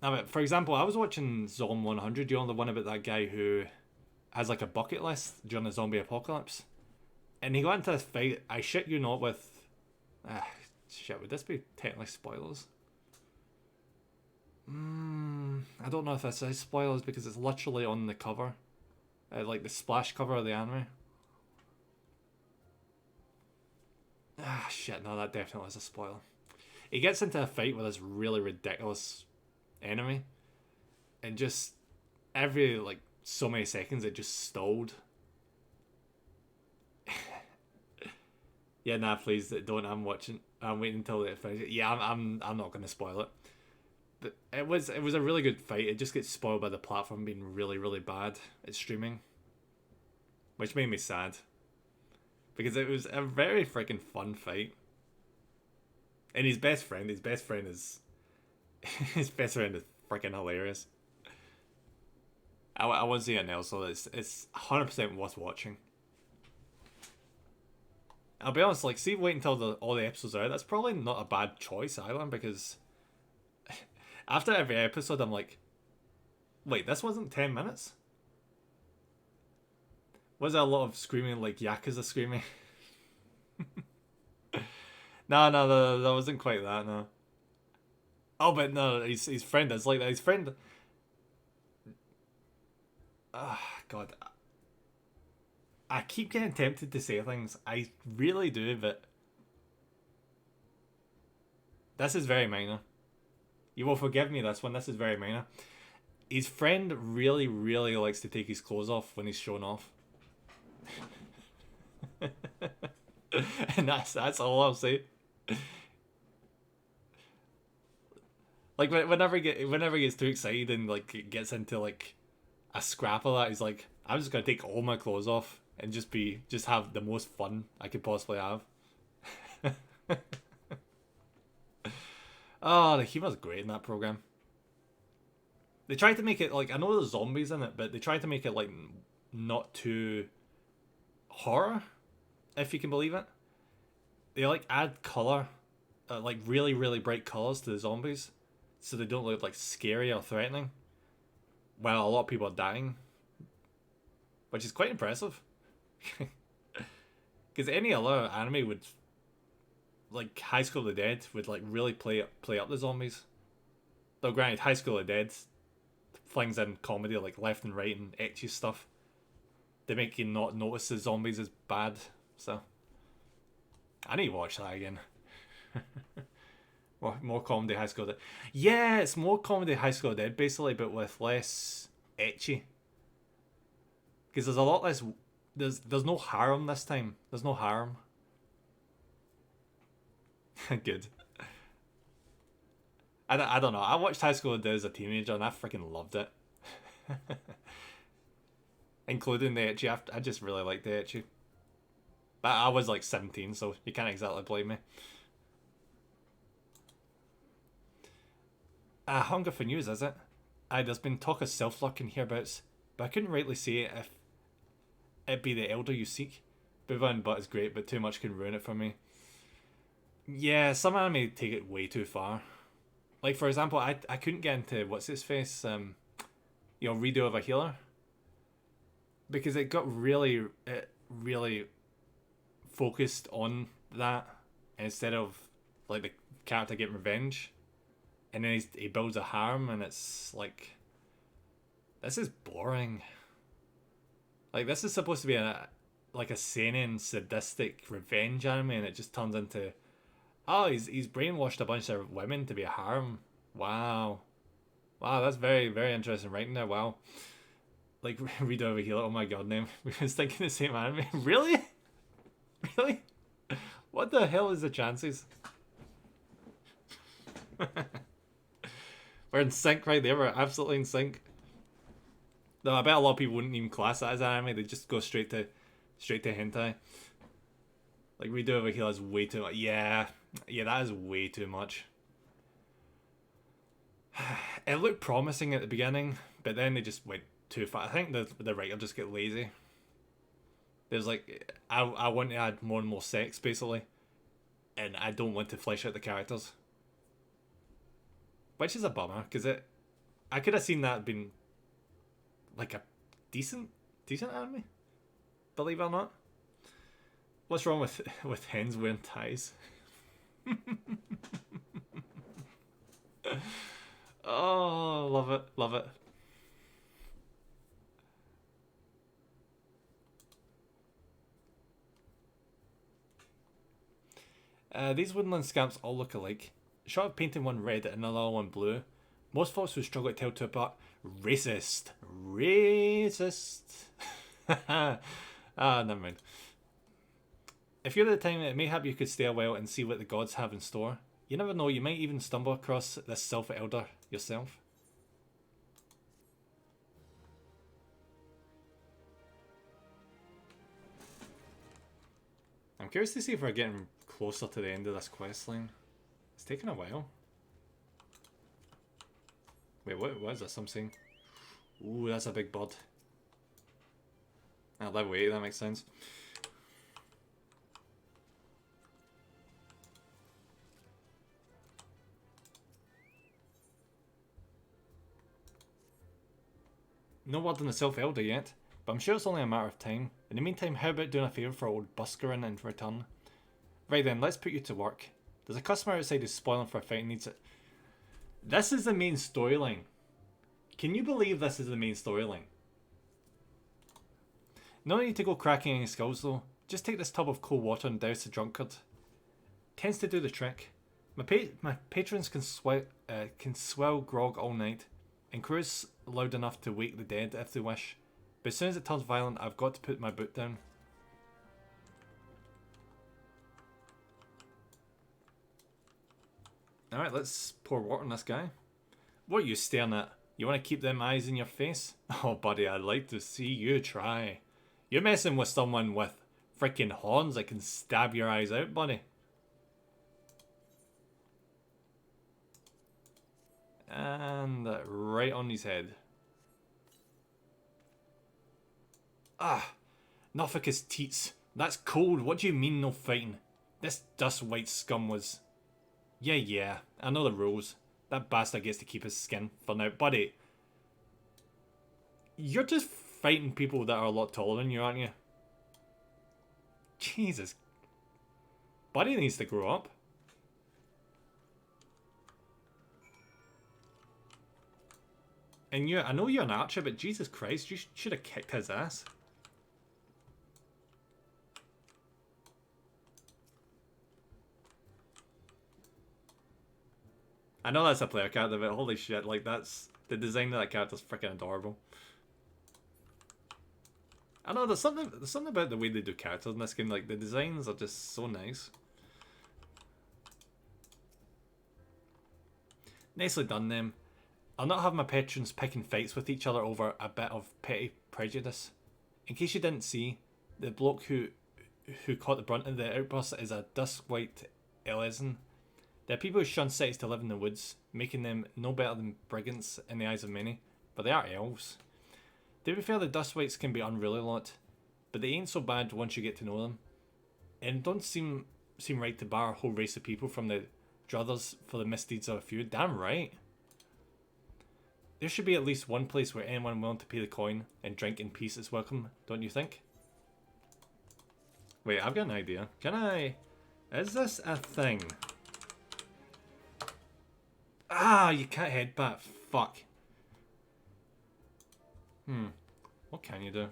Now, but for example, I was watching Zom 100, you know, the one about that guy who has like a bucket list during the zombie apocalypse. And he got into this fight, I shit you not, with... shit, would this be technically spoilers? I don't know if this is spoilers because it's literally on the cover. Like the splash cover of the anime. Shit, no, that definitely is a spoiler. He gets into a fight with this really ridiculous enemy. And just every, like, so many seconds it just stalled. Yeah, nah, please don't. I'm waiting until it finishes. Yeah, I'm not gonna spoil it. But it was a really good fight. It just gets spoiled by the platform being really, really bad at streaming, which made me sad because it was a very freaking fun fight. And his best friend is his best friend is freaking hilarious. I won't say it now, so it's 100% worth watching. I'll be honest, like, see, wait until all the episodes are out. That's probably not a bad choice either, because after every episode, I'm like, wait, this wasn't 10 minutes? Was there a lot of screaming, like Yakuza screaming? No, that wasn't quite that, no. Oh, but no, his friend is like that. His friend... God. I keep getting tempted to say things. I really do, but... This is very minor. You will forgive me this one. This is very minor. His friend really, really likes to take his clothes off when he's showing off. And that's all I'll say. Like whenever he gets too excited and like gets into like a scrap of that, he's like, I'm just gonna take all my clothes off and just have the most fun I could possibly have. Oh, the humor's great in that program. They tried to make it like, I know there's zombies in it, but they tried to make it like not too horror, if you can believe it. They like add color, like really, really bright colors to the zombies, so they don't look like scary or threatening. While a lot of people are dying, which is quite impressive. Because any other anime would, like High School of the Dead, would like really play up the zombies. Though granted, High School of the Dead flings in comedy like left and right and ecchi stuff. They make you not notice the zombies as bad. So I need to watch that again. More comedy High School of the Dead. Yeah, it's more comedy High School of the Dead basically, but with less ecchi. Because there's a lot less. There's no harem this time. There's no harem. Good. I don't know. I watched High School of the Dead as a teenager and I freaking loved it. Including the ecchi. I just really liked the ecchi. But I was like 17, so you can't exactly blame me. Hunger for news, is it? There's been talk of self-locking hereabouts, but I couldn't rightly say if it be the elder you seek. Buva and Butt is great, but too much can ruin it for me. Yeah, some anime take it way too far. Like, for example, I couldn't get into what's-his-face, Redo of a Healer. Because it got really focused on that instead of, like, the character getting revenge. And then he builds a harem, and it's like, this is boring. Like, this is supposed to be a seinen sadistic revenge anime, and it just turns into, oh, he's brainwashed a bunch of women to be a harem. Wow, that's very, very interesting writing there. Wow, like read over here. Oh my god, name. We was thinking the same anime. Really? What the hell is the chances? We're in sync right there. We're absolutely in sync. Though I bet a lot of people wouldn't even class that as anime. They just go straight to hentai. Like Redo Over Here is way too much. Yeah, that is way too much. It looked promising at the beginning, but then they just went too far. I think the writer just get lazy. There's like, I want to add more and more sex basically, and I don't want to flesh out the characters. Which is a bummer, because I could have seen that being like a decent anime, believe it or not. What's wrong with hens wearing ties? Oh, love it. These woodland scamps all look alike. Short of painting one red and another one blue, most folks would struggle to tell two apart. Racist. Never mind. If you're at the time, it may help you could stay a while and see what the gods have in store. You never know, you might even stumble across this self-elder yourself. I'm curious to see if we're getting closer to the end of this quest line. taking a while. Wait, what is this I'm seeing? Ooh, that's a big bird. Ah, level 8, that makes sense. No word on the Self-Elder yet, but I'm sure it's only a matter of time. In the meantime, how about doing a favour for old Buskering in return? Right then, let's put you to work. There's a customer outside who's spoiling for a fight and needs it. This is the main storyline. Can you believe this is the main storyline? No need to go cracking any skulls though. Just take this tub of cold water and douse the drunkard. Tends to do the trick. My patrons can swell grog all night, and cruise loud enough to wake the dead if they wish. But as soon as it turns violent, I've got to put my boot down. Alright, let's pour water on this guy. What are you staring at? You want to keep them eyes in your face? Oh buddy, I'd like to see you try. You're messing with someone with freaking horns that can stab your eyes out, buddy. And right on his head. Ah, Norfolk is teats. That's cold. What do you mean no fighting? This dust white scum was... Yeah, I know the rules. That bastard gets to keep his skin for now. Buddy, you're just fighting people that are a lot taller than you, aren't you? Jesus. Buddy needs to grow up. And I know you're an archer, but Jesus Christ, you should have kicked his ass. I know that's a player character, but holy shit, like that's... The design of that character's freaking adorable. I know, there's something about the way they do characters in this game, like the designs are just so nice. Nicely done them. I'll not have my patrons picking fights with each other over a bit of petty prejudice. In case you didn't see, the bloke who caught the brunt of the outburst is a dusk white Elezen. There are people who shun cities to live in the woods, making them no better than brigands in the eyes of many, but they are elves. To be fair, the Dustwites can be unruly lot, but they ain't so bad once you get to know them. And it don't seem right to bar a whole race of people from the druthers for the misdeeds of a few. Damn right. There should be at least one place where anyone willing to pay the coin and drink in peace is welcome, don't you think? Wait, I've got an idea. Can I... Is this a thing? Ah, you can't headbutt. Fuck. What can you do?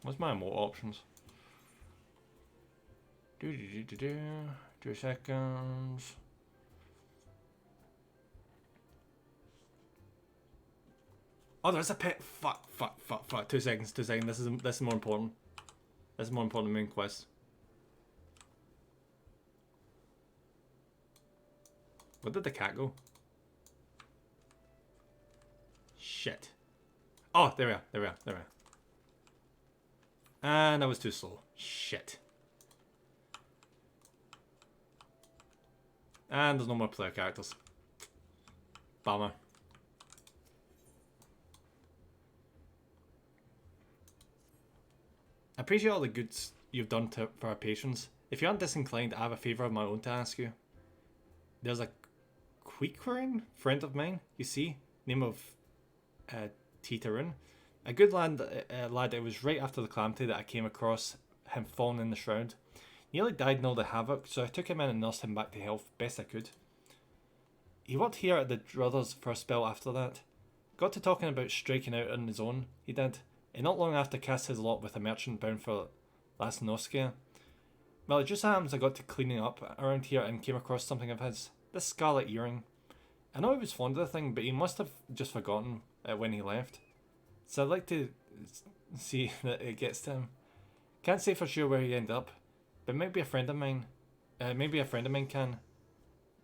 What's my emote options? 2 seconds. Oh, there's a pet. Fuck. 2 seconds. This is more important. This is more important than main quest. Where did the cat go? Shit. Oh, there we are. And that was too slow. Shit. And there's no more player characters. Bummer. I appreciate all the goods you've done for our patrons. If you aren't disinclined, I have a favour of my own to ask you. There's a Queequerin friend of mine, you see, name of Titarin. A good lad, it was right after the calamity that I came across him falling in the shroud. He nearly died in all the havoc, so I took him in and nursed him back to health best I could. He worked here at the Druthers for a spell after that. Got to talking about striking out on his own, he did, and not long after cast his lot with a merchant bound for Lasnoskia. Well, it just happens I got to cleaning up around here and came across something of his. This scarlet earring. I know he was fond of the thing, but he must have just forgotten it when he left. So I'd like to see that it gets to him. Can't say for sure where he ended up, but maybe a friend of mine. Can.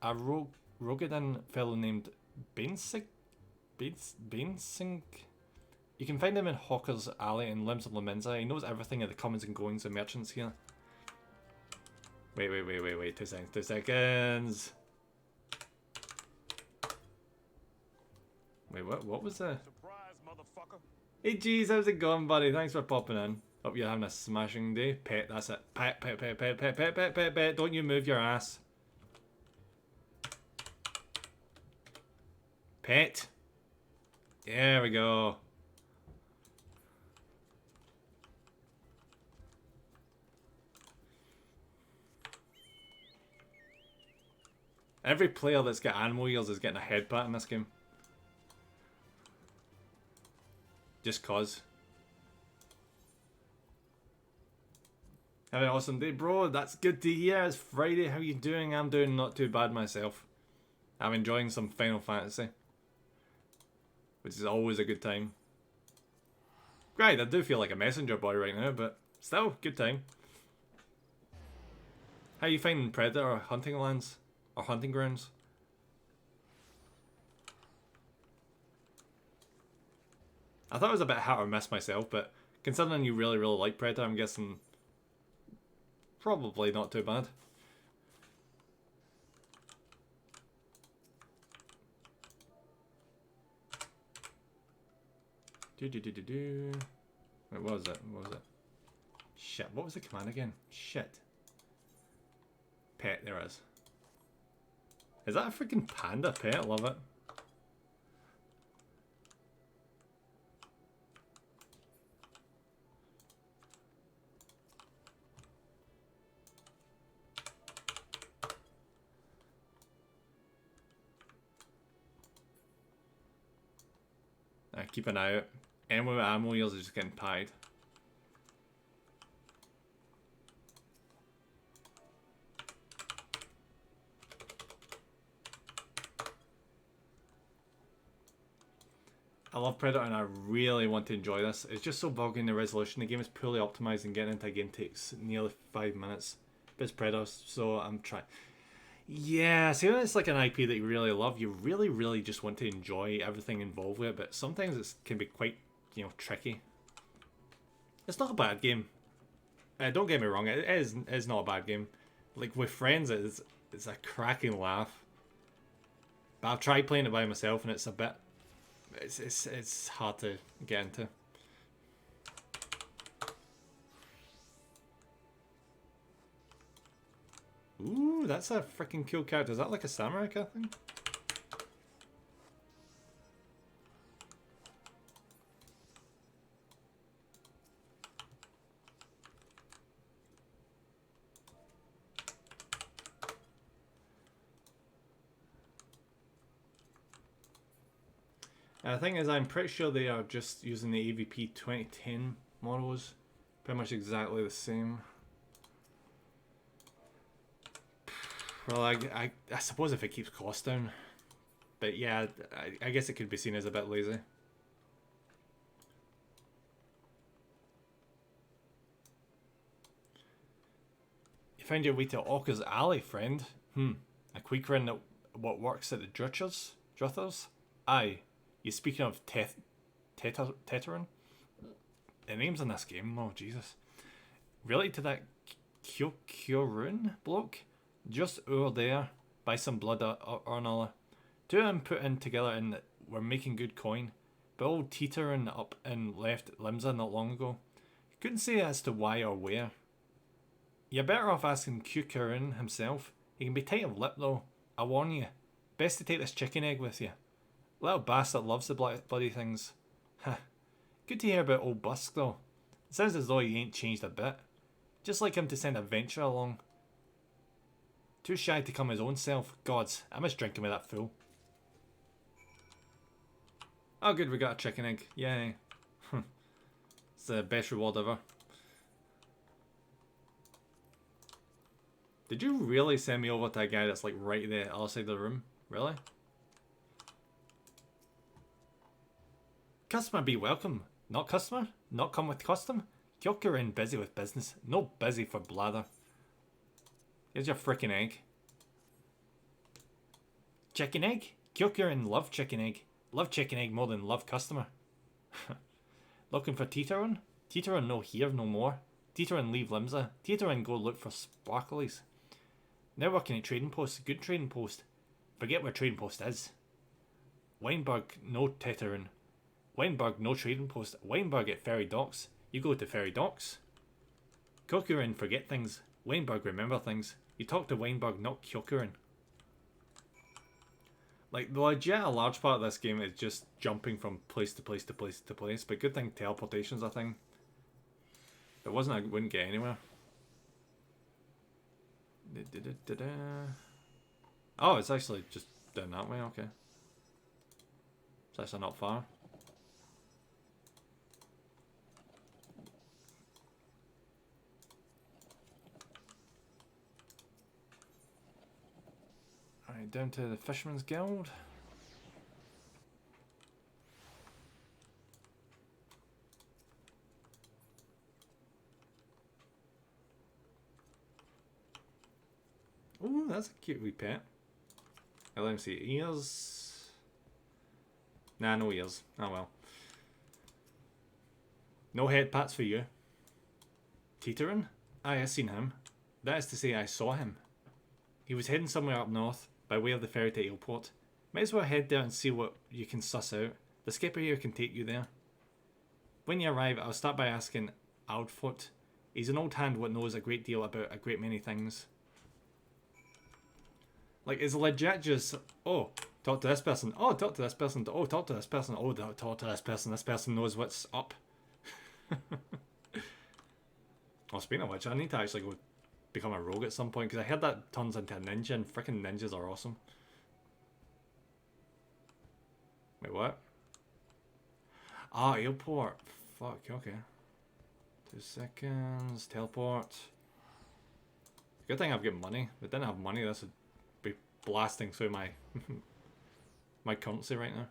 A Rogadan fellow named Bainsing. You can find him in Hawker's Alley in Limbs of Laminza. He knows everything of the comings and goings of merchants here. Wait. 2 seconds. Wait, what was that? Surprise, motherfucker. Hey, geez, how's it going, buddy? Thanks for popping in. Hope you're having a smashing day. Pet, that's it. Pet, pet, pet, pet, pet, pet, pet, pet, pet. Don't you move your ass. Pet. There we go. Every player that's got animal ears is getting a head pat in this game. Just cause. Have an awesome day, bro. That's good to hear. It's Friday. How you doing? I'm doing not too bad myself. I'm enjoying some Final Fantasy, which is always a good time. Right, I do feel like a messenger boy right now, but still, good time. How you finding Predator hunting lands? Or hunting grounds? I thought it was a bit hit or miss myself, but considering you really, really like Predator, I'm guessing probably not too bad. Wait, what was it? What was it? Shit, what was the command again? Shit. Pet, there it is. Is that a freaking panda pet? I love it. Keep an eye out. Anyone with animal ears is just getting pied. I love Predator and I really want to enjoy this. It's just so buggy in the resolution. The game is poorly optimized and getting into a game takes nearly 5 minutes. But it's Predator, so I'm trying. Yeah, see when it's like an IP that you really love, you really, really just want to enjoy everything involved with it, but sometimes it can be quite, tricky. It's not a bad game. Don't get me wrong, it is not a bad game. Like, with friends, it's a cracking laugh. But I've tried playing it by myself, and it's a bit... It's hard to get into. Ooh, that's a freaking cool character. Is that like a samurai kind of thing? The thing is, I'm pretty sure they are just using the AVP 2010 models. Pretty much exactly the same. Well, I suppose if it keeps costs down. But yeah, I guess it could be seen as a bit lazy. You found your way to Orca's Alley, friend. A quick run at what works at the Druthers? Aye. You speaking of Teteran? The names in this game, oh Jesus. Related to that Kyorun bloke? Just over there, buy some blood or another. Two of them put in together and we're making good coin. But old teetering up and left Limsa not long ago. Couldn't say as to why or where. You're better off asking Kyorun himself. He can be tight of lip though. I warn you. Best to take this chicken egg with you. Little bastard loves the bloody things. Huh. Good to hear about old Busk though. It sounds as though he ain't changed a bit. Just like him to send a venture along. Too shy to come his own self. Gods, I must drink him with that fool. Oh good, we got a chicken egg. Yay. It's the best reward ever. Did you really send me over to a guy that's like right there, other side of the room? Really? Customer be welcome. Not customer? Not come with custom? Kyokurin busy with business. No busy for blather. Here's your frickin' egg. Chicken egg? Kyokurin love chicken egg. Love chicken egg more than love customer. Looking for Teteron? Teteron no here no more. Teteron leave Limsa. Teteron go look for sparklies. Now working at trading post. Good trading post. Forget where trading post is. Weinberg, no Teterin. Weinberg, no trading post. Weinberg at ferry docks. You go to ferry docks. Kyokurin, forget things. Weinberg, remember things. You talk to Weinberg, not Kyokurin. Like, the legit, a large part of this game is just jumping from place to place to place to place. But good thing teleportation's a thing. If it wasn't, I wouldn't get anywhere. Oh, it's actually just down that way, okay. It's actually not far. Alright, down to the Fisherman's Guild. Ooh, that's a cute wee pet. Let me see. Ears? Nah, no ears. Oh well. No head pats for you. Teterin? Aye, I seen him. That is to say, I saw him. He was heading somewhere up north, by way of the ferry to Eelport. Might as well head there and see what you can suss out. The skipper here can take you there. When you arrive, I'll start by asking Aldfoot. He's an old hand what knows a great deal about a great many things. Like, it's legit just, oh, talk to this person. Oh, talk to this person. Oh, talk to this person. Oh, talk to this person. This person knows what's up. Oh, speaking of which, I need to actually go become a rogue at some point, because I heard that turns into a ninja, and freaking ninjas are awesome. Wait, what? Ah, Eelport. Fuck, okay. 2 seconds. Teleport. Good thing I've got money. If I didn't have money, this would be blasting through my my currency right now.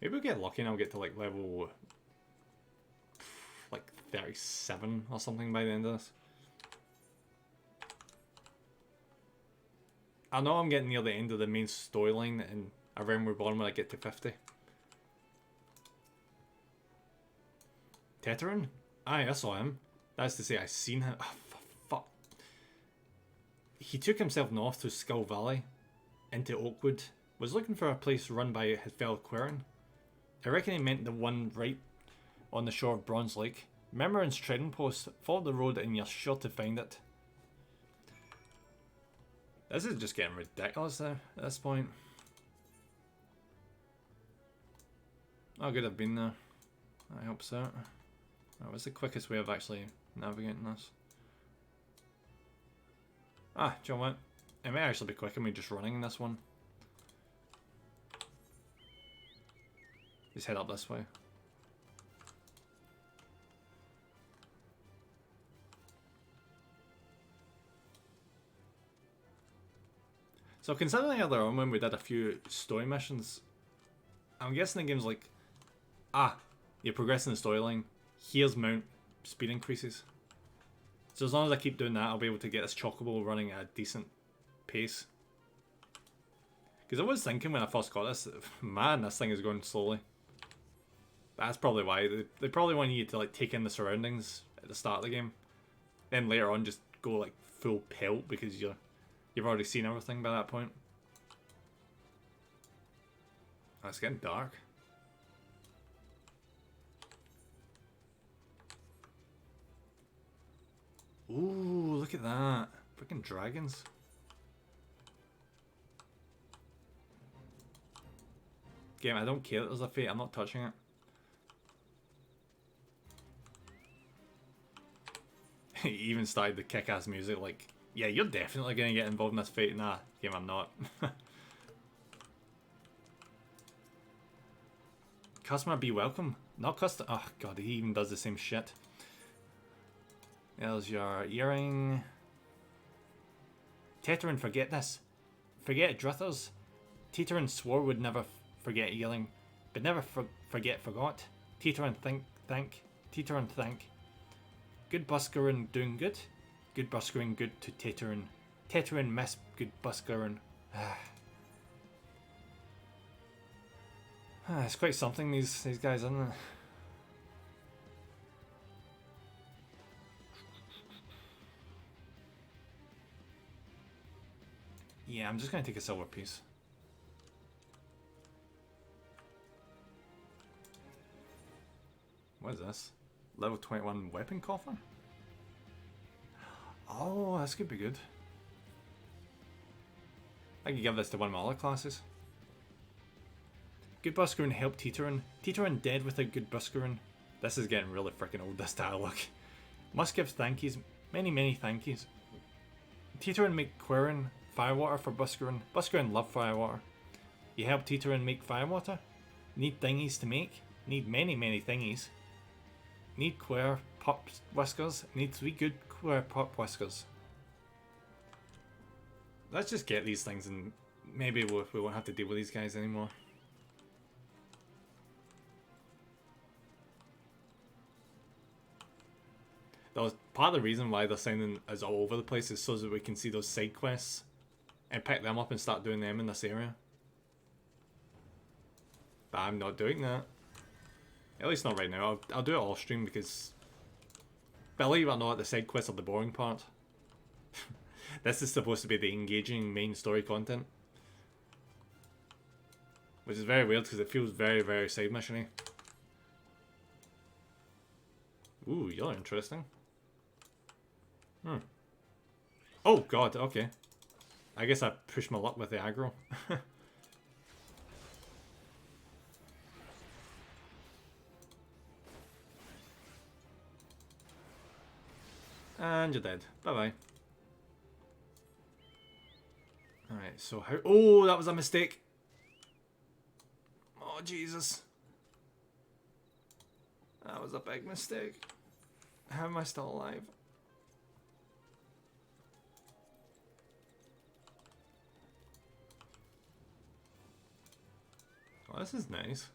Maybe we'll get lucky and I'll get to like level like 37 or something by the end of this. I know I'm getting near the end of the main storyline in A Realm Reborn when I get to 50. Teterin? Aye, I saw him. That's to say, I seen him. Oh, fuck. He took himself north to Skull Valley, into Oakwood. Was looking for a place run by his fellow Quirin. I reckon he meant the one right on the shore of Bronze Lake. Remember in trading post, follow the road and you're sure to find it. This is just getting ridiculous there at this point. Oh good, I've been there. I hope so. That was the quickest way of actually navigating this. Ah, do you know what? It may actually be quicker me just running this one. Just head up this way. So considering earlier on when we did a few story missions, I'm guessing the game's like, ah, you're progressing the storyline, here's mount speed increases. So as long as I keep doing that, I'll be able to get this chocobo running at a decent pace. Because I was thinking when I first got this, man, this thing is going slowly. That's probably why. They probably want you to like take in the surroundings at the start of the game. Then later on just go like full pelt because you've already seen everything by that point. Oh, it's getting dark. Ooh, look at that. Freaking dragons. Game, I don't care that there's a fate, I'm not touching it. He even started the kick-ass music like, yeah, you're definitely going to get involved in this fate. Nah, game, I'm not. Customer be welcome. Not custom. Oh, God, he even does the same shit. There's your earring. Teterin, forget this. Forget Drithers. Teterin swore would never forget yelling, but never forget forgot. Teterin think. Teterin think. Good buskering doing good. Good buskering good to Teterin. Teterin miss good buskering. It's quite something these guys, isn't it? Yeah, I'm just gonna take a silver piece. What is this? Level 21 weapon coffer? Oh, this could be good. I could give this to one of my other classes. Good buskering help Teetering. Teetering dead without good buskering. This is getting really freaking old, this dialogue. Must give thankies. Many thankies. Teetering make Quirin firewater for buskering. Buskering love firewater. You help Teetering make firewater? Need thingies to make? Need many thingies. Need queer pop whiskers. Need 3 good queer pop whiskers. Let's just get these things and maybe we won't have to deal with these guys anymore. That was part of the reason why they're sending us all over the place is so that we can see those side quests and pick them up and start doing them in this area. But I'm not doing that. At least not right now. I'll do it off stream because, believe it or not, the side quests are the boring part. This is supposed to be the engaging main story content. Which is very weird because it feels very side mission-y. Ooh, you're interesting. Oh god, okay. I guess I pushed my luck with the aggro. And you're dead. Bye-bye. Alright, so how... Oh, that was a mistake. Oh, Jesus. That was a big mistake. How am I still alive? Oh, this is nice.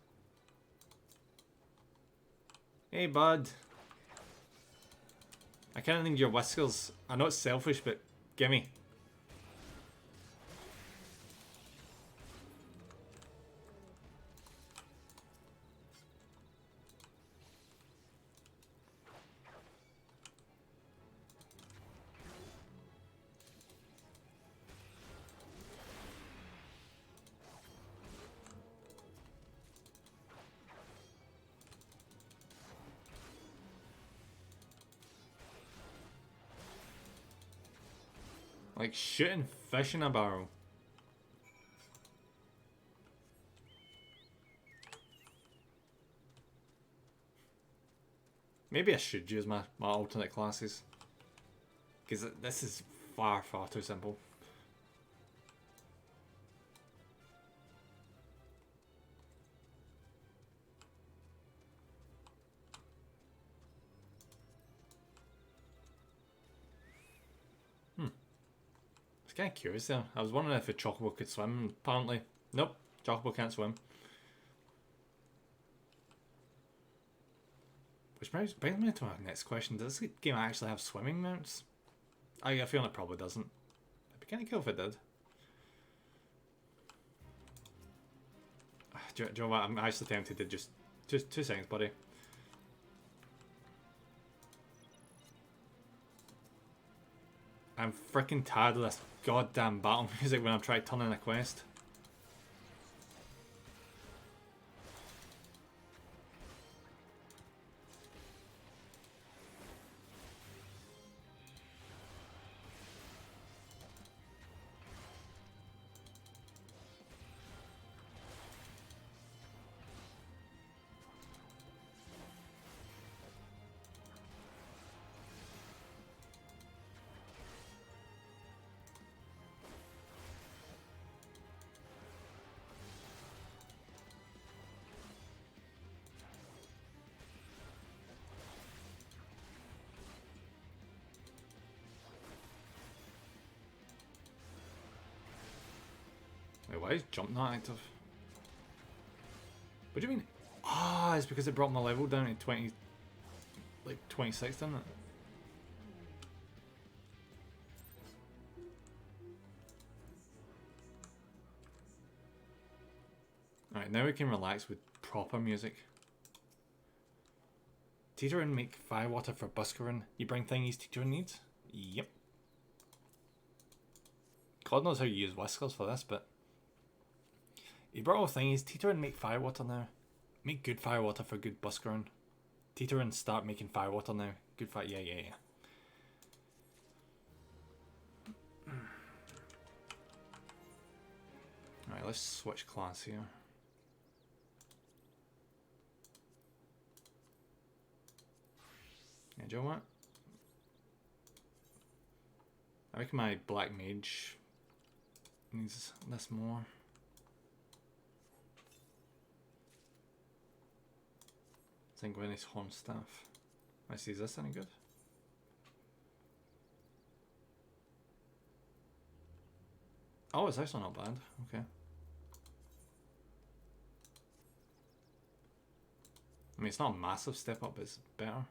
Hey, bud. I kind of need your whiskers. I know it's selfish, but gimme. Like shooting fish in a barrel. Maybe I should use my alternate classes. Because this is far too simple. Kind of curious there. I was wondering if a chocobo could swim. Apparently, nope. Chocobo can't swim. Which brings me to my next question. Does this game actually have swimming mounts? I get a feeling it probably doesn't. It'd be kind of cool if it did. Do you know what? I'm actually tempted to just 2 seconds, buddy. I'm freaking tired of this goddamn battle music when I'm trying to turn in a quest. Wait, why is jump not active? What do you mean? Ah, it's because it brought my level down to 20, like 26, didn't it? Alright, now we can relax with proper music. Teetering make firewater for buskering. You bring thingies Teetering needs? Yep. God knows how you use whiskers for this, but he brought all thingies. Teeter and make firewater now. Make good firewater for good buskering. Teeter and start making firewater now. Good fire. Yeah, yeah, yeah. Alright, let's switch class here. Yeah, do you know what? I reckon my black mage needs this more. Sanguinis horn staff. I see, is this any good? Oh, it's actually not bad. Okay. I mean, it's not a massive step up, but it's better.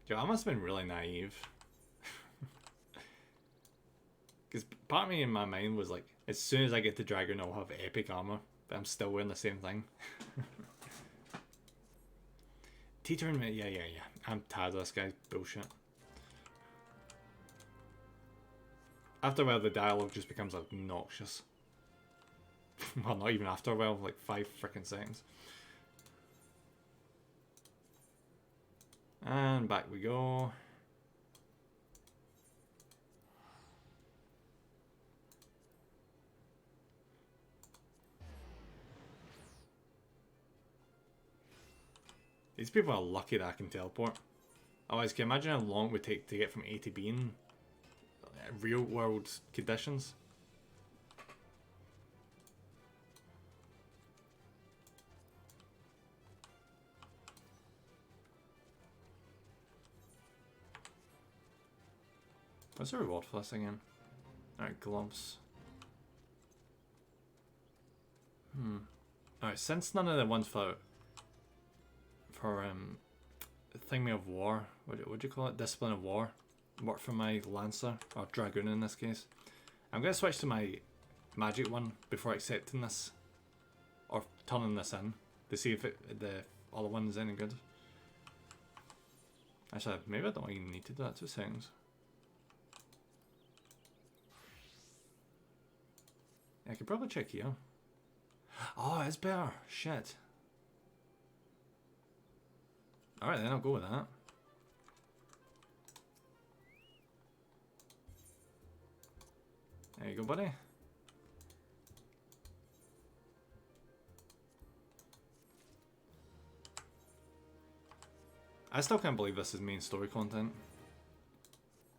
Yo, I must have been really naive. Because part of me in my mind was like, as soon as I get to Dragon, I'll have epic armor. But I'm still wearing the same thing. Teetering, yeah. I'm tired of this guy's bullshit. After a while, the dialogue just becomes obnoxious. Well, not even after a while, like 5 freaking seconds. And back we go. These people are lucky that I can teleport. Otherwise, can you imagine how long it would take to get from A to B in real world conditions? What's the reward for this again? Alright, gloves. Alright, since none of the ones for thingy of war, what do you call it? Discipline of war work for my Lancer, or Dragoon in this case. I'm going to switch to my magic one before accepting this, or turning this in, to see if the other one is any good. Actually, maybe I don't even need to do that. 2 seconds. I could probably check here. Oh, it's better. Shit. Alright then, I'll go with that. There you go, buddy. I still can't believe this is main story content.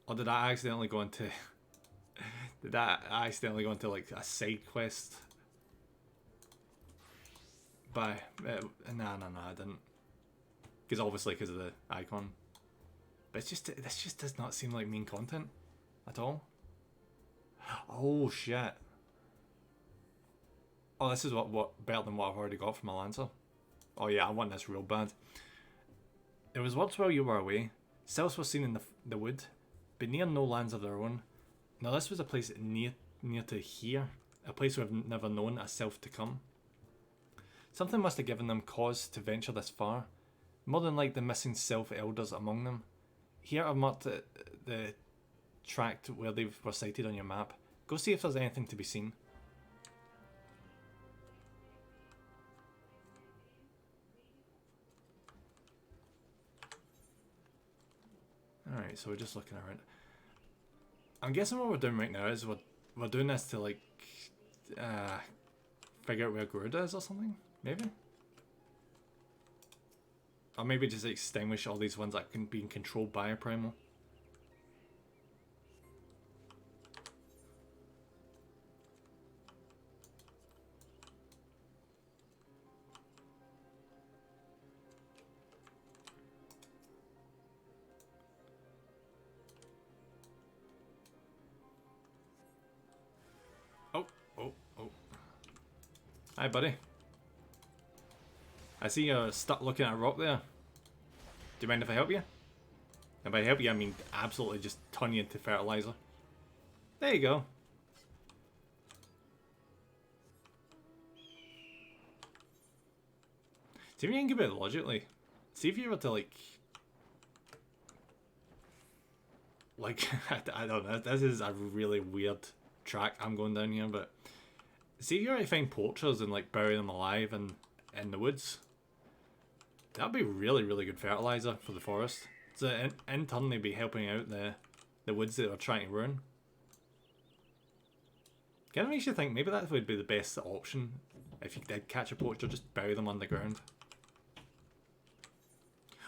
Or did I accidentally go into... did I accidentally go into like a side quest? Nah, I didn't. Because obviously because of the icon. But it's just, this just does not seem like main content at all. Oh shit. Oh, this is what better than what I've already got from my Lancer. Oh yeah, I want this real bad. It was once while you were away. Cells were seen in the wood, but near no lands of their own. Now this was a place near to here, a place we've never known a self to come. Something must have given them cause to venture this far, more than like the missing self elders among them. Here I've marked the tract where they were sighted on your map. Go see if there's anything to be seen. Alright, so we're just looking around. I'm guessing what we're doing right now is we're doing this to like figure out where Garuda is or something, maybe? Or maybe just extinguish all these ones that can be controlled by a primal. Oh. Hi, buddy. I see you're stuck looking at a rock there. Do you mind if I help you? And by help you, I mean absolutely just turn you into fertilizer. There you go. See if you can think about it logically. See if you were to like like, I don't know, this is a really weird track I'm going down here, but see if you were to find poachers and like bury them alive in the woods, that'd be really, really good fertilizer for the forest. So in turn they'd be helping out the woods that they're trying to ruin. Kind of makes you think maybe that would be the best option if you did catch a poacher, just bury them underground.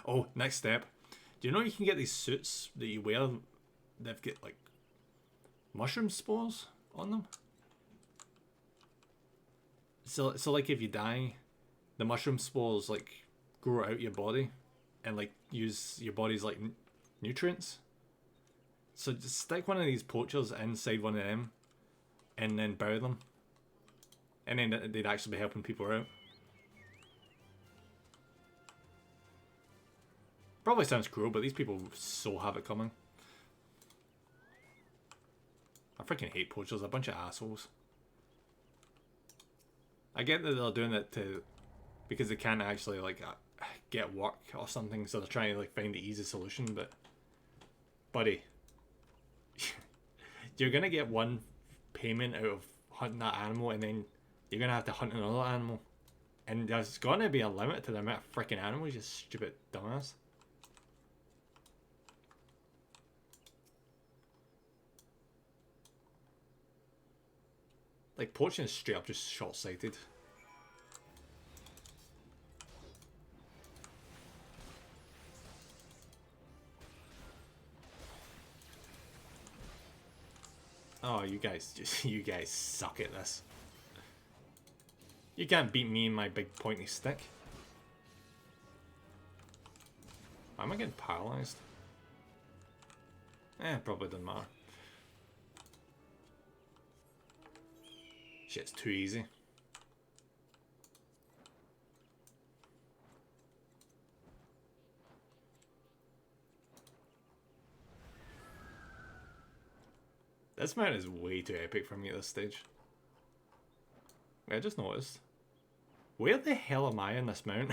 Oh, next step. Do you know you can get these suits that you wear? They've got like mushroom spores on them. So like if you die, the mushroom spores like grow out your body and like use your body's like nutrients. So just stick one of these poachers inside one of them and then bury them. And then they'd actually be helping people out. Probably sounds cruel, but these people so have it coming. I freaking hate poachers, they're a bunch of assholes. I get that they're doing it because they can't actually like get work or something, so they're trying to like find the easy solution, but buddy, you're gonna get one payment out of hunting that animal and then you're gonna have to hunt another animal. And there's gonna be a limit to the amount of freaking animals, you stupid dumbass. Like, poaching is straight up just short-sighted. Oh, you guys suck at this. You can't beat me and my big pointy stick. Why am I getting paralyzed? Probably doesn't matter. Shit's too easy. This mount is way too epic for me at this stage. I just noticed. Where the hell am I in this mount?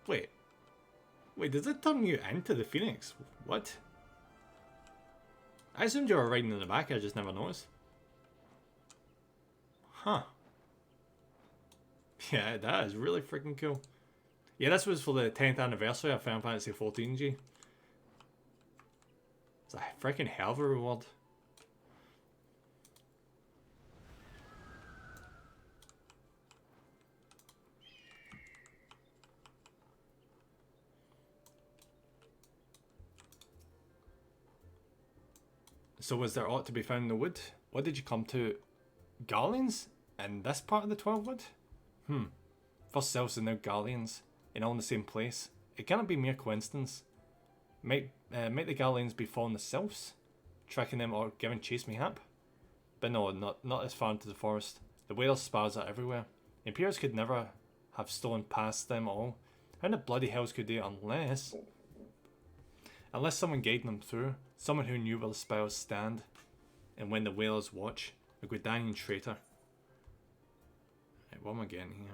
Wait, does it turn you into the Phoenix? What? I assumed you were riding in the back, I just never noticed. Huh. Yeah, that is really freaking cool. Yeah, this was for the 10th anniversary of Final Fantasy 14, G. It's a freaking hell of a reward. So was there aught to be found in the wood? What did you come to? Garleans? In this part of the 12 wood? First Selves and now Garleans, and all in the same place. It cannot be mere coincidence. Might the Garleans be following the Selves? Tracking them or giving chase mayhap? But no, not as far into the forest. The whale spars are everywhere. Imperials could never have stolen past them all. How in the bloody hells could they unless someone guided them through, someone who knew where the spires stand, and when the whalers watch, a Gridanian traitor. Right, what am I getting here?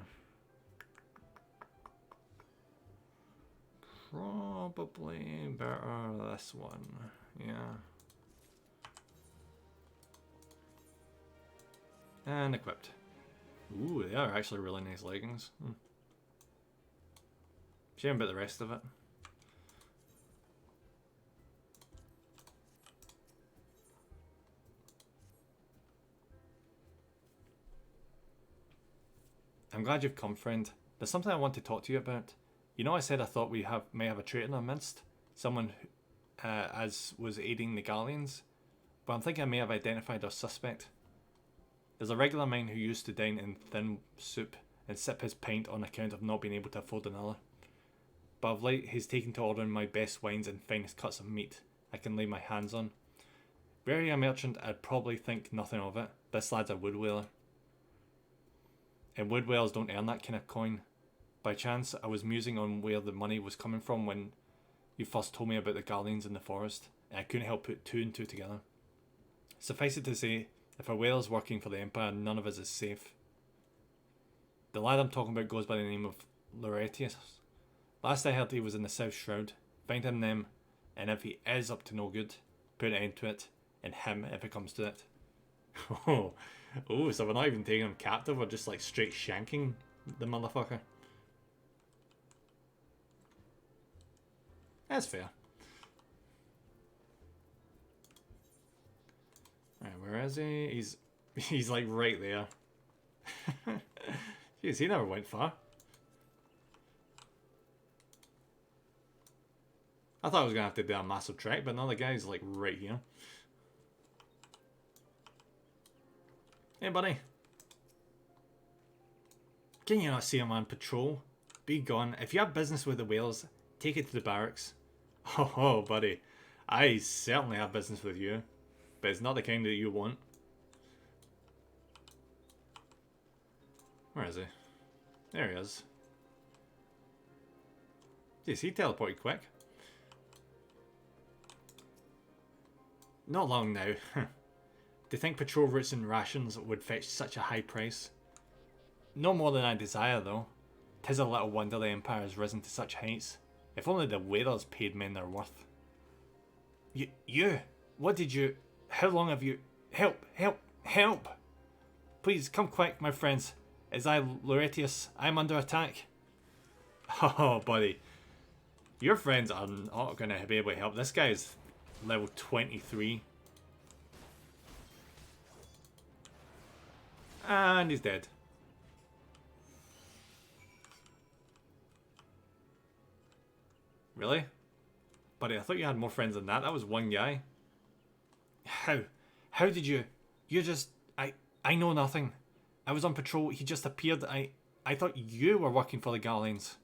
Probably better this one, yeah. And equipped. Ooh, they are actually really nice leggings. Shame about the rest of it. I'm glad you've come, friend. There's something I want to talk to you about. You know I said I thought we may have a traitor in our midst? Someone who, as was aiding the Garleans? But I'm thinking I may have identified our suspect. There's a regular mine who used to dine in thin soup and sip his pint on account of not being able to afford another. But of late he's taken to ordering my best wines and finest cuts of meat I can lay my hands on. Were he a merchant, I'd probably think nothing of it. This lad's a wood whaler. And wood whalers don't earn that kind of coin. By chance, I was musing on where the money was coming from when you first told me about the Garleans in the forest, and I couldn't help put two and two together. Suffice it to say, if a whaler's working for the Empire, none of us is safe. The lad I'm talking about goes by the name of Laurentius. Last I heard he was in the South Shroud, find him them, and if he is up to no good, put an end to it, and him if it comes to it. Oh, so we're not even taking him captive, we're just like straight shanking the motherfucker. That's fair. Right, where is he? He's like right there. Jeez, he never went far. I thought I was gonna have to do a massive trek, but no, the guy's like right here. Hey, buddy. Can you not see him on patrol? Be gone. If you have business with the whales, take it to the barracks. Oh, buddy. I certainly have business with you. But it's not the kind that you want. Where is he? There he is. Jeez, he teleported quick. Not long now. Do you think patrol routes and rations would fetch such a high price? No more than I desire, though. 'Tis a little wonder the Empire has risen to such heights. If only the whalers paid men their worth. You? What did you... How long have you... Help! Help! Help! Please, come quick, my friends. As I, Laurentius, I'm under attack. Oh, buddy. Your friends are not going to be able to help. This guy is level 23. And he's dead. Really? Buddy, I thought you had more friends than that. That was one guy. How? How did you... You just... I know nothing. I was on patrol. He just appeared. I thought you were working for the Garleans.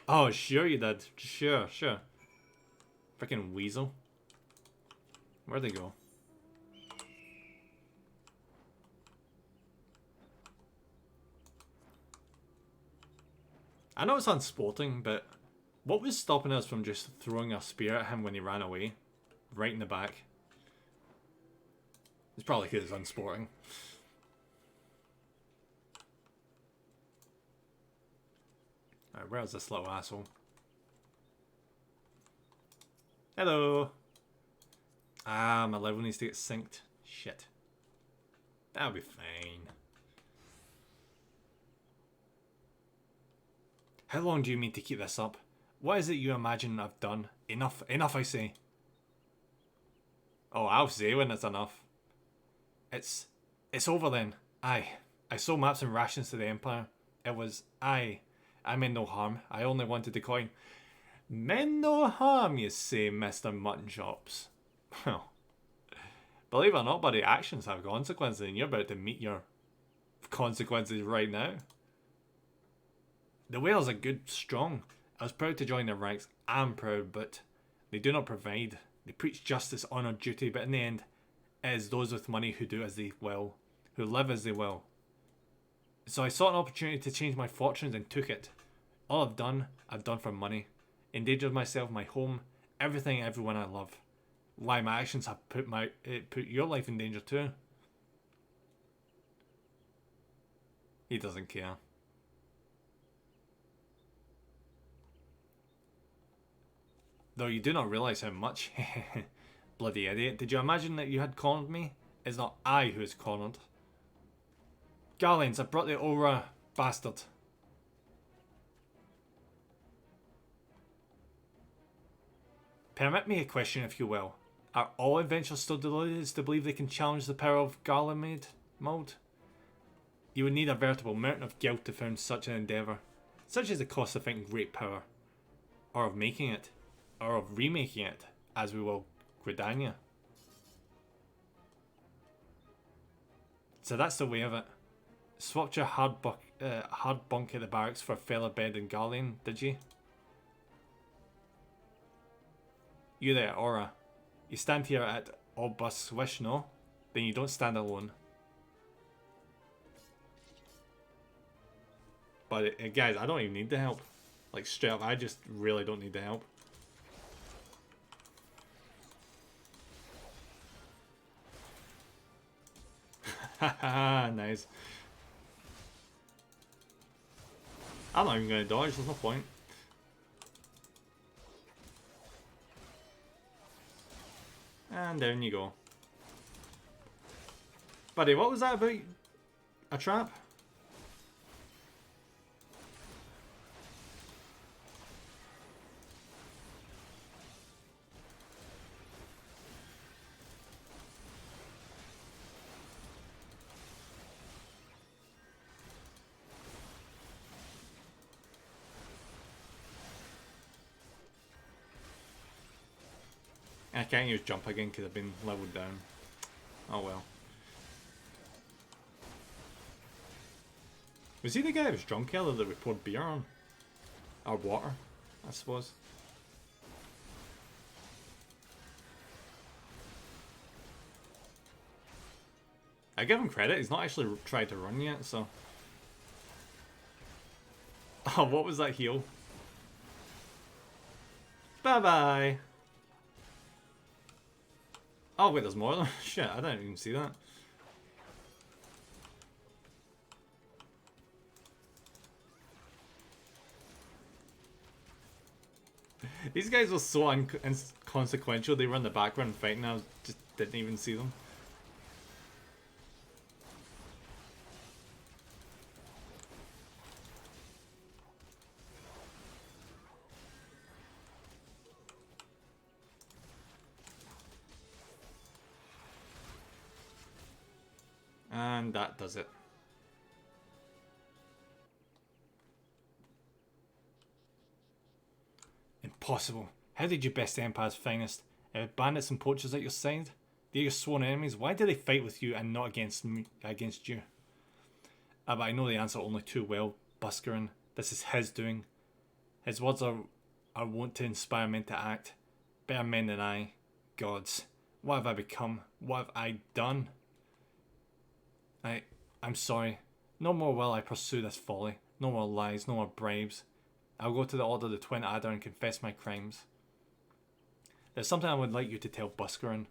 Oh, sure you did. Sure. Freaking weasel. Where'd they go? I know it's unsporting, but what was stopping us from just throwing a spear at him when he ran away? Right in the back. It's probably because it's unsporting. Alright, where's this little asshole? Hello! Ah, my level needs to get synced. Shit. That'll be fine. How long do you mean to keep this up? What is it you imagine I've done? Enough, I say. Oh, I'll say when it's enough. It's over then. I sold maps and rations to the Empire. It was I meant no harm. I only wanted the coin. Meant no harm, you say, Mr. Mutton Chops. Well, believe it or not, buddy, actions have consequences, and you're about to meet your consequences right now. The whales are good, strong. I was proud to join their ranks. I'm proud, but they do not provide. They preach justice, honour, duty, but in the end, it is those with money who do as they will, who live as they will. So I sought an opportunity to change my fortunes and took it. All I've done for money. Endangered myself, my home, everything, everyone I love. Why, my actions have put your life in danger too. He doesn't care. Though you do not realise how much. Bloody idiot. Did you imagine that you had cornered me? It's not I who is cornered. Garleans, I brought the Aura bastard. Permit me a question, if you will. Are all adventurers still deluded to believe they can challenge the power of Garlemald mode? You would need a veritable mountain of guilt to found such an endeavour. Such is the cost of thinking great power. Or of making it. Or of remaking it, as we will Gridania. So that's the way of it. Swapped your hard bunk at the barracks for a feather bed in Garlean, did you? You there, Aura. You stand here at Obus Wish, no? Then you don't stand alone. But guys, I don't even need the help. Like straight up, I just really don't need the help. Haha, nice. I'm not even going to dodge, there's no point. And down you go. Buddy, what was that about? A trap? I can't use jump again because I've been leveled down. Oh well. Was he the guy who was drunk earlier that we poured beer on? Or water, I suppose. I give him credit, he's not actually tried to run yet, so... Oh, what was that heal? Bye-bye! Oh wait, there's more of them? Shit, I didn't even see that. These guys were so inconsequential, they were in the background fighting, I just didn't even see them. And that does it. Impossible. How did you best the Empire's finest? Bandits and poachers at your side? They're your sworn enemies. Why do they fight with you and not against you? But I know the answer only too well, Buscarin. This is his doing. His words are wont to inspire men to act. Better men than I. Gods. What have I become? What have I done? I'm sorry. No more will I pursue this folly. No more lies, no more bribes. I'll go to the Order of the Twin Adder and confess my crimes. There's something I would like you to tell Buscarin.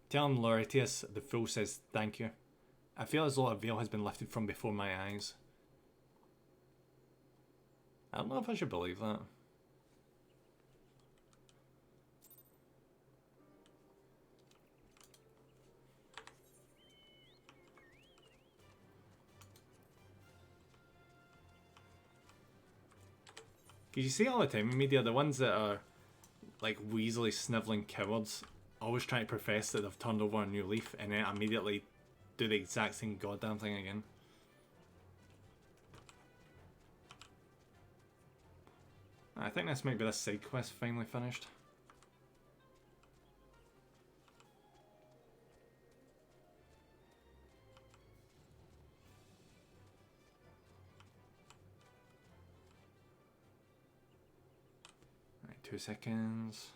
Tell him Laurentius, the fool, says thank you. I feel as though a veil has been lifted from before my eyes. I don't know if I should believe that. Because you see all the time in media, the ones that are like weaselly snivelling cowards always trying to profess that they've turned over a new leaf and then immediately do the exact same goddamn thing again. I think this might be this side quest finally finished. Right, 2 seconds.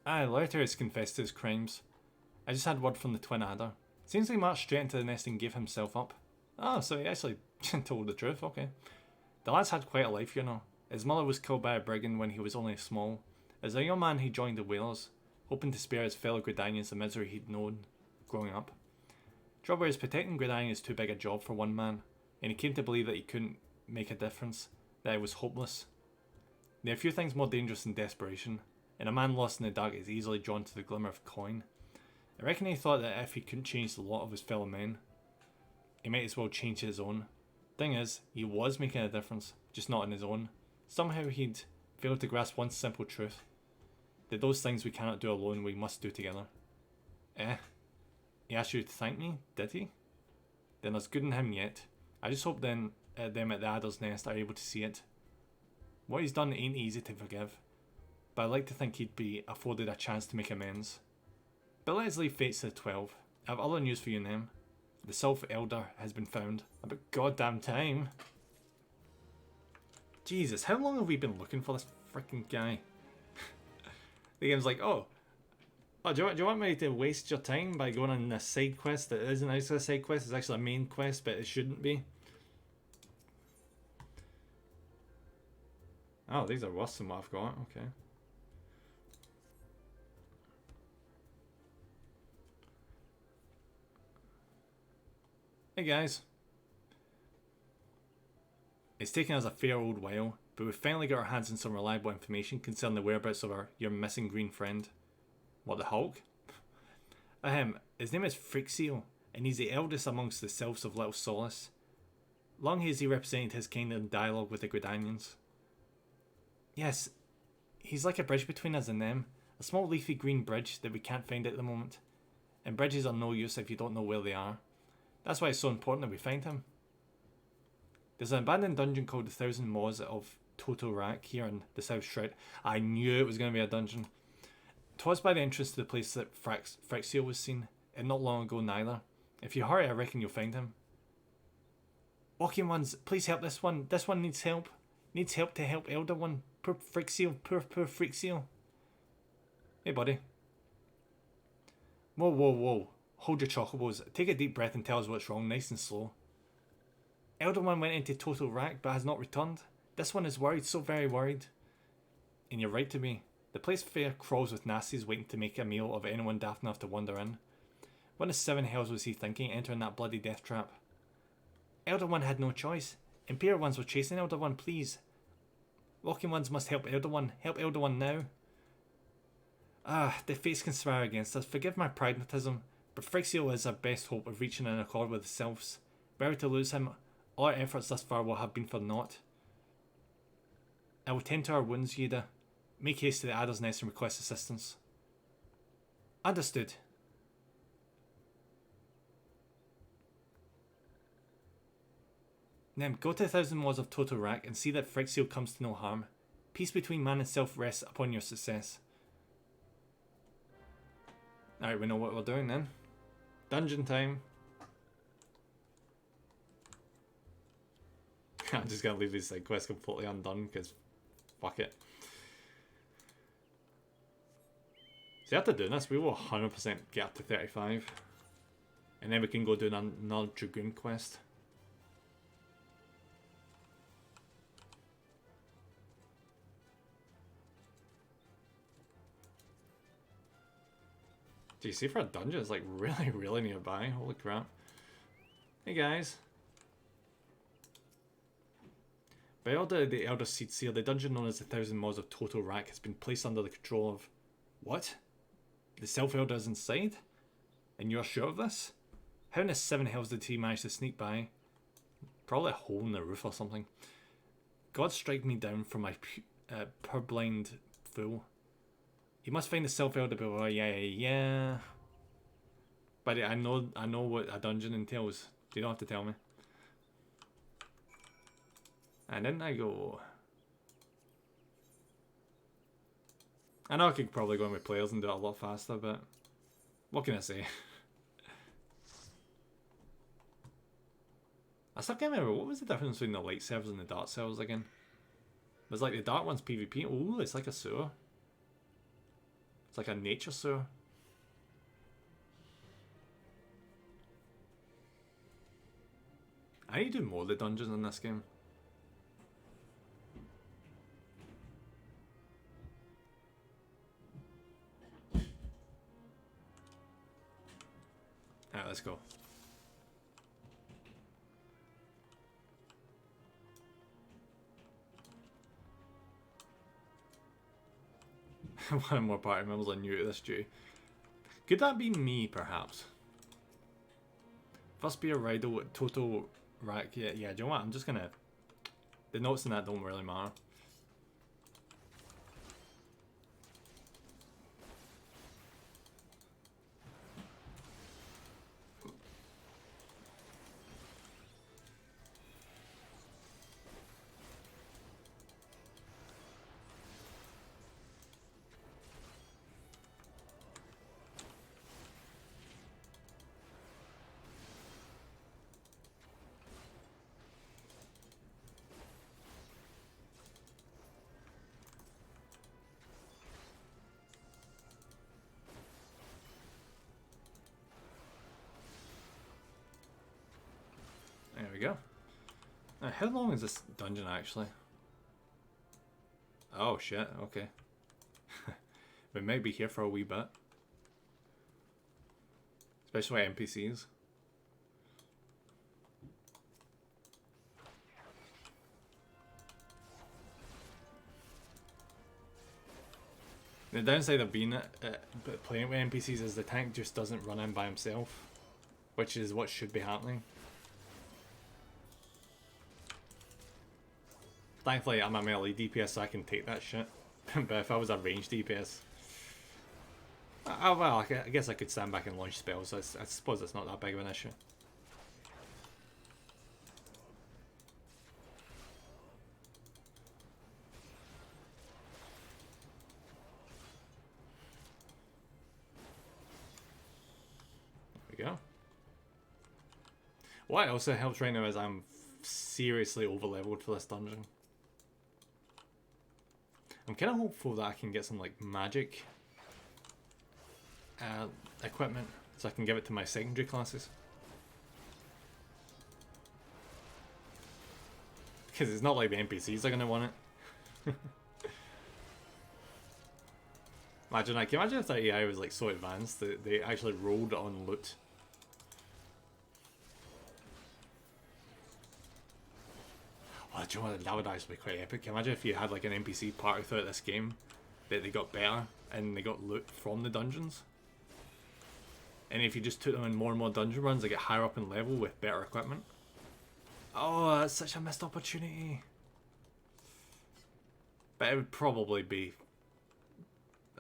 Larter has confessed to his crimes. I just had word from the Twin Adder. Seems he marched straight into the nest and gave himself up. Oh, so he actually told the truth, okay. The lad's had quite a life, you know. His mother was killed by a brigand when he was only small. As a young man he joined the whalers, hoping to spare his fellow Gridanians the misery he'd known growing up. Trouble is, protecting Gridania is too big a job for one man, and he came to believe that he couldn't make a difference, that it was hopeless. There are few things more dangerous than desperation, and a man lost in the dark is easily drawn to the glimmer of coin. I reckon he thought that if he couldn't change the lot of his fellow men, he might as well change his own. Thing is, he was making a difference, just not on his own. Somehow he'd failed to grasp one simple truth. That those things we cannot do alone, we must do together. He asked you to thank me, did he? Then there's good in him yet. I just hope then them at the Adder's Nest are able to see it. What he's done ain't easy to forgive, but I'd like to think he'd be afforded a chance to make amends. But let's leave fates to the 12. I have other news for you, Nem. The Sylph Elder has been found. About goddamn time. Jesus, how long have we been looking for this freaking guy? The game's like, oh, do you want me to waste your time by going on a side quest that isn't actually a side quest, it's actually a main quest, but it shouldn't be? Oh, these are worse than what I've got, okay. Hey guys. It's taken us a fair old while, but we've finally got our hands on some reliable information concerning the whereabouts of your missing green friend. What, the Hulk? His name is Frixio, and he's the eldest amongst the Sylphs of Little Solace. Long has he represented his kind in dialogue with the Gridanians. Yes, he's like a bridge between us and them, a small leafy green bridge that we can't find at the moment. And bridges are no use if you don't know where they are. That's why it's so important that we find him. There's an abandoned dungeon called the Thousand Maws of Totorak here in the South Shroud. I knew it was going to be a dungeon. 'Twas by the entrance to the place that Frixio was seen, and not long ago neither. If you hurry, I reckon you'll find him. Walking ones, please help this one. This one needs help. Needs help to help Elder One. Poor Frixio. Poor Frixio. Hey, buddy. Whoa. Hold your chocobos. Take a deep breath and tell us what's wrong, nice and slow. Elder One went into total rack but has not returned. This one is worried, so very worried. And you're right to be. The place fair crawls with nasties waiting to make a meal of anyone daft enough to wander in. What in the seven hells was he thinking, entering that bloody death trap? Elder One had no choice. Imperial ones were chasing Elder One, please. Walking ones must help Elder One. Help Elder One now. The fates conspire against us. Forgive my pragmatism, but Frixio is our best hope of reaching an accord with the Sylphs. Were we to lose him, all our efforts thus far will have been for naught. I will tend to our wounds, Yida. Make haste to the Adder's Nest and request assistance. Understood. Then go to the Thousand Maws of Totorak and see that Frixio comes to no harm. Peace between man and self rests upon your success. Alright, we know what we're doing then. Dungeon time. I'm just gonna leave these side quests completely undone because fuck it. See, after doing this, we will 100% get up to 35. And then we can go do another Dragoon quest. Do you see for a dungeon? It's like really nearby. Holy crap. Hey guys. By order of the Elder Seed Seer, the dungeon known as the Thousand Maws of Totorak has been placed under the control of... What? The Self Elder is inside? And you're sure of this? How in the seven hells did he manage to sneak by? Probably a hole in the roof or something. God strike me down for my purblind fool. You must find the Self Elder before... Yeah. But I know what a dungeon entails. You don't have to tell me. And then I go... I know I could probably go in with players and do it a lot faster, but... What can I say? I still can't remember, what was the difference between the light servers and the dark servers again? It was like the dark one's PvP. Ooh, it's like a sewer. It's like a nature sewer. I need to do more of the dungeons in this game. Alright, let's go. One more party members are new to this due. Could that be me, perhaps? First be a rider with total rack. Yeah, do you know what? I'm just gonna... The notes in that don't really matter. There we go. Now, how long is this dungeon actually? Oh shit, okay. We might be here for a wee bit. Especially NPCs. The downside of being playing with NPCs is the tank just doesn't run in by himself, which is what should be happening. Thankfully, I'm a melee DPS, so I can take that shit. But if I was a ranged DPS, well, I guess I could stand back and launch spells. So I suppose it's not that big of an issue. There we go. What also helps right now is I'm seriously over-leveled for this dungeon. I'm kind of hopeful that I can get some like magic equipment so I can give it to my secondary classes. Because it's not like the NPCs are going to want it. Imagine if that AI was like so advanced that they actually rolled on loot. Oh, do you know what? That would actually be quite epic. Imagine if you had like an NPC party throughout this game that they got better and they got loot from the dungeons. And if you just took them in more and more dungeon runs, they get higher up in level with better equipment. Oh, that's such a missed opportunity. But it would probably be,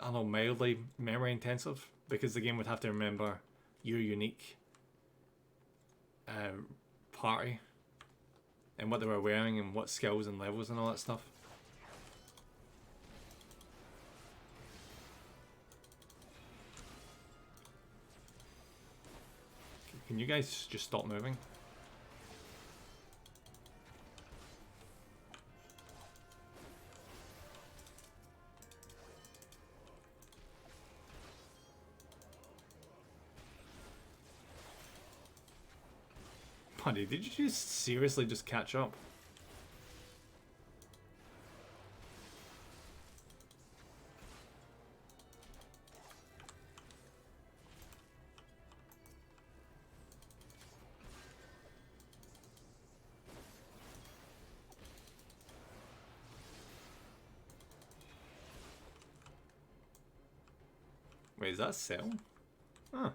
I don't know, mildly memory intensive, because the game would have to remember your unique party and what they were wearing and what skills and levels and all that stuff. Can you guys just stop moving? Buddy, did you just seriously just catch up? Wait, is that a cell? Huh.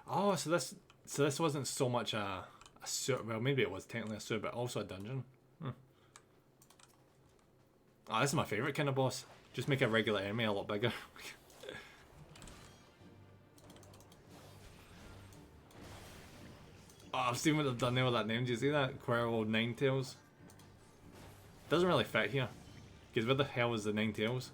Oh, so this wasn't so much a sewer. Well, maybe it was technically a sewer, but also a dungeon. Oh, this is my favourite kind of boss. Just make a regular enemy a lot bigger. Oh, I've seen what they've done there with that name. Do you see that? Cuervo Ninetails. Doesn't really fit here. Because where the hell is the Ninetails?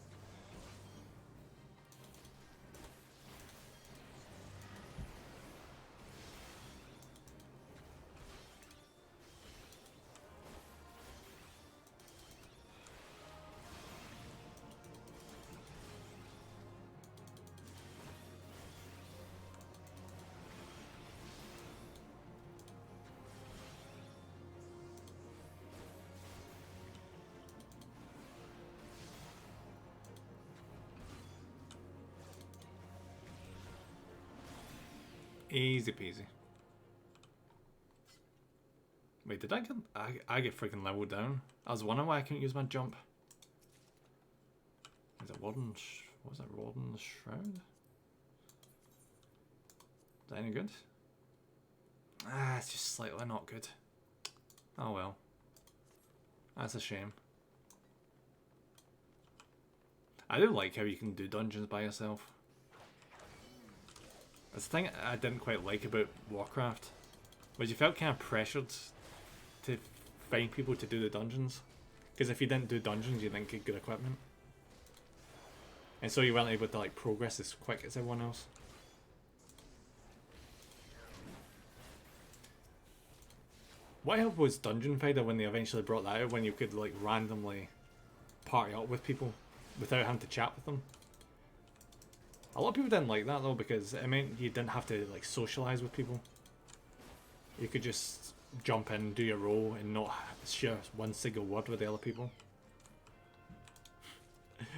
Easy peasy. Wait, did I get freaking leveled down? I was wondering why I couldn't use my jump. Is it Warden's... what was it? Warden's Shroud? Is that any good? Ah, it's just slightly not good. Oh well. That's a shame. I do like how you can do dungeons by yourself. That's the thing I didn't quite like about Warcraft, was you felt kind of pressured to find people to do the dungeons. Because if you didn't do dungeons, you didn't get good equipment. And so you weren't able to like progress as quick as everyone else. What helped was Dungeon Finder when they eventually brought that out, when you could like randomly party up with people without having to chat with them. A lot of people didn't like that though, because it meant you didn't have to like socialize with people. You could just jump in, do your role, and not share one single word with the other people.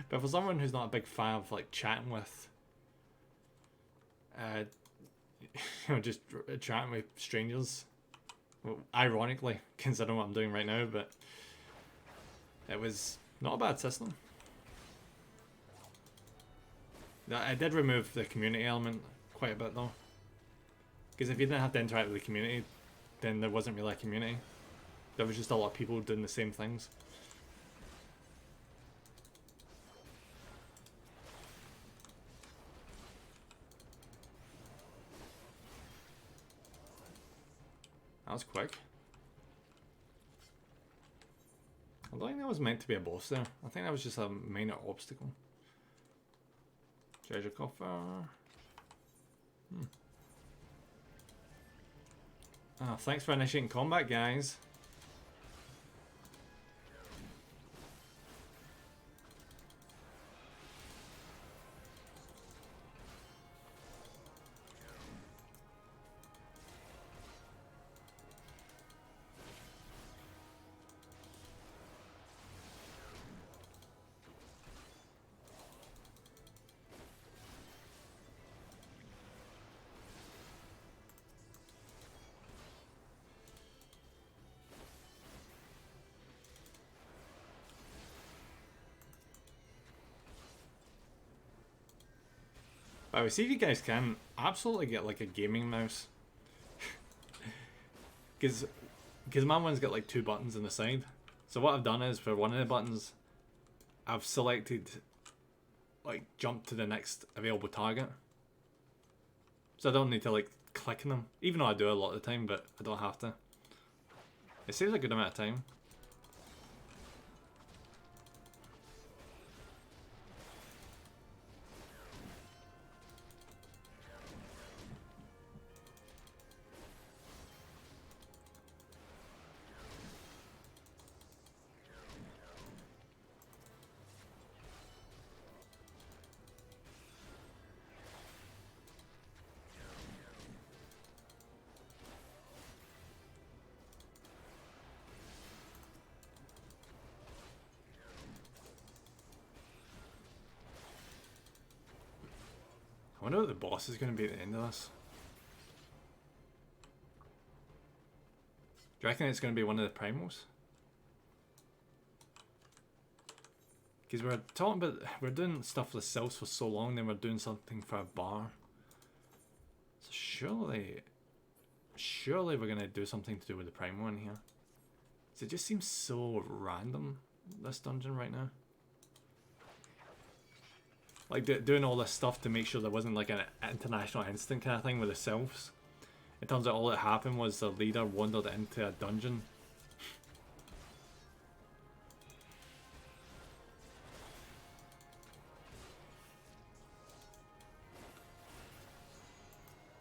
But for someone who's not a big fan of like chatting with, just chatting with strangers, well, ironically, considering what I'm doing right now, but it was not a bad system. I did remove the community element quite a bit though. Because if you didn't have to interact with the community, then there wasn't really a community. There was just a lot of people doing the same things. That was quick. I don't think that was meant to be a boss there. I think that was just a minor obstacle. Treasure coffer. Ah, thanks for initiating combat, guys. By the way, see if you guys can absolutely get like a gaming mouse. Because my one's got like 2 buttons on the side. So what I've done is for one of the buttons, I've selected like jump to the next available target. So I don't need to like click on them. Even though I do a lot of the time, but I don't have to. It saves a good amount of time. I wonder what the boss is going to be at the end of this. Do you reckon it's going to be one of the primals? Because we're talking about, we're doing stuff with cells for so long, then we're doing something for a bar. So surely we're going to do something to do with the primal in here. So it just seems so random, this dungeon right now. Like doing all this stuff to make sure there wasn't like an international instant kind of thing with the sylphs. It turns out all that happened was the leader wandered into a dungeon.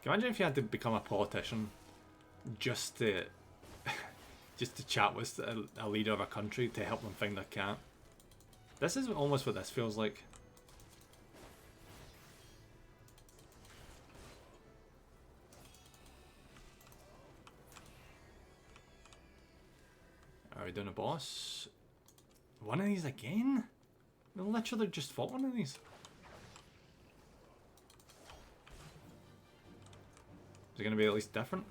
Can you imagine if you had to become a politician just to just to chat with a leader of a country to help them find their cat? This is almost what this feels like. Are we doing a boss? One of these again? We literally just fought one of these. Is it going to be at least different?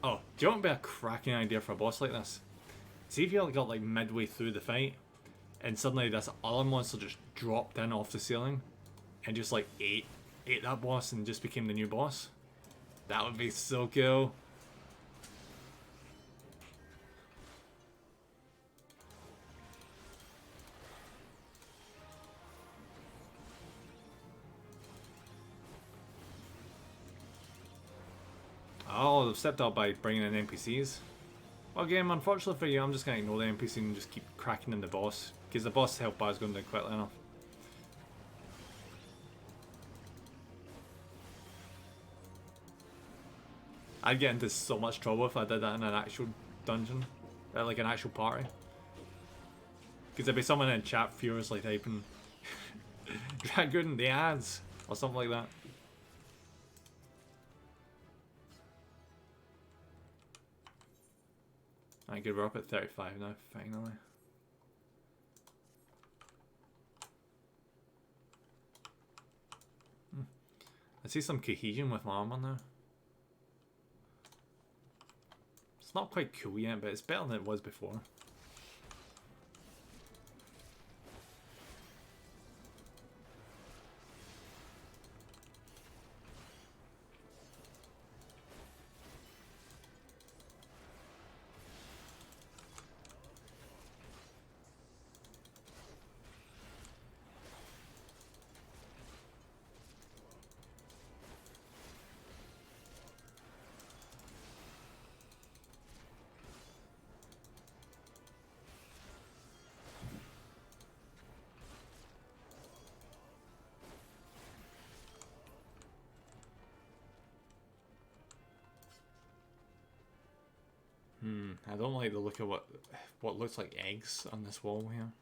Oh, do you want to be a cracking idea for a boss like this? See if you got like midway through the fight and suddenly this other monster just dropped in off the ceiling and just like ate that boss and just became the new boss. That would be so cool. Oh, they've stepped up by bringing in NPCs. Well, game, unfortunately for you, I'm just going to ignore the NPC and just keep cracking in the boss. Because the boss health bar is going down quickly enough. I'd get into so much trouble if I did that in an actual dungeon. Like an actual party. Because there'd be someone in chat furiously typing Dragoon the ads or something like that. Alright, good, we're up at 35 now, finally. I see some cohesion with my armor now. It's not quite cool yet, but it's better than it was before. I don't like the look of what looks like eggs on this wall here.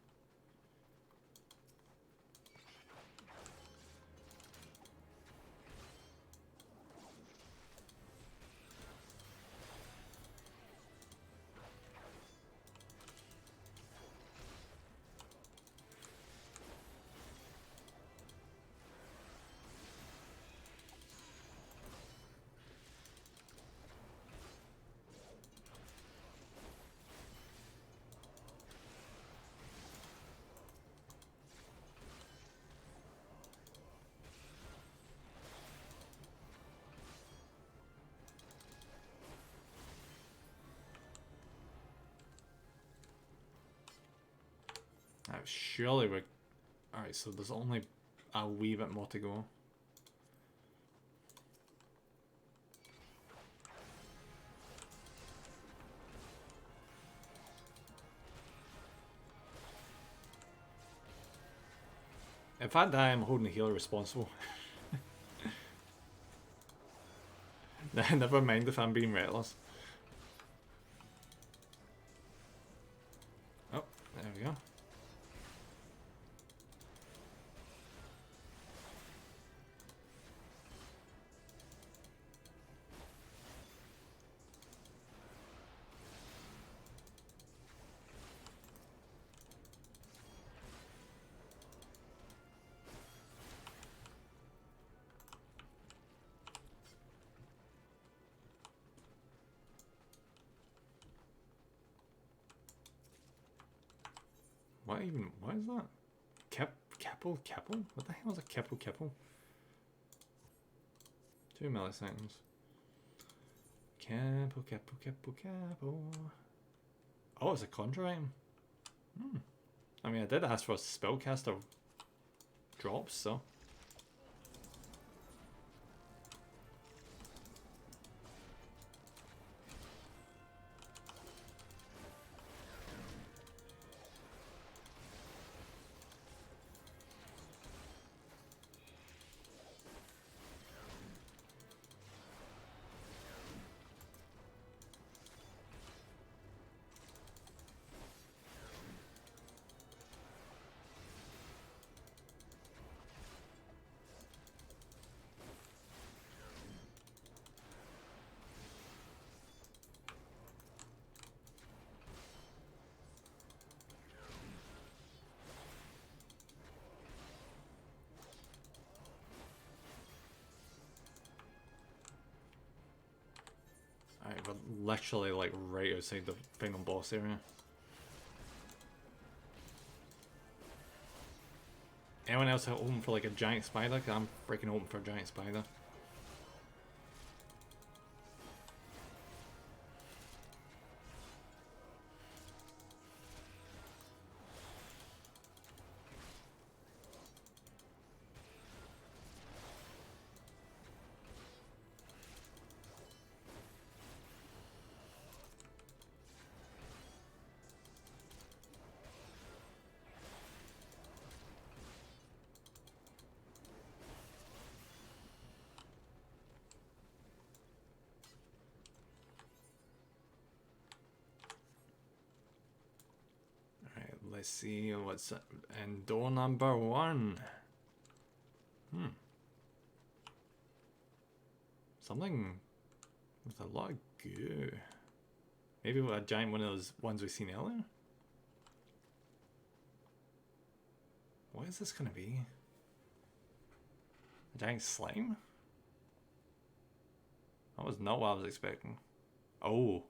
Surely we're... Alright, so there's only a wee bit more to go. If I die, I'm holding the healer responsible. Never mind if I'm being reckless. Oh, there we go. What is that? Keppel? What the hell is a Keppel? 2 milliseconds. Keppel. Oh, it's a conjure item. I mean, I did ask for a spellcaster drops, so. Alright, we're literally like right outside the final boss area. Anyone else hoping for like a giant spider? 'Cause I'm freaking hoping for a giant spider. Let's see what's in door number 1. Something with a lot of goo. Maybe a giant one of those ones we've seen earlier. What is this gonna be? A giant slime? That was not what I was expecting. Oh,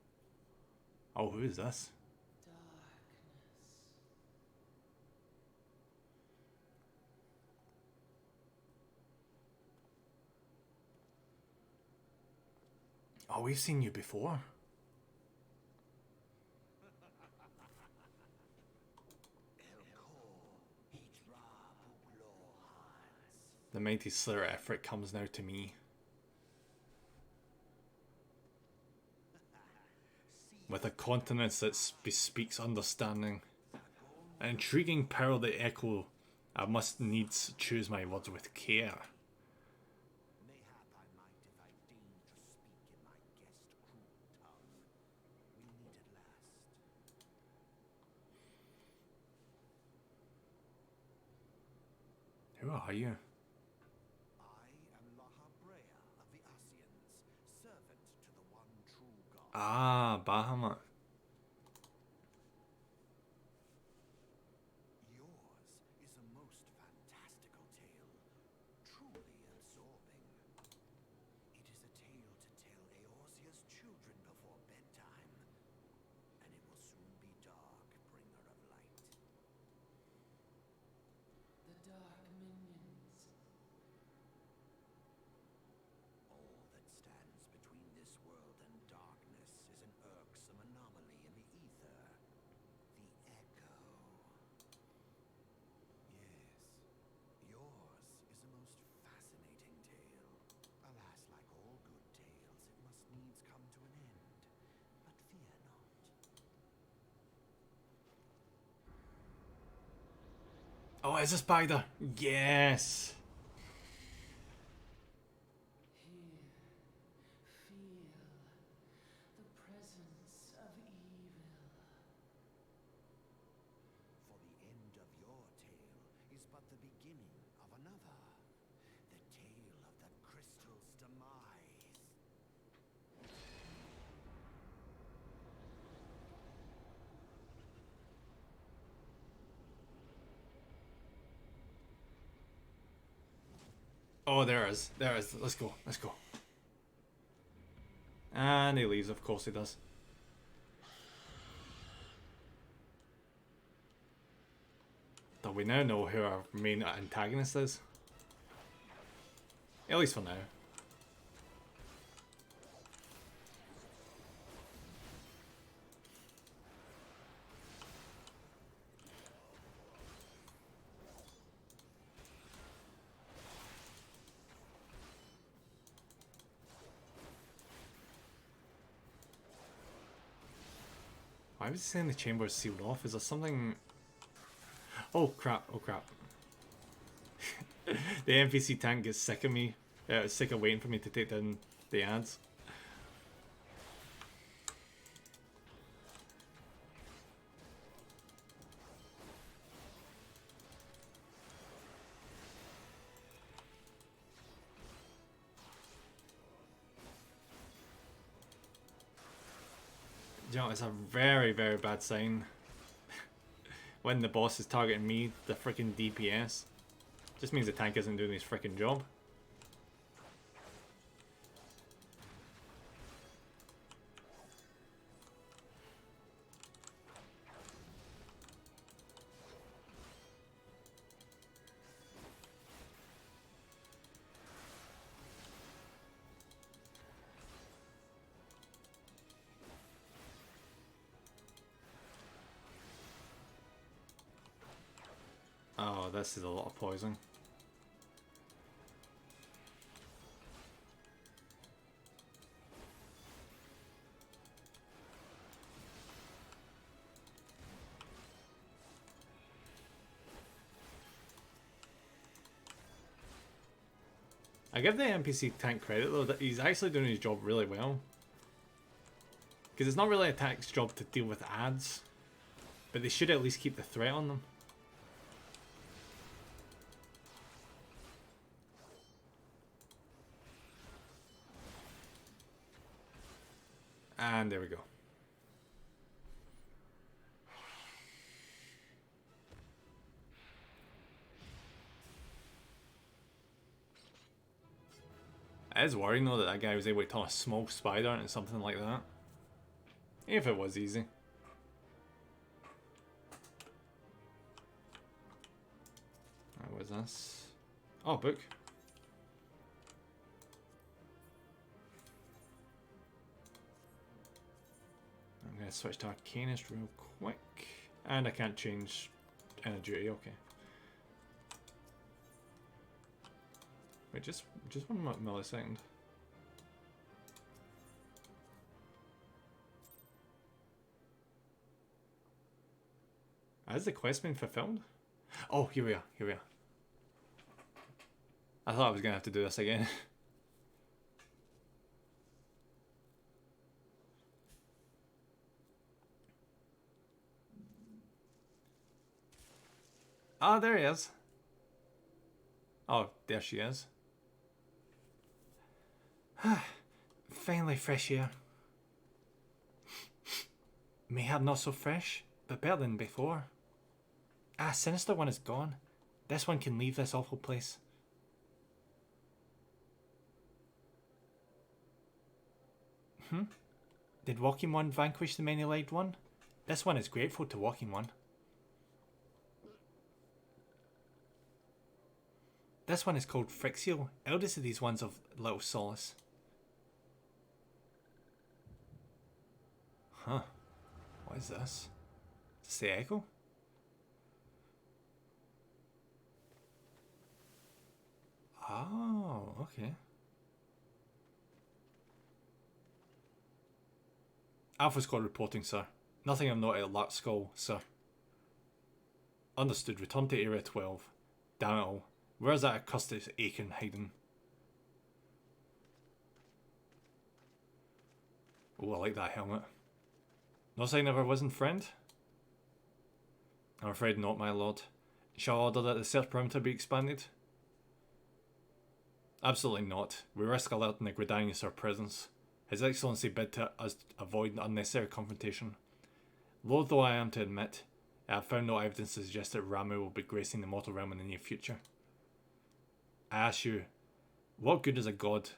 who is this? Oh, we've seen you before. The mighty Slayer effort comes now to me. With a continence that bespeaks understanding. An intriguing pearl that echo, I must needs choose my words with care. are you? I am Lahabrea of the Asians, servant to the one true God. Ah, Bahamut. Yours is a most fantastical tale, truly absorbing. It is a tale to tell Eorzea's children before bedtime, and it will soon be dark, bringer of light. The Dark Minions. All that stands between this world and darkness is an irksome anomaly in the ether. The Echo. Yes, yours is a most fascinating tale. Alas, like all good tales, it must needs come to an end. But fear not. Oh, it's a spider. Yes. Here, feel the presence of evil. For the end of your tale is but the beginning of another. The tale of the crystal's demise. Oh, there it is. There it is. Let's go. Let's go. And he leaves. Of course he does. But we now know who our main antagonist is. At least for now. Why was he saying the chamber is sealed off? Is there something... Oh crap, oh crap. The NPC tank gets sick of me. Sick of waiting for me to take down the ads. You know, it's a very, very bad sign when the boss is targeting me, the freaking DPS. Just means the tank isn't doing his freaking job. Oh, this is a lot of poison. I give the NPC tank credit though, that he's actually doing his job really well. Because it's not really a tank's job to deal with ads, but they should at least keep the threat on them. And there we go. It is worrying though that that guy was able to turn a small spider into something like that. If it was easy. What was this? Oh, book. I'm going to switch to Arcanist real quick. And I can't change Inner Duty, okay. Wait, just 1 millisecond. Has the quest been fulfilled? Oh, here we are, here we are. I thought I was going to have to do this again. Ah, there he is. Oh, there she is. Finally fresh air. Mayhap not so fresh, but better than before. Ah, sinister one is gone. This one can leave this awful place. Did Walking One vanquish the many-legged one? This one is grateful to Walking One. This one is called Frixio, eldest of these ones of Little Solace. Huh. What is this? Is this the echo? Oh, okay. Alpha Squad reporting, sir. Nothing of note at Lark Skull, sir. Understood. Return to Area 12. Damn it all. Where's that accursed Aiken hiding? Oh, I like that helmet. No sign of our wizened friend? I'm afraid not, my lord. Shall I order that the search perimeter be expanded? Absolutely not. We risk alerting the Gridanius our presence. His Excellency bid to us avoid unnecessary confrontation. Loath though I am to admit, I have found no evidence to suggest that Ramu will be gracing the mortal realm in the near future. I ask you, what good is a god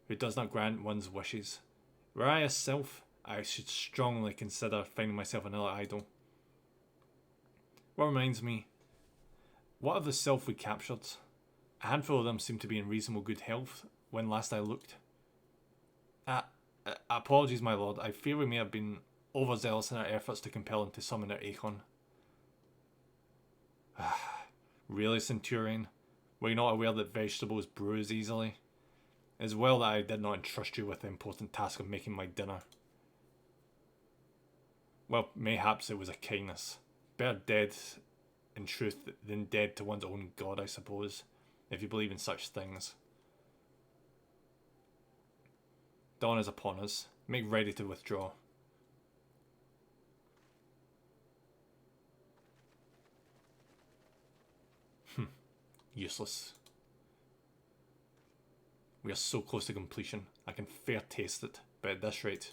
who does not grant one's wishes? Were I a sylph, I should strongly consider finding myself another idol. What reminds me, what of the sylph we captured? A handful of them seem to be in reasonable good health when last I looked. Apologies, my lord. I fear we may have been overzealous in our efforts to compel him to summon our Akon. Really, Centurion? Were you not aware that vegetables bruise easily? It is well that I did not entrust you with the important task of making my dinner. Well, mayhaps it was a kindness. Better dead, in truth, than dead to one's own god, I suppose, if you believe in such things. Dawn is upon us. Make ready to withdraw. Useless. We are so close to completion. I can fair taste it, but at this rate...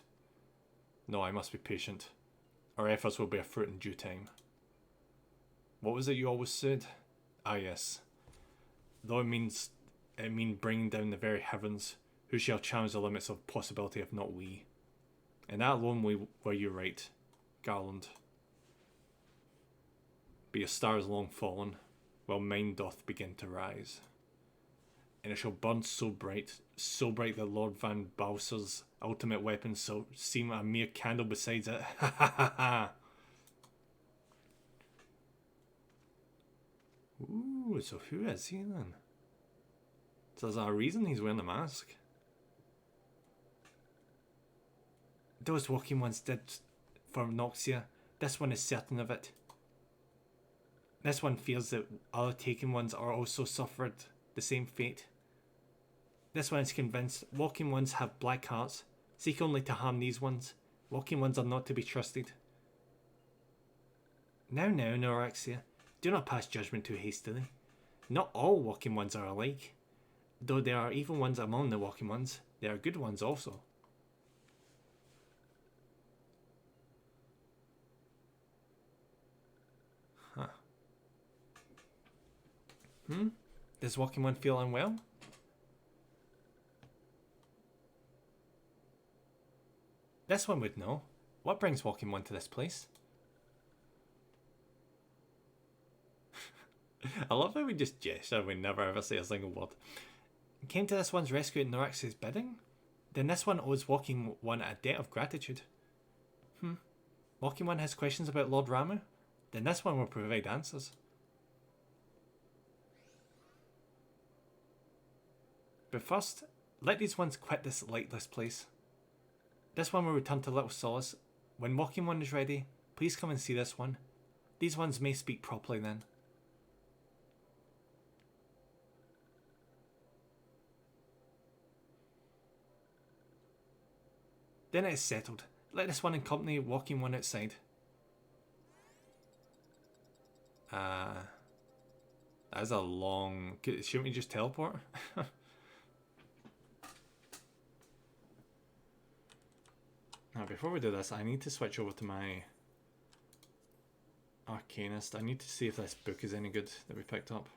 No, I must be patient. Our efforts will bear fruit in due time. What was it you always said? Ah, yes. Though it means bringing down the very heavens, who shall challenge the limits of possibility if not we? And that alone were you right, Garland. But your star is long fallen, while mine doth begin to rise. And it shall burn so bright that Lord Van Balser's ultimate weapon shall seem a mere candle besides it. Ha ha ha ha! Ooh, so who is he then? So there's a reason he's wearing the mask. Those walking ones did for Noxia. This one is certain of it. This one fears that other taken ones are also suffered the same fate. This one is convinced walking ones have black hearts, seek only to harm these ones. Walking ones are not to be trusted. Now, Norexia, do not pass judgment too hastily. Not all walking ones are alike. Though there are evil ones among the walking ones, there are good ones also. Huh. Does walking one feel unwell? This one would know. What brings walking one to this place? I love how we just gesture and we never ever say a single word. Came to this one's rescue at Norax's bidding? Then this one owes walking one a debt of gratitude. Walking one has questions about Lord Ramu? Then this one will provide answers. But first, let these ones quit this lightless place. This one will return to Little Solace. When walking one is ready, please come and see this one. These ones may speak properly then. Then it is settled. Let this one accompany walking one outside. That is a long... Shouldn't we just teleport? Now, before we do this, I need to switch over to my Arcanist. I need to see if this book is any good that we picked up.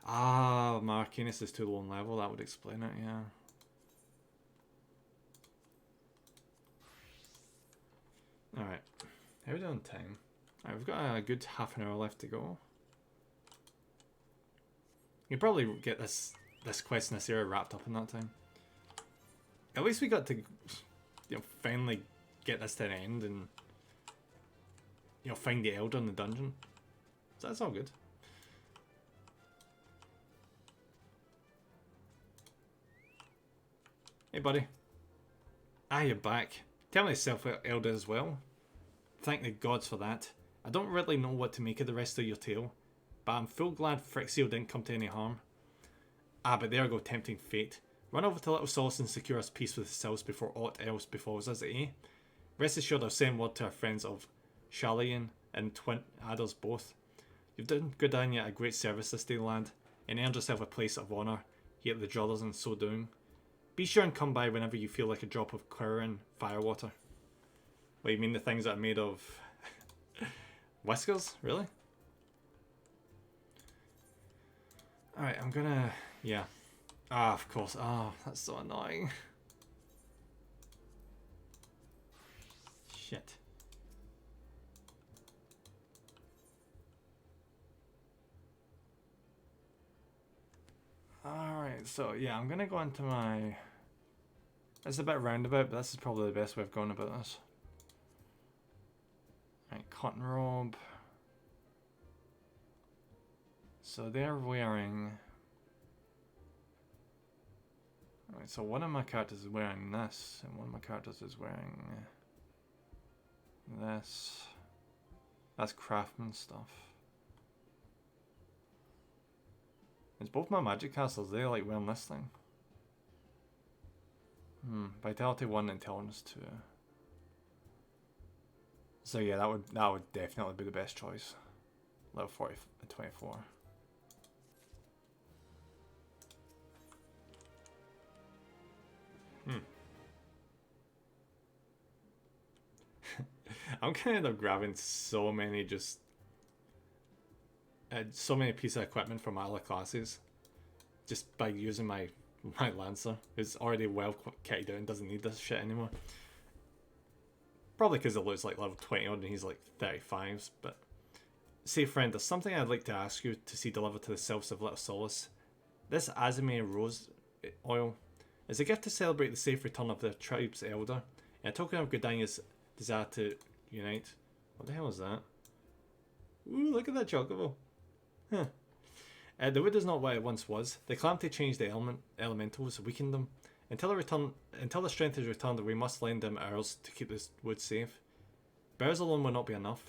Ah, my Arcanist is too low in level. That would explain it, yeah. Alright. How are we doing on time? Alright, we've got a good half an hour left to go. You can probably get this quest in this area wrapped up in that time. At least we got to, finally get this to an end and, find the Elder in the dungeon. So that's all good. Hey, buddy. Ah, you're back. Tell me yourself, Elder, as well. Thank the gods for that. I don't really know what to make of the rest of your tale, but I'm full glad Frixio didn't come to any harm. Ah, but there go tempting fate. Run over to Little Solace and secure us peace with the Sils before aught else befalls us, eh? Rest assured I'll send word to our friends of Shalayan and Twin Adders both. You've done Gridania a great service this day, lad, and earned yourself a place of honour here at the Druthers in so doing. Be sure and come by whenever you feel like a drop of Quirine firewater. What, you mean the things that are made of whiskers? Really? Alright, I'm gonna... yeah. Ah, of course. Ah, that's so annoying. Shit. Alright, so yeah, I'm gonna go into my... It's a bit roundabout, but this is probably the best way of going about this. Right, cotton robe. So they're wearing... Right, so one of my characters is wearing this, and one of my characters is wearing this. That's craftsman stuff. It's both my magic castles, they like wearing this thing. Vitality 1, Intelligence 2. So yeah, that would definitely be the best choice. Level 40, 24. I'm gonna end up grabbing so many so many pieces of equipment from my other classes, just by using my Lancer. It's already well kitted out and doesn't need this shit anymore. Probably because it looks like level 20 odd and he's like 35s, but... Say friend, there's something I'd like to ask you to see delivered to the Sylphs of Little Solace. This Azame Rose oil is a gift to celebrate the safe return of the tribe's elder, and a token of Gridania's desire to unite. What the hell is that? Ooh, look at that chocobo. Huh. The wood is not what it once was. The calamity changed the elementals, weakened them. Until the strength is returned, we must lend them ours to keep this wood safe. Bears alone will not be enough.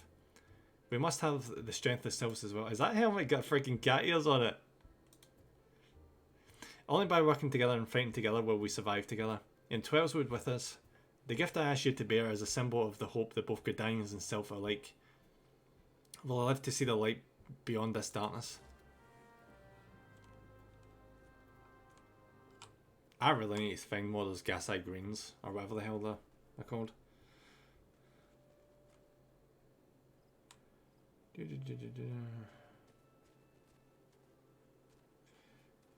We must have the strength ourselves as well. Is that helmet got freaking cat ears on it? Only by working together and fighting together will we survive together. In 12's wood with us. The gift I ask you to bear is a symbol of the hope that both Gridanians and Sylph are alike will live to see the light beyond this darkness. I really need to find more of those gas-eye greens, or whatever the hell they're called.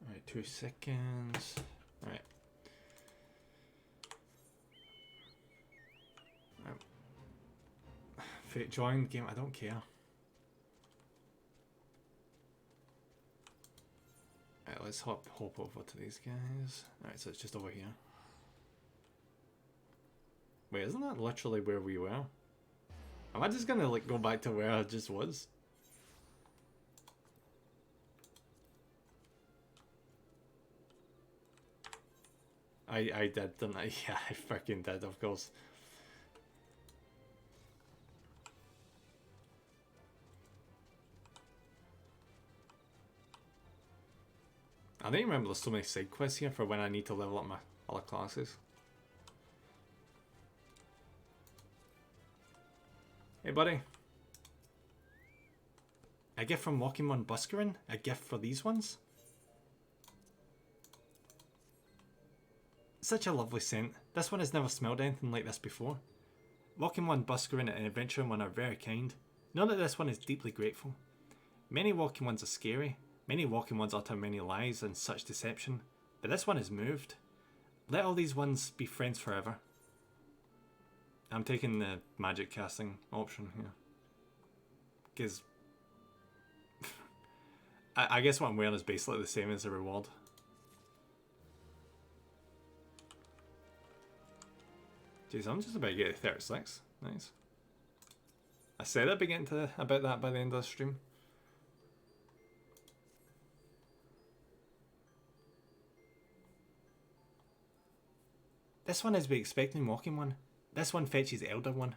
Alright, 2 seconds. Alright. Join the game, I don't care. Alright, let's hop over to these guys. Alright, so it's just over here. Wait, isn't that literally where we were? Am I just gonna like go back to where I just was? I did, didn't I? Yeah, I freaking did, of course. I don't remember there's so many side quests here for when I need to level up my other classes. Hey buddy. A gift from Walking One Buscarin. A gift for these ones. Such a lovely scent. This one has never smelled anything like this before. Walking One Buscarin and Adventuring One are very kind. Know that this one is deeply grateful. Many Walking Ones are scary. Many Walking Ones utter many lies and such deception. But this one is moved. Let all these ones be friends forever. I'm taking the magic casting option here. Because I guess what I'm wearing is basically the same as the reward. Jeez, I'm just about to get to 36. Nice. I said I'd be getting to about that by the end of the stream. This one is be expecting Walking One. This one fetches Elder One.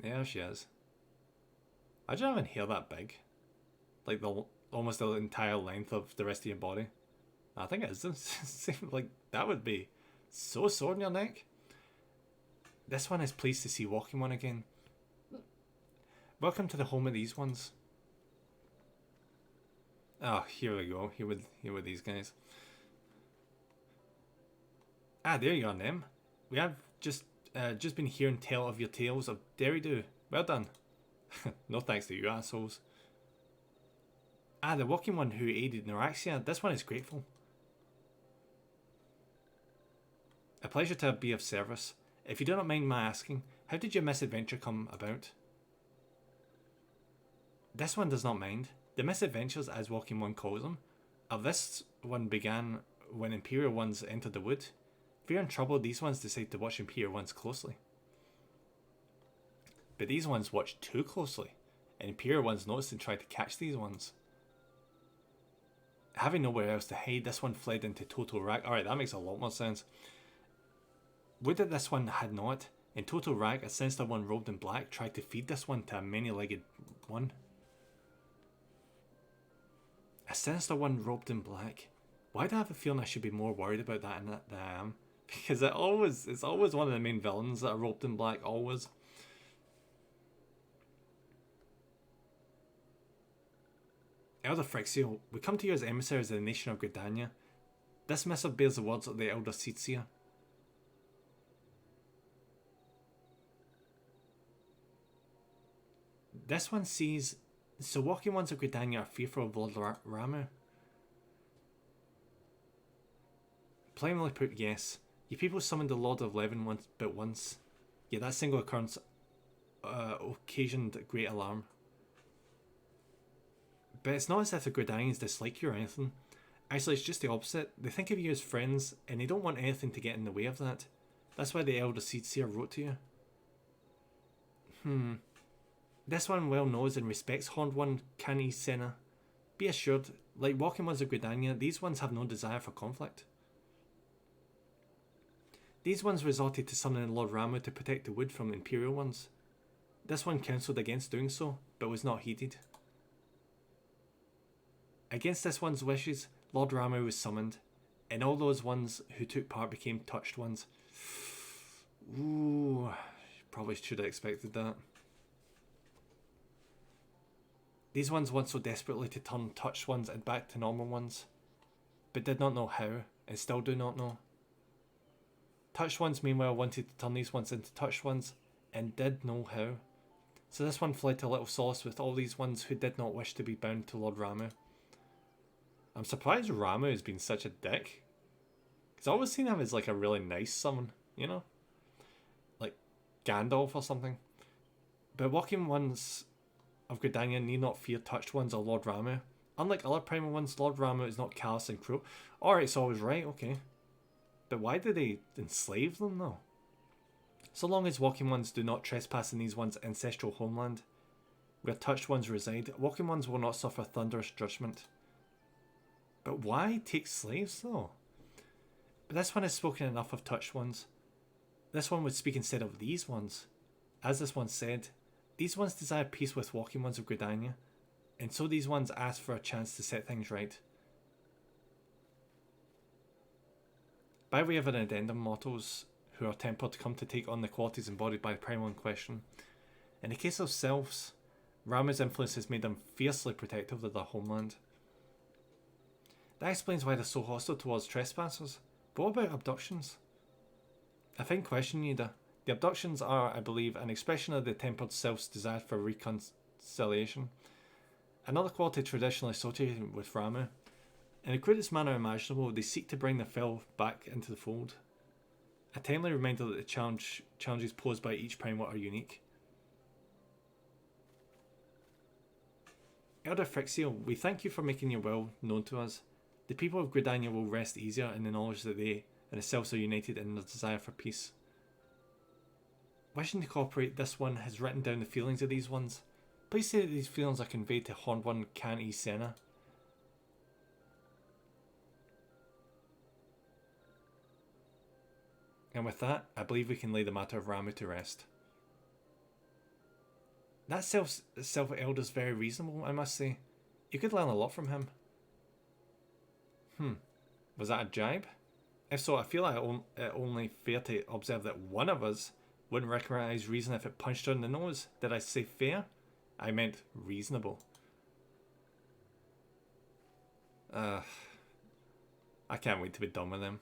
Yeah, there she is. I don't even hair that big. Like almost the entire length of the rest of your body. I think it is. Like, that would be so sore in your neck. This one is pleased to see Walking One again. Welcome to the home of these ones. Oh, here we go. Here with these guys. Ah, there you are, them. We have just been hearing tell of your tales of Derry-do. Well done. No thanks to you assholes. Ah, the Walking One who aided Neuraxia. This one is grateful. A pleasure to be of service. If you do not mind my asking, how did your misadventure come about? This one does not mind. The misadventures, as Walking One calls them, of this one began when Imperial Ones entered the wood. Fearing trouble, these ones decide to watch Imperial Ones closely. But these ones watch too closely, and Imperial Ones noticed and tried to catch these ones. Having nowhere else to hide, this one fled into total rag. Alright, that makes a lot more sense. Would that this one had not. In total rag, a sinister one robed in black tried to feed this one to a many-legged one. A sinister one robed in black. Why do I have a feeling I should be more worried about that than I am? Because it's always one of the main villains that are robed in black, always. Elder Frixio, we come to you as emissaries of the nation of Gridania. This missive bears the words of the Elder Seedseer. This one sees... So Walking Ones of Gridania are fearful of Lord Ramu. Plainly put, yes. You people summoned the Lord of Leven once. Yet that single occurrence occasioned great alarm. But it's not as if the Gridanians dislike you or anything. Actually, it's just the opposite. They think of you as friends, and they don't want anything to get in the way of that. That's why the Elder Seedseer wrote to you. This one well knows and respects Horned One Kani Senna. Be assured, like Walking Ones of Gridania, these ones have no desire for conflict. These ones resorted to summoning Lord Ramu to protect the wood from Imperial Ones. This one counselled against doing so, but was not heeded. Against this one's wishes, Lord Ramu was summoned, and all those ones who took part became touched ones. Ooh, probably should have expected that. These ones want so desperately to turn touched ones and back to normal ones, but did not know how, and still do not know. Touched ones meanwhile wanted to turn these ones into touched ones, and did know how. So this one fled to little solace with all these ones who did not wish to be bound to Lord Ramu. I'm surprised Ramu has been such a dick. Because I always seen him as like a really nice summon, you know? Like Gandalf or something. But Walking Ones of Gridania need not fear touched ones or Lord Ramu. Unlike other primal ones, Lord Ramu is not callous and cruel. Alright, so I was right, okay. But why do they enslave them though? So long as Walking Ones do not trespass in these ones' ancestral homeland, where touched ones reside, Walking Ones will not suffer thunderous judgment. But why take slaves though? But this one has spoken enough of touched ones. This one would speak instead of these ones. As this one said, these ones desire peace with Walking Ones of Gridania, and so these ones ask for a chance to set things right. By way of an addendum, mortals who are tempered come to take on the qualities embodied by the primal in question. In the case of Sylphs, Ramu's influence has made them fiercely protective of their homeland. That explains why they're so hostile towards trespassers. But what about abductions? I find questioning you there. The abductions are, I believe, an expression of the tempered Sylph's desire for reconciliation, another quality traditionally associated with Ramu. In the crudest manner imaginable, they seek to bring the fell back into the fold. A timely reminder that the challenges posed by each Primal are unique. Elder Frixiel, we thank you for making your will known to us. The people of Gridania will rest easier in the knowledge that they and the Sylphs are united in their desire for peace. Wishing to cooperate, this one has written down the feelings of these ones. Please say that these feelings are conveyed to Horned One Kanti Senna. And with that, I believe we can lay the matter of Ramu to rest. That Self-Elder's very reasonable, I must say. You could learn a lot from him. Was that a jibe? If so, I feel like it only fair to observe that one of us wouldn't recognise reason if it punched her in the nose. Did I say fair? I meant reasonable. I can't wait to be done with him.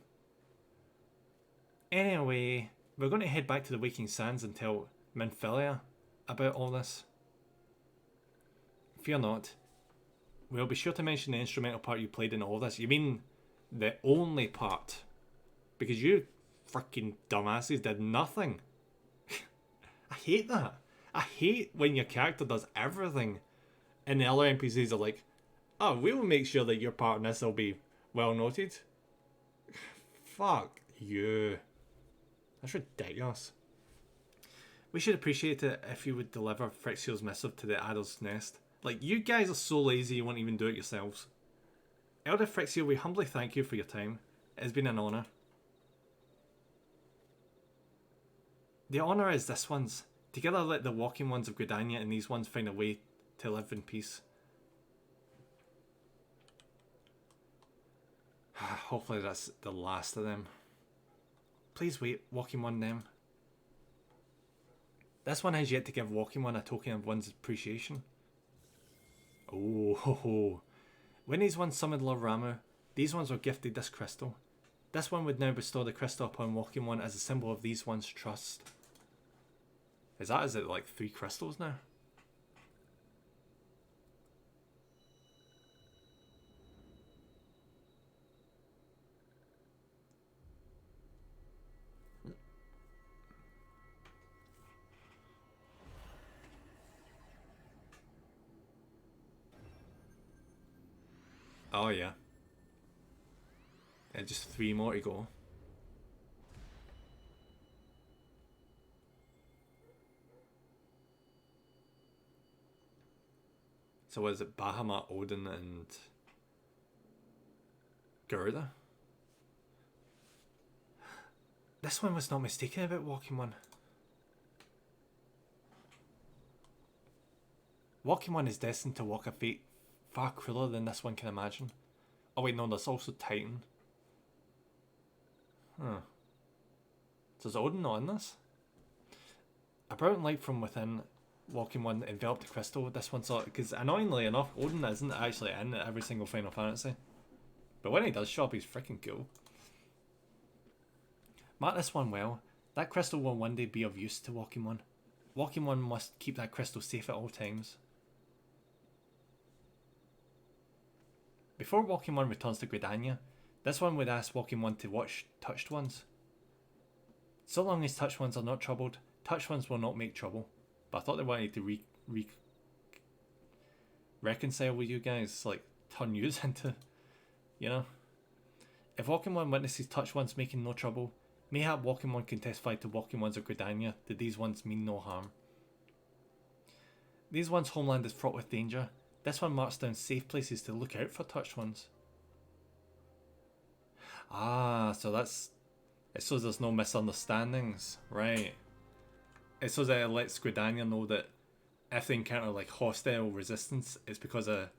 Anyway, we're going to head back to the Waking Sands and tell Minfilia about all this. Fear not. We'll be sure to mention the instrumental part you played in all this. You mean the only part? Because you freaking dumbasses did nothing. I hate that. I hate when your character does everything and the other NPCs are like, oh, we'll make sure that your part in this will be well noted. Fuck you. That's ridiculous. We should appreciate it if you would deliver Frixiel's missive to the Adder's Nest. Like, you guys are so lazy you won't even do it yourselves. Elder Frixiel, we humbly thank you for your time. It has been an honour. The honour is this one's. Together let the walking ones of Gridania and these ones find a way to live in peace. Hopefully that's the last of them. Please wait, Walking One them. This one has yet to give Walking One a token of one's appreciation. Oh, ho, ho. When these ones summoned Lord Ramu, these ones were gifted this crystal. This one would now bestow the crystal upon Walking One as a symbol of these ones' trust. Is it like 3 crystals now? Oh yeah. And just 3 more to go. So was it Bahamut, Odin and Garuda? This one was not mistaken about Walking One. Walking One is destined to walk a fate far crueler than this one can imagine. Oh wait, no, there's also Titan. So is Odin not in this? A brown light from within Walking One enveloped the crystal. This one saw, because annoyingly enough, Odin isn't actually in every single Final Fantasy. But when he does show up, he's freaking cool. Mark this one well. That crystal will one day be of use to Walking One. Walking One must keep that crystal safe at all times. Before Walking One returns to Gridania, this one would ask Walking One to watch Touched Ones. So long as Touched Ones are not troubled, Touched Ones will not make trouble. But I thought they wanted to reconcile with you guys, like turn yous into, you know. If Walking One witnesses Touched Ones making no trouble, mayhap Walking One can testify to Walking Ones of Gridania that these ones mean no harm. These ones' homeland is fraught with danger. This one marks down safe places to look out for Touched Ones. Ah, so that's... It shows there's no misunderstandings, right. It shows that it lets Gridania know that if they encounter like hostile resistance, it's because of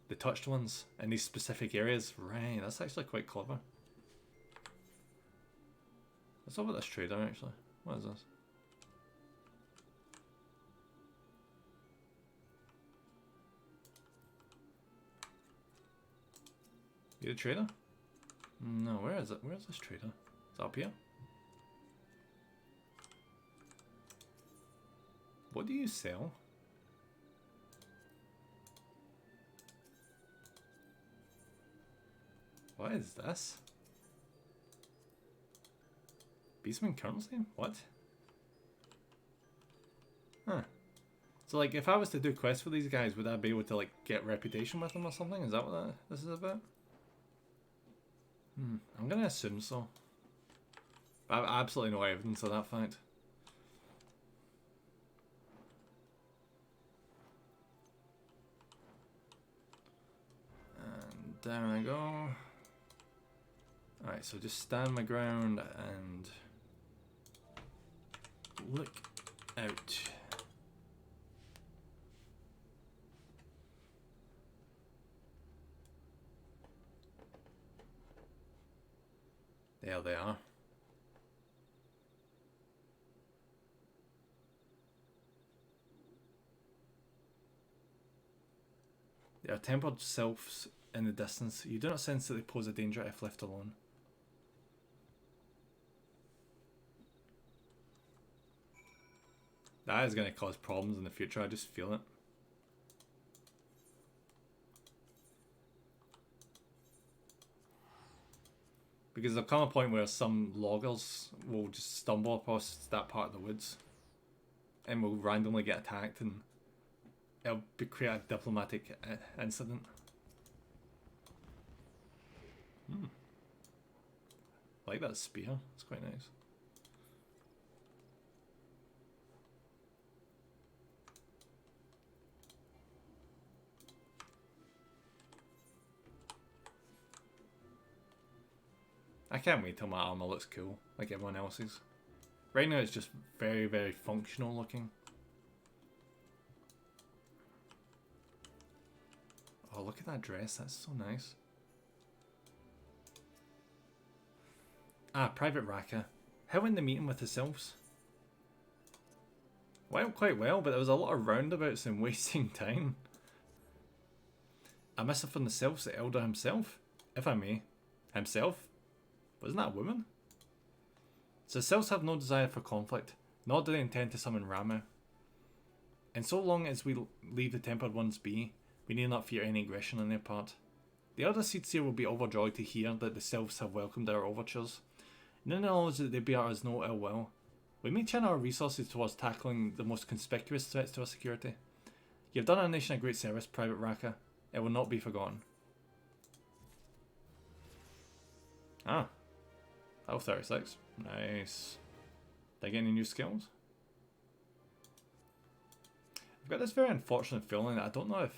the Touched Ones in these specific areas. Right, that's actually quite clever. Let's look at this trader actually. What is this? You the trader? No, where is it? Where is this trader? Is it up here? What do you sell? What is this? Beastman currency? What? Huh. So like, if I was to do quests for these guys, would I be able to like get reputation with them or something? Is that what this is about? I'm gonna assume so. I have absolutely no evidence of that fact. And down I go. Alright, so just stand my ground and look out. There they are. There are tempered sylphs in the distance. You do not sense that they pose a danger if left alone. That is going to cause problems in the future, I just feel it. Because there'll come a point where some loggers will just stumble across that part of the woods and will randomly get attacked, and it'll create a diplomatic incident. I like that spear, it's quite nice. I can't wait till my armor looks cool, like everyone else's. Right now it's just very, very functional looking. Oh, look at that dress, that's so nice. Ah, Private Raka. How went the meeting with the sylphs? Went quite well, but there was a lot of roundabouts and wasting time. A missive from the sylphs, the elder himself, if I may. Himself? Wasn't that a woman? So the sylphs have no desire for conflict, nor do they intend to summon Ramu. And so long as we leave the Tempered Ones be, we need not fear any aggression on their part. The Elder Seedseer will be overjoyed to hear that the sylphs have welcomed our overtures, and in the knowledge that they bear us no ill will, we may channel our resources towards tackling the most conspicuous threats to our security. You have done our nation a great service, Private Raka. It will not be forgotten. Ah. Level 36. Nice. Did I get any new skills? I've got this very unfortunate feeling that I don't know if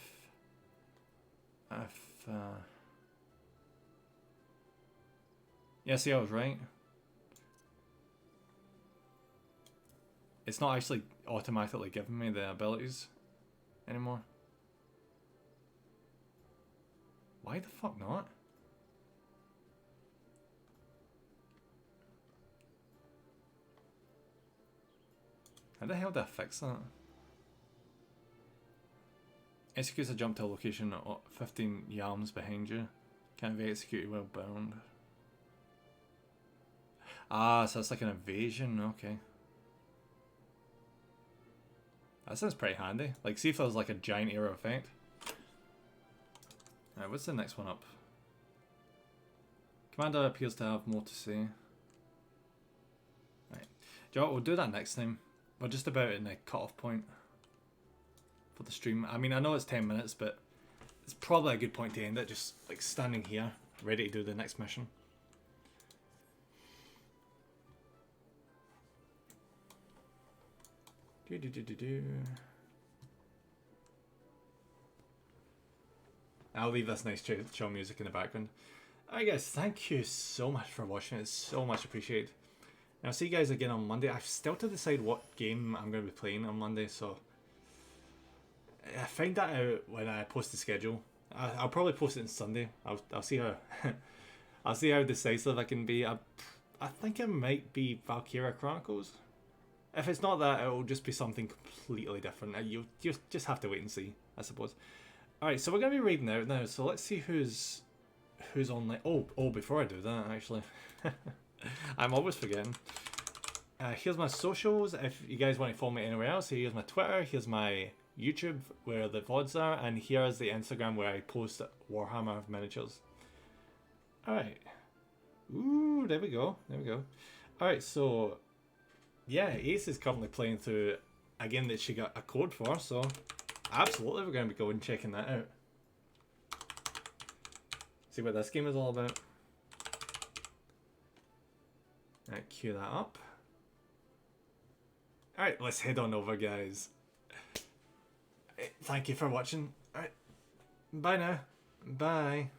yeah, see, I was right. It's not actually automatically giving me the abilities anymore. Why the fuck not? How the hell did I fix that? Executes a jump to a location 15 yams behind you. Can't be executed while bound. Ah, so it's like an evasion, okay. That sounds pretty handy. Like, see if there was like a giant arrow effect. Alright, what's the next one up? Commander appears to have more to say. Right. Do you know what, we'll do that next time. We're just about in the cut-off point for the stream. I mean, I know it's 10 minutes, but it's probably a good point to end it, just like standing here, ready to do the next mission. I'll leave this nice chill music in the background. Alright guys, thank you so much for watching. It's so much appreciated. And I'll see you guys again on Monday. I've still to decide what game I'm going to be playing on Monday, so I find that out when I post the schedule. I'll probably post it on Sunday. I'll see how I'll see how decisive I can be. I think it might be Valkyria Chronicles. If it's not that, it'll just be something completely different. You just have to wait and see, I suppose. Alright, so we're going to be raiding out now, so let's see who's who's online. Oh, before I do that, actually, I'm always forgetting. Here's my socials. If you guys want to follow me anywhere else, here's my Twitter. Here's my YouTube where the VODs are, and here's the Instagram where I post Warhammer miniatures. All right. Ooh, there we go. There we go. All right, so yeah, Ace is currently playing through a game that she got a code for, so absolutely we're going to be going checking that out. See what this game is all about. Alright, cue that up. Alright, let's head on over, guys. Thank you for watching. Alright, bye now. Bye.